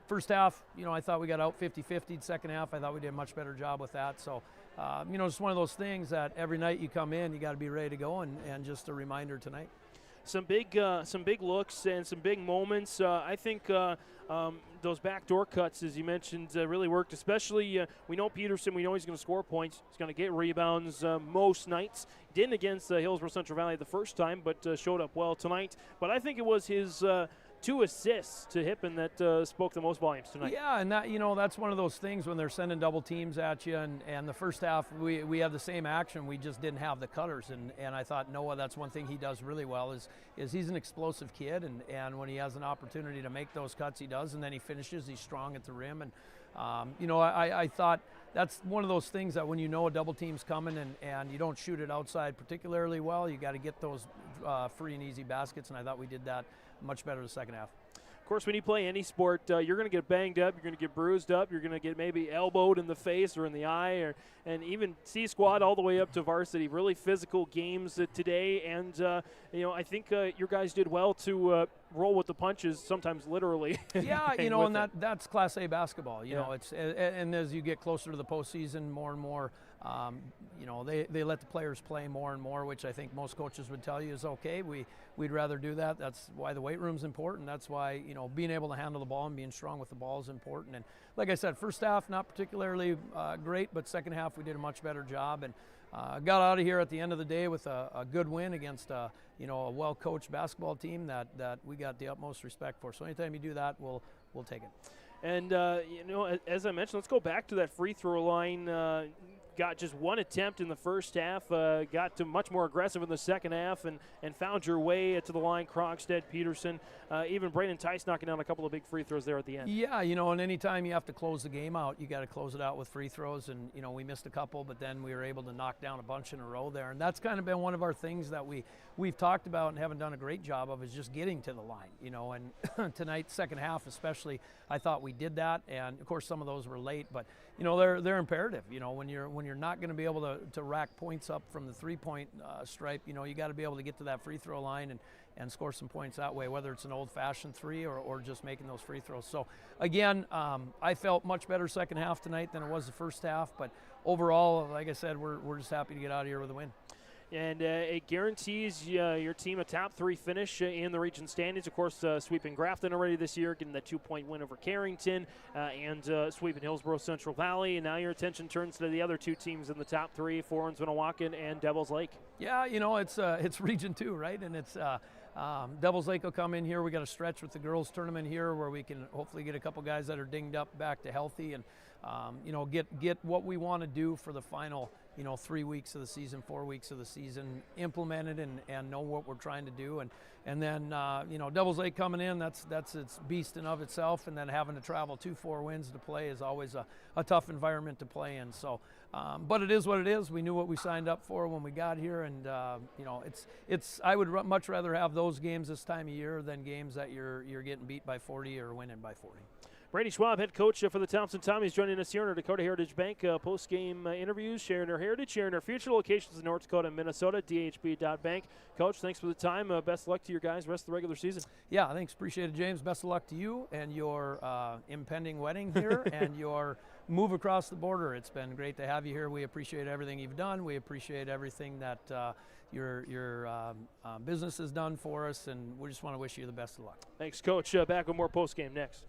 Speaker 22: first half, I thought we got out 50-50. Second half, I thought we did a much better job with that. So, it's one of those things that every night you come in, you got to be ready to go, and just a reminder tonight.
Speaker 2: Some big looks and some big moments. I think those backdoor cuts, as you mentioned, really worked. Especially, we know Peterson. We know he's going to score points. He's going to get rebounds most nights. Didn't against Hillsboro-Central Valley the first time, but showed up well tonight. But I think it was his 2 assists to Hippen that spoke the most volumes tonight.
Speaker 22: Yeah, and that, that's one of those things when they're sending double teams at you, and the first half we had the same action, we just didn't have the cutters, and I thought Noah, that's one thing he does really well is he's an explosive kid, and when he has an opportunity to make those cuts, he does, and then he finishes, he's strong at the rim, and I thought that's one of those things that when a double team's coming and you don't shoot it outside particularly well, you got to get those free and easy baskets, and I thought we did that much better the second half.
Speaker 2: Of course, when you play any sport, you're going to get banged up, you're going to get bruised up, you're going to get maybe elbowed in the face or in the eye, and even C-squad all the way up to varsity. Really physical games today, and I think your guys did well to roll with the punches, sometimes literally.
Speaker 22: Yeah, and that's Class A basketball. You know, and as you get closer to the postseason, more and more, they let the players play more and more, which I think most coaches would tell you is okay. We'd rather do that. That's why the weight room's important. That's why, being able to handle the ball and being strong with the ball is important. And like I said, first half, not particularly great, but second half we did a much better job and got out of here at the end of the day with a good win against a well-coached basketball team that we got the utmost respect for. So anytime you do that, we'll take it.
Speaker 2: And, as I mentioned, let's go back to that free throw line. Got just one attempt in the first half, got to much more aggressive in the second half, and found your way to the line. Krogstad, Peterson, even Brandon Tice knocking down a couple of big free throws there at the end.
Speaker 22: Yeah, and anytime you have to close the game out, you got to close it out with free throws, and, we missed a couple, but then we were able to knock down a bunch in a row there, and that's kind of been one of our things that we've talked about and haven't done a great job of is just getting to the line, and tonight, second half especially, I thought we did that, and of course some of those were late, but, they're imperative, when you're not going to be able to rack points up from the three-point stripe, you got to be able to get to that free throw line and score some points that way, whether it's an old-fashioned three or just making those free throws. So, again, I felt much better second half tonight than it was the first half, but overall, like I said, we're just happy to get out of here with a win.
Speaker 2: And it guarantees your team a top 3 finish in the region standings. Of course, sweeping Grafton already this year, getting that 2-point win over Carrington, and sweeping Hillsboro-Central Valley. And now your attention turns to the other 2 teams in the top 3, Forens-Winnewaukee and Devils Lake.
Speaker 22: Yeah, it's Region 2, right? And it's Devils Lake will come in here. We got a stretch with the girls tournament here where we can hopefully get a couple guys that are dinged up back to healthy and get what we want to do for the final 3 weeks of the season, 4 weeks of the season, implemented and know what we're trying to do. And then, Devils Lake coming in, that's its beast in of itself. And then having to travel 2-4 wins to play is always a tough environment to play in. So, but it is what it is. We knew what we signed up for when we got here. And, I would much rather have those games this time of year than games that you're getting beat by 40 or winning by 40.
Speaker 2: Brady Schwab, head coach for the Thompson Tommies, joining us here in our Dakota Heritage Bank post-game interviews, sharing our heritage, sharing our future locations in North Dakota and Minnesota, dhb.bank. Coach, thanks for the time. Best of luck to your guys rest of the regular season.
Speaker 22: Yeah, thanks. Appreciate it, James. Best of luck to you and your impending wedding here and your move across the border. It's been great to have you here. We appreciate everything you've done. We appreciate everything that your business has done for us, and we just want to wish you the best of luck.
Speaker 2: Thanks, Coach. Back with more post-game next.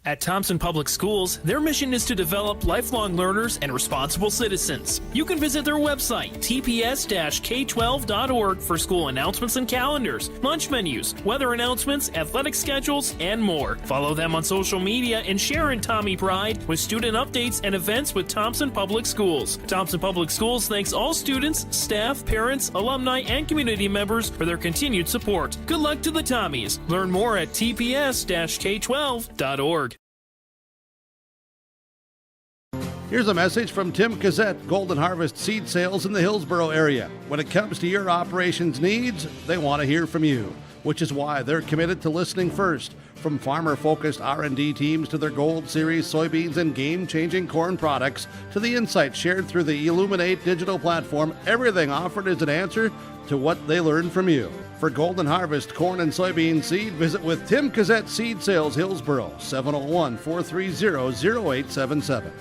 Speaker 1: At Thompson Public Schools, their mission is to develop lifelong learners and responsible citizens. You can visit their website, tps-k12.org, for school announcements and calendars, lunch menus, weather announcements, athletic schedules, and more. Follow them on social media and share in Tommy Pride with student updates and events with Thompson Public Schools. Thompson Public Schools thanks all students, staff, parents, alumni, and community members for their continued support. Good luck to the Tommies. Learn more at tps-k12.org.
Speaker 6: Here's a message from Tim Cassette, Golden Harvest Seed Sales in the Hillsboro area. When it comes to your operations needs, they want to hear from you, which is why they're committed to listening first. From farmer-focused R&D teams to their Gold Series soybeans and game-changing corn products to the insights shared through the Illuminate digital platform, everything offered is an answer to what they learned from you. For Golden Harvest corn and soybean seed, visit with Tim Cassette Seed Sales Hillsboro, 701-430-0877.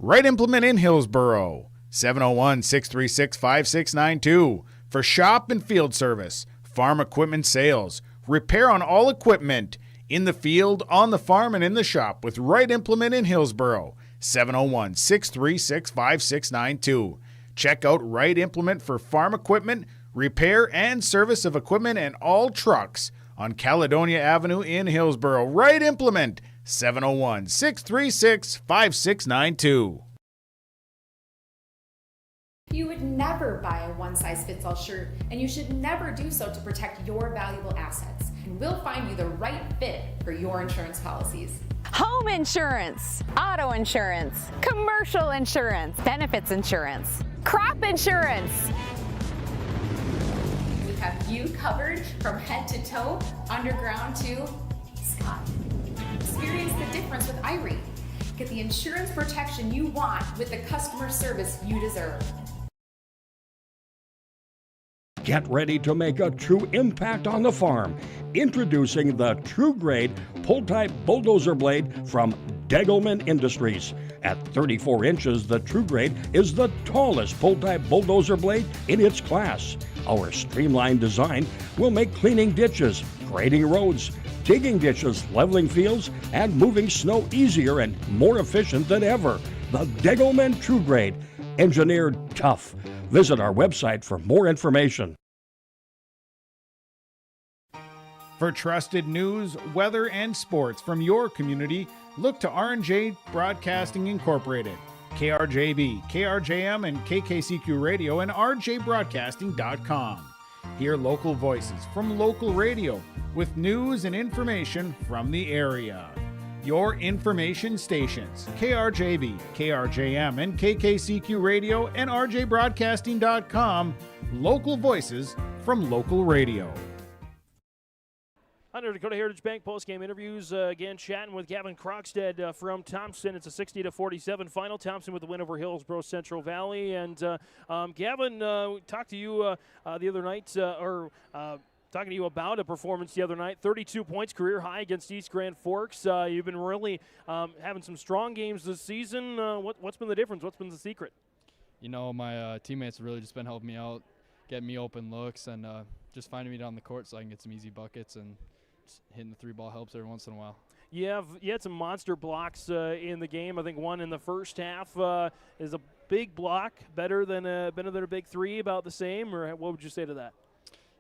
Speaker 5: Right Implement in Hillsboro, 701-636-5692. For shop and field service, farm equipment sales, Repair on all equipment, in the field, on the farm, and in the shop with Wright Implement in Hillsboro. 701-636-5692. Check out Wright Implement for farm equipment, repair and service of equipment and all trucks on Caledonia Avenue in Hillsboro. Wright Implement, 701-636-5692.
Speaker 3: You would never buy a one-size-fits-all shirt, and you should never do so to protect your valuable assets. And we'll find you the right fit for your insurance policies.
Speaker 8: Home insurance, auto insurance, commercial insurance, benefits insurance, crop insurance.
Speaker 3: We have you covered from head to toe, underground to sky. Experience the difference with Irie. Get the insurance protection you want with the customer service you deserve.
Speaker 7: Get ready to make a true impact on the farm. Introducing the True Grade Pull-Type Bulldozer Blade from Degelman Industries. At 34 inches, the True Grade is the tallest pull-type bulldozer blade in its class. Our streamlined design will make cleaning ditches, grading roads, digging ditches, leveling fields, and moving snow easier and more efficient than ever. The Degelman True Grade, engineered tough. Visit our website for more information.
Speaker 5: For trusted news, weather, and sports from your community, look to R&J Broadcasting Incorporated, KRJB, KRJM, and KKCQ Radio, and rjbroadcasting.com. Hear local voices from local radio with news and information from the area. Your information stations, KRJB, KRJM, and KKCQ Radio, and rjbroadcasting.com. Local voices from local radio.
Speaker 2: Under Dakota Heritage Bank postgame interviews, again chatting with Gavin Krogstad from Thompson. It's a 60-47 final. Thompson with the win over Hillsboro-Central Valley. And Gavin, talked to you the other night, talking to you about a performance the other night. 32 points, career high against East Grand Forks. You've been really having some strong games this season. What's been the difference? What's been the secret?
Speaker 12: You know, my teammates have really just been helping me out, getting me open looks, and just finding me down the court so I can get some easy buckets, and just hitting the three ball helps every once in a while.
Speaker 2: You had some monster blocks in the game. I think one in the first half is a big block, better than a big three, about the same, or what would you say to that?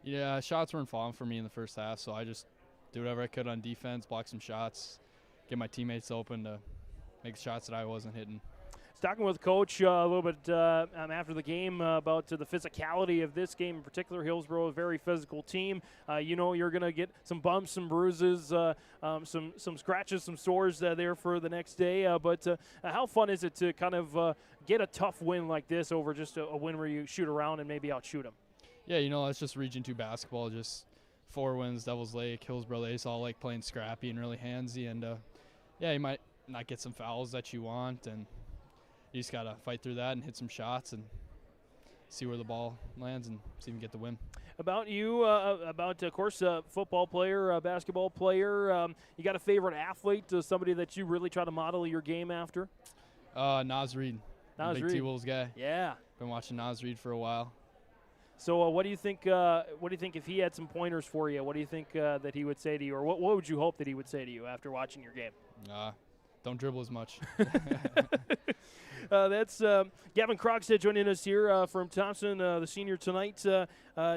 Speaker 12: Yeah, shots weren't falling for me in the first half, so I just did whatever I could on defense, block some shots, get my teammates open to make shots that I wasn't hitting.
Speaker 2: Talking with Coach a little bit after the game about the physicality of this game in particular. Hillsboro, a very physical team. You know you're going to get some bumps, some bruises, some scratches, some sores there for the next day. But how fun is it to kind of get a tough win like this over just a win where you shoot around and maybe outshoot them?
Speaker 12: Yeah, you know, that's just Region 2 basketball, just 4 wins, Devils Lake, Hillsboro, they all like playing scrappy and really handsy. And, yeah, you might not get some fouls that you want, and you just got to fight through that and hit some shots and see where the ball lands and see if you can get the win. About you,
Speaker 2: of course, football player, basketball player, you got a favorite athlete, somebody that you really try to model your game after?
Speaker 12: Naz Reid.
Speaker 2: Naz
Speaker 12: Big
Speaker 2: Reid.
Speaker 12: T-Wolves guy.
Speaker 2: Yeah.
Speaker 12: Been watching Naz Reid for a while.
Speaker 2: So what do you think? What do you think if he had some pointers for you? What do you think that he would say to you, or what would you hope that he would say to you after watching your game?
Speaker 12: Don't dribble as much.
Speaker 2: That's Gavin Krogstad joining us here from Thompson, the senior tonight.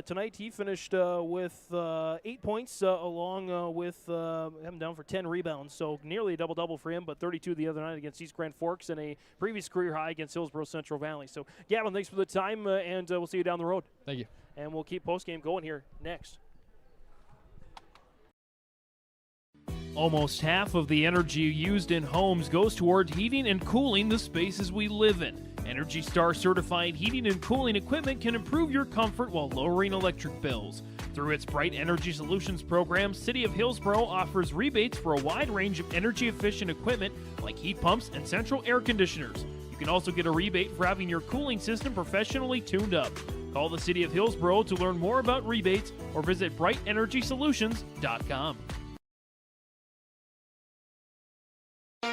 Speaker 2: Tonight he finished with 8 points, along with him down for 10 rebounds, so nearly a double-double for him, but 32 the other night against East Grand Forks and a previous career high against Hillsboro-Central Valley. So, Gavin, thanks for the time, and we'll see you down the road.
Speaker 12: Thank you.
Speaker 2: And we'll keep postgame going here next. Almost half of the energy used in homes goes toward heating and cooling the spaces we live in. Energy Star certified heating and cooling equipment can improve your comfort while lowering electric bills. Through its Bright Energy Solutions program, City of Hillsboro offers rebates for a wide range of energy-efficient equipment like heat pumps and central air conditioners. You can also get a rebate for having your cooling system professionally tuned up. Call the City of Hillsboro to learn more about rebates or visit BrightEnergySolutions.com.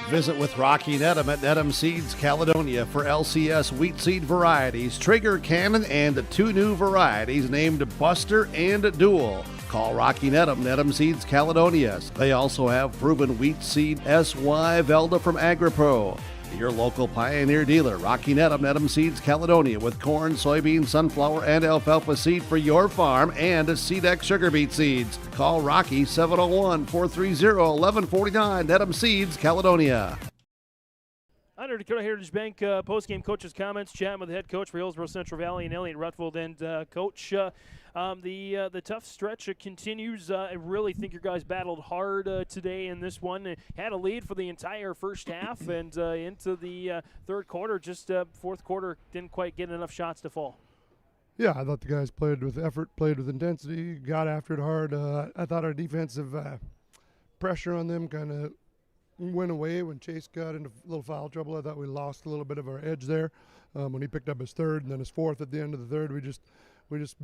Speaker 6: Visit with Rocky Nedham at Nedham Seeds Caledonia for LCS wheat seed varieties, Trigger Cannon, and 2 new varieties named Buster and Dual. Call Rocky Needham Seeds Caledonia. They also have proven wheat seed SY Velda from AgriPro. Your local Pioneer dealer, Rocky Needham Seeds Caledonia, with corn, soybean, sunflower, and alfalfa seed for your farm and SeedX sugar beet seeds. Call Rocky 701-430-1149, Needham Seeds Caledonia.
Speaker 2: Under Dakota Heritage Bank postgame coach's comments, chatting with the head coach for Hillsboro-Central Valley and Elliott Rutfield. And Coach, the tough stretch continues. I really think your guys battled hard today in this one. Had a lead for the entire first half and into the third quarter. Just fourth quarter didn't quite get enough shots to fall.
Speaker 9: Yeah, I thought the guys played with effort, played with intensity, got after it hard. I thought our defensive pressure on them kind of went away when Chase got into a little foul trouble. I thought we lost a little bit of our edge there when he picked up his third and then his fourth at the end of the third. We just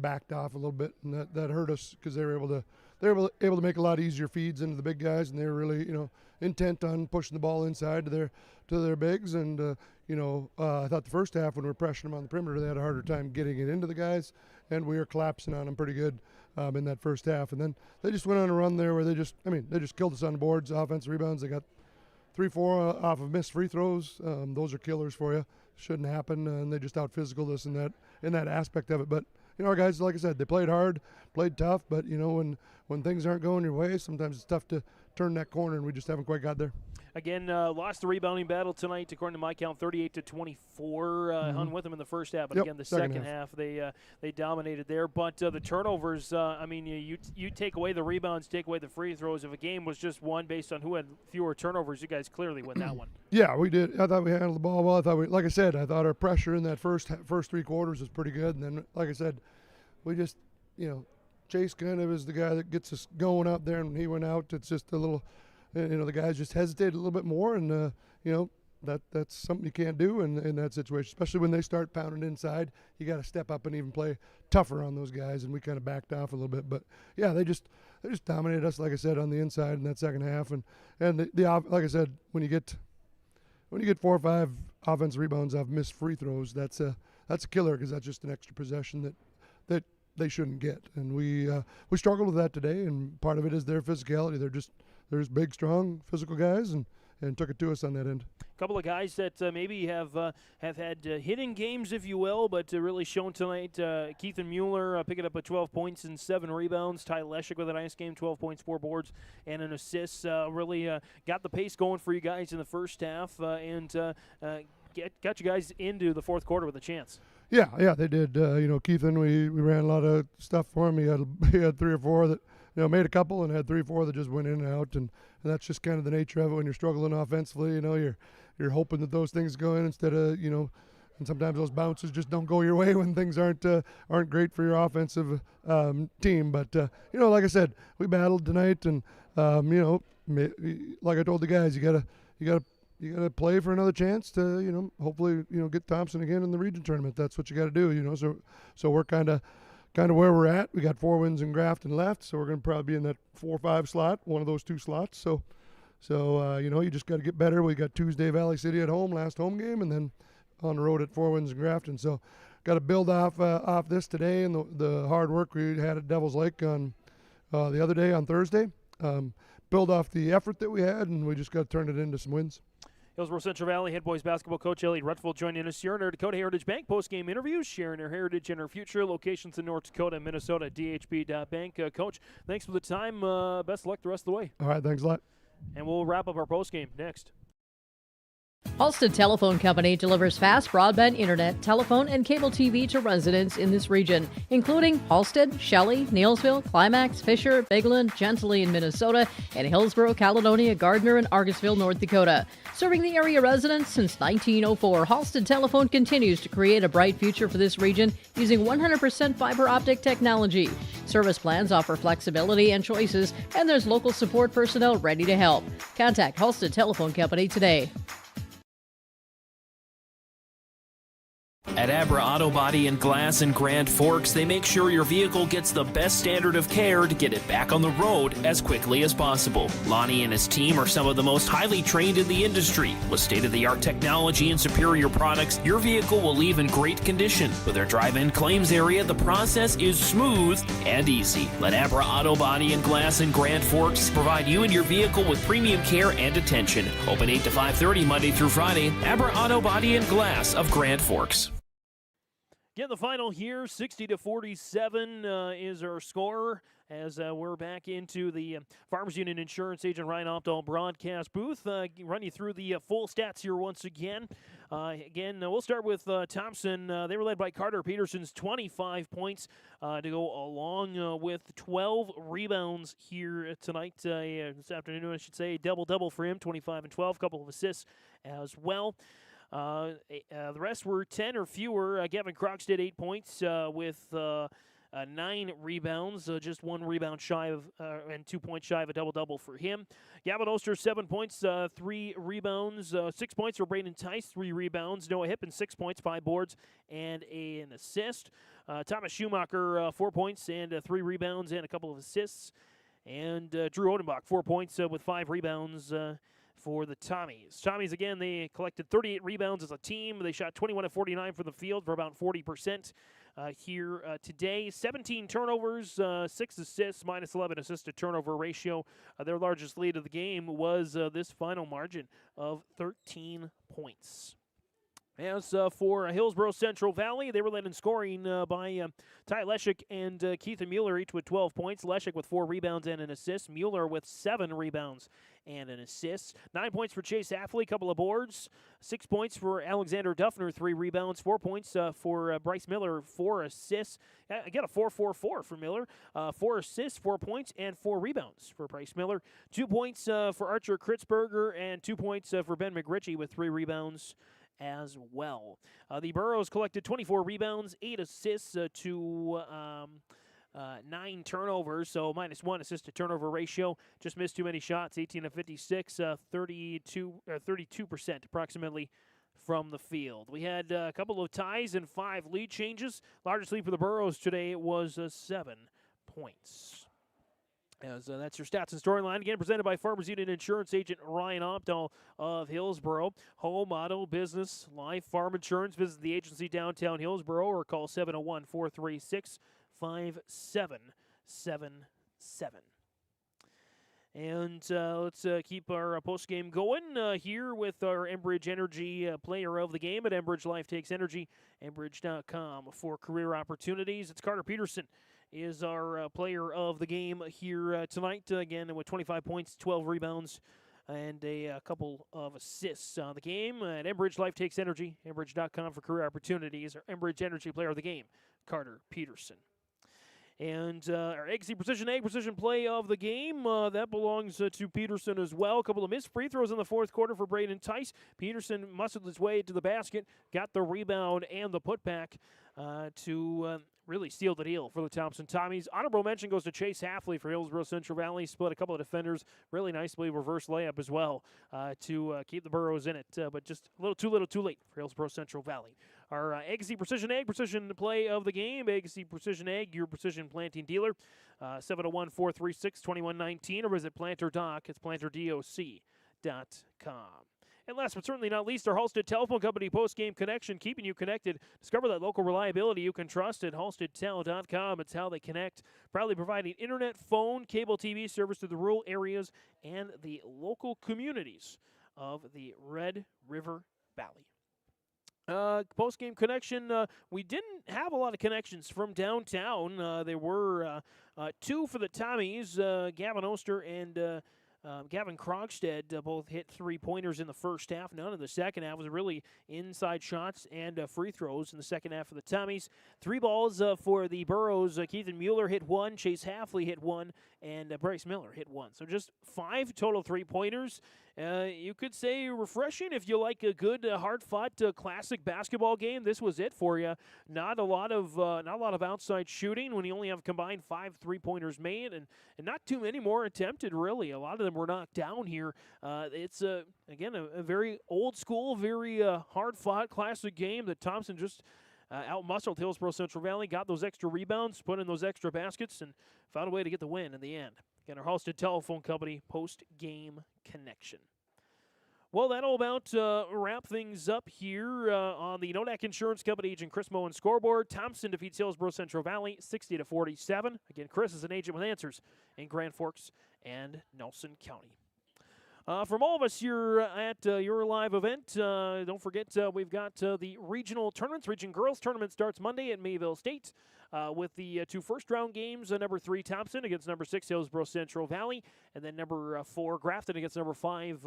Speaker 9: backed off a little bit, and that hurt us because they were able to make a lot easier feeds into the big guys, and they were really intent on pushing the ball inside to their bigs. And I thought the first half when we were pressuring them on the perimeter, they had a harder time getting it into the guys, and we were collapsing on them pretty good in that first half. And then they just went on a run there where they just killed us on the boards, offensive rebounds. They got 3-4 off of missed free throws. Those are killers for you. Shouldn't happen, and they just out-physicaled us in that aspect of it. But our guys, like I said, they played hard, played tough. But when things aren't going your way, sometimes it's tough to turn that corner, and we just haven't quite got there.
Speaker 2: Again, lost the rebounding battle tonight, according to my count, 38-24. Hung with them in the first half, but again, the second half they dominated there. But the turnovers, you take away the rebounds, take away the free throws. If a game was just won based on who had fewer turnovers, you guys clearly win that one.
Speaker 9: Yeah, we did. I thought we handled the ball well. I thought our pressure in that first three quarters was pretty good. And then, like I said, we just, Chase kind of is the guy that gets us going out there, and when he went out, it's just a little. The guys just hesitated a little bit more, and that's something you can't do in that situation, especially when they start pounding inside. You got to step up and even play tougher on those guys, and we kind of backed off a little bit. But yeah, they just dominated us, like I said, on the inside in that second half, and like I said, when you get 4 or 5 offensive rebounds off missed free throws, that's a killer, because that's just an extra possession that they shouldn't get, and we struggled with that today, and part of it is their physicality. There's big, strong, physical guys, and took it to us on that end.
Speaker 2: A couple of guys that maybe have had hitting games, if you will, but really shown tonight. Keith and Mueller picking up 12 points and 7 rebounds. Ty Leshik with a nice game, 12 points, 4 boards, and an assist. Really got the pace going for you guys in the first half, and got you guys into the fourth quarter with a chance.
Speaker 9: Yeah, they did. Keith and we ran a lot of stuff for him. He had 3 or 4 that made a couple, and had 3 or 4 that just went in and out, and that's just kind of the nature of it when you're struggling offensively. You're hoping that those things go in instead of and sometimes those bounces just don't go your way when things aren't great for your offensive team. But like I said, we battled tonight, and like I told the guys, you gotta play for another chance to hopefully get Thompson again in the region tournament. That's what you got to do. So we're kind of where we're at. We got 4 wins in Grafton left, so we're going to probably be in that 4 or 5 slot, one of those 2 slots. So you just got to get better. We got Tuesday Valley City at home, last home game, and then on the road at 4 wins in Grafton. So got to build off this today and the hard work we had at Devil's Lake on the other day on Thursday. Build off the effort that we had, and we just got to turn it into some wins.
Speaker 2: Hillsboro-Central Valley head boys basketball coach Elliott Rutfield joining us here in our Dakota Heritage Bank post-game interviews, sharing their heritage and our future. Locations in North Dakota and Minnesota, dhb.bank. Coach, thanks for the time. Best of luck the rest of the way.
Speaker 9: All right, thanks a lot.
Speaker 2: And we'll wrap up our post-game next.
Speaker 10: Halstead Telephone Company delivers fast broadband internet, telephone, and cable TV to residents in this region, including Halstead, Shelley, Neilsville, Climax, Fisher, Bigland, Gentilly in Minnesota, and Hillsboro, Caledonia, Gardner, and Argosville, North Dakota. Serving the area residents since 1904, Halstead Telephone continues to create a bright future for this region using 100% fiber optic technology. Service plans offer flexibility and choices, and there's local support personnel ready to help. Contact Halstead Telephone Company today.
Speaker 1: At Abra Auto Body and Glass in Grand Forks, they make sure your vehicle gets the best standard of care to get it back on the road as quickly as possible. Lonnie and his team are some of the most highly trained in the industry. With state-of-the-art technology and superior products, your vehicle will leave in great condition. With their drive-in claims area, the process is smooth and easy. Let Abra Auto Body and Glass in Grand Forks provide you and your vehicle with premium care and attention. Open 8 to 5:30 Monday through Friday. Abra Auto Body and Glass of Grand Forks.
Speaker 2: Get the final here, 60-47 is our score as we're back into the Farmers Union Insurance Agent Ryan Opdahl broadcast booth. Run you through the full stats here once again. We'll start with Thompson. They were led by Carter Peterson's 25 points to go along with 12 rebounds here tonight, this afternoon, I should say. Double-double for him, 25 and 12, couple of assists as well. The rest were 10 or fewer. Gavin Krogstad, 8 points with 9 rebounds, just 1 rebound shy of, and 2 points shy of a double-double for him. Gavin Oster, 7 points, 3 rebounds, 6 points for Braden Tice, 3 rebounds. Noah Hippen, 6 points, 5 boards, and an assist. Thomas Schumacher, 4 points and 3 rebounds and a couple of assists. And Drew Odenbach, 4 points with 5 rebounds for the Tommies. Tommies, again, they collected 38 rebounds as a team. They shot 21 of 49 from the field for about 40% here today. 17 turnovers, 6 assists, minus 11 assist-to-turnover ratio. Their largest lead of the game was this final margin of 13 points. As for Hillsboro-Central Valley, they were led in scoring by Ty Leshek and Keith Mueller, each with 12 points. Leshek with 4 rebounds and an assist. Mueller with 7 rebounds and an assist. 9 points for Chase Affley, couple of boards. 6 points for Alexander Duffner, 3 rebounds. 4 points for Bryce Miller, 4 assists. Again, a 4-4-4 for Miller. 4 assists, 4 points, and 4 rebounds for Bryce Miller. 2 points for Archer Kritzberger, and 2 points for Ben McRitchie with 3 rebounds as well. The Burros collected 24 rebounds, 8 assists to 9 turnovers, so minus 1 assist-to-turnover ratio. Just missed too many shots, 18 of 56, 32% approximately from the field. We had a couple of ties and 5 lead changes. Largest lead for the Burros today was 7 points. As that's your stats and storyline, again presented by Farmers Union Insurance Agent Ryan Opdahl of Hillsboro. Home, auto, business, life, farm insurance. Visit the agency downtown Hillsboro or call 701-436-5777. And let's keep our postgame going here with our Enbridge Energy player of the game at Enbridge Life Takes Energy, Enbridge.com for career opportunities. It's Carter Peterson is our player of the game here tonight. Again, with 25 points, 12 rebounds, and a couple of assists on the game. At Enbridge Life Takes Energy, Enbridge.com for career opportunities. Our Enbridge Energy player of the game, Carter Peterson. And our Egg Precision play of the game, that belongs to Peterson as well. A couple of missed free throws in the fourth quarter for Braden Tice. Peterson muscled his way to the basket, got the rebound and the putback to really seal the deal for the Thompson Tommies. Honorable mention goes to Chase Affley for Hillsboro-Central Valley. Split a couple of defenders. Really nicely reverse layup as well to keep the Burros in it. But just a little too late for Hillsboro-Central Valley. Our Egg Precision play of the game. Egg Precision Egg, your precision planting dealer. 701-436-2119 or visit Planter Doc. It's planterdoc.com. And last but certainly not least, our Halstead Telephone Company post-game connection, keeping you connected. Discover that local reliability you can trust at halsteadtel.com. It's how they connect. Proudly providing internet, phone, cable TV service to the rural areas and the local communities of the Red River Valley. Post-game connection, we didn't have a lot of connections from downtown. There were 2 for the Tommies, Gavin Oster and Gavin Krogstad both hit 3-pointers in the first half. None in the second half. It was really inside shots and free throws in the second half for the Tommies. 3 balls for the Burros. Keith Mueller hit 1, Chase Affley hit 1, and Bryce Miller hit 1. So just 5 total 3-pointers. You could say refreshing if you like a good, hard-fought, classic basketball game. This was it for you. Not a lot of outside shooting when you only have combined 5 3-pointers made, and not too many more attempted. Really, a lot of them were knocked down here. It's again a very old school, very hard-fought classic game that Thompson just out-muscled Hillsboro-Central Valley, got those extra rebounds, put in those extra baskets, and found a way to get the win in the end. Again, our Halstead Telephone Company post-game connection. Well, that'll about wrap things up here on the Nodak Insurance Company agent Chris Moen scoreboard. Thompson defeats Hillsboro-Central Valley 60-47. Again, Chris is an agent with answers in Grand Forks and Nelson County. From all of us here at your live event, don't forget we've got the regional tournaments. Region Girls Tournament starts Monday at Mayville State with the 2 first-round games. Number 3, Thompson against number 6, Hillsboro-Central Valley. And then number 4, Grafton against number 5,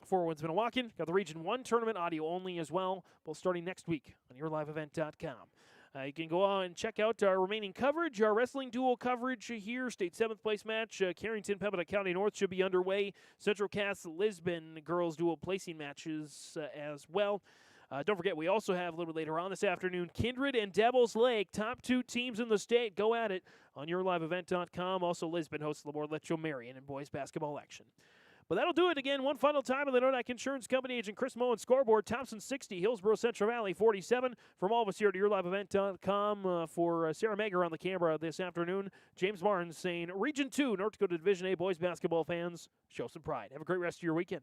Speaker 2: Fort Woods Minnewacan. Got the Region 1 tournament, audio only as well, both starting next week on yourliveevent.com. You can go on and check out our remaining coverage, our wrestling duel coverage here. State 7th place match, Carrington, Pembina County North should be underway. Central Cass, Lisbon girls dual placing matches as well. Don't forget, we also have a little bit later on this afternoon, Kindred and Devil's Lake, top 2 teams in the state. Go at it on yourliveevent.com. Also, Lisbon hosts Laborde Letcho Marion in boys basketball action. But that'll do it again. One final time on the Nodak Insurance Company agent Chris Moen scoreboard. Thompson 60, Hillsboro-Central Valley 47. From all of us here at yourliveevent.com for Sarah Mager on the camera this afternoon. James Barnes saying, Region 2, North Dakota Division A boys basketball fans, show some pride. Have a great rest of your weekend.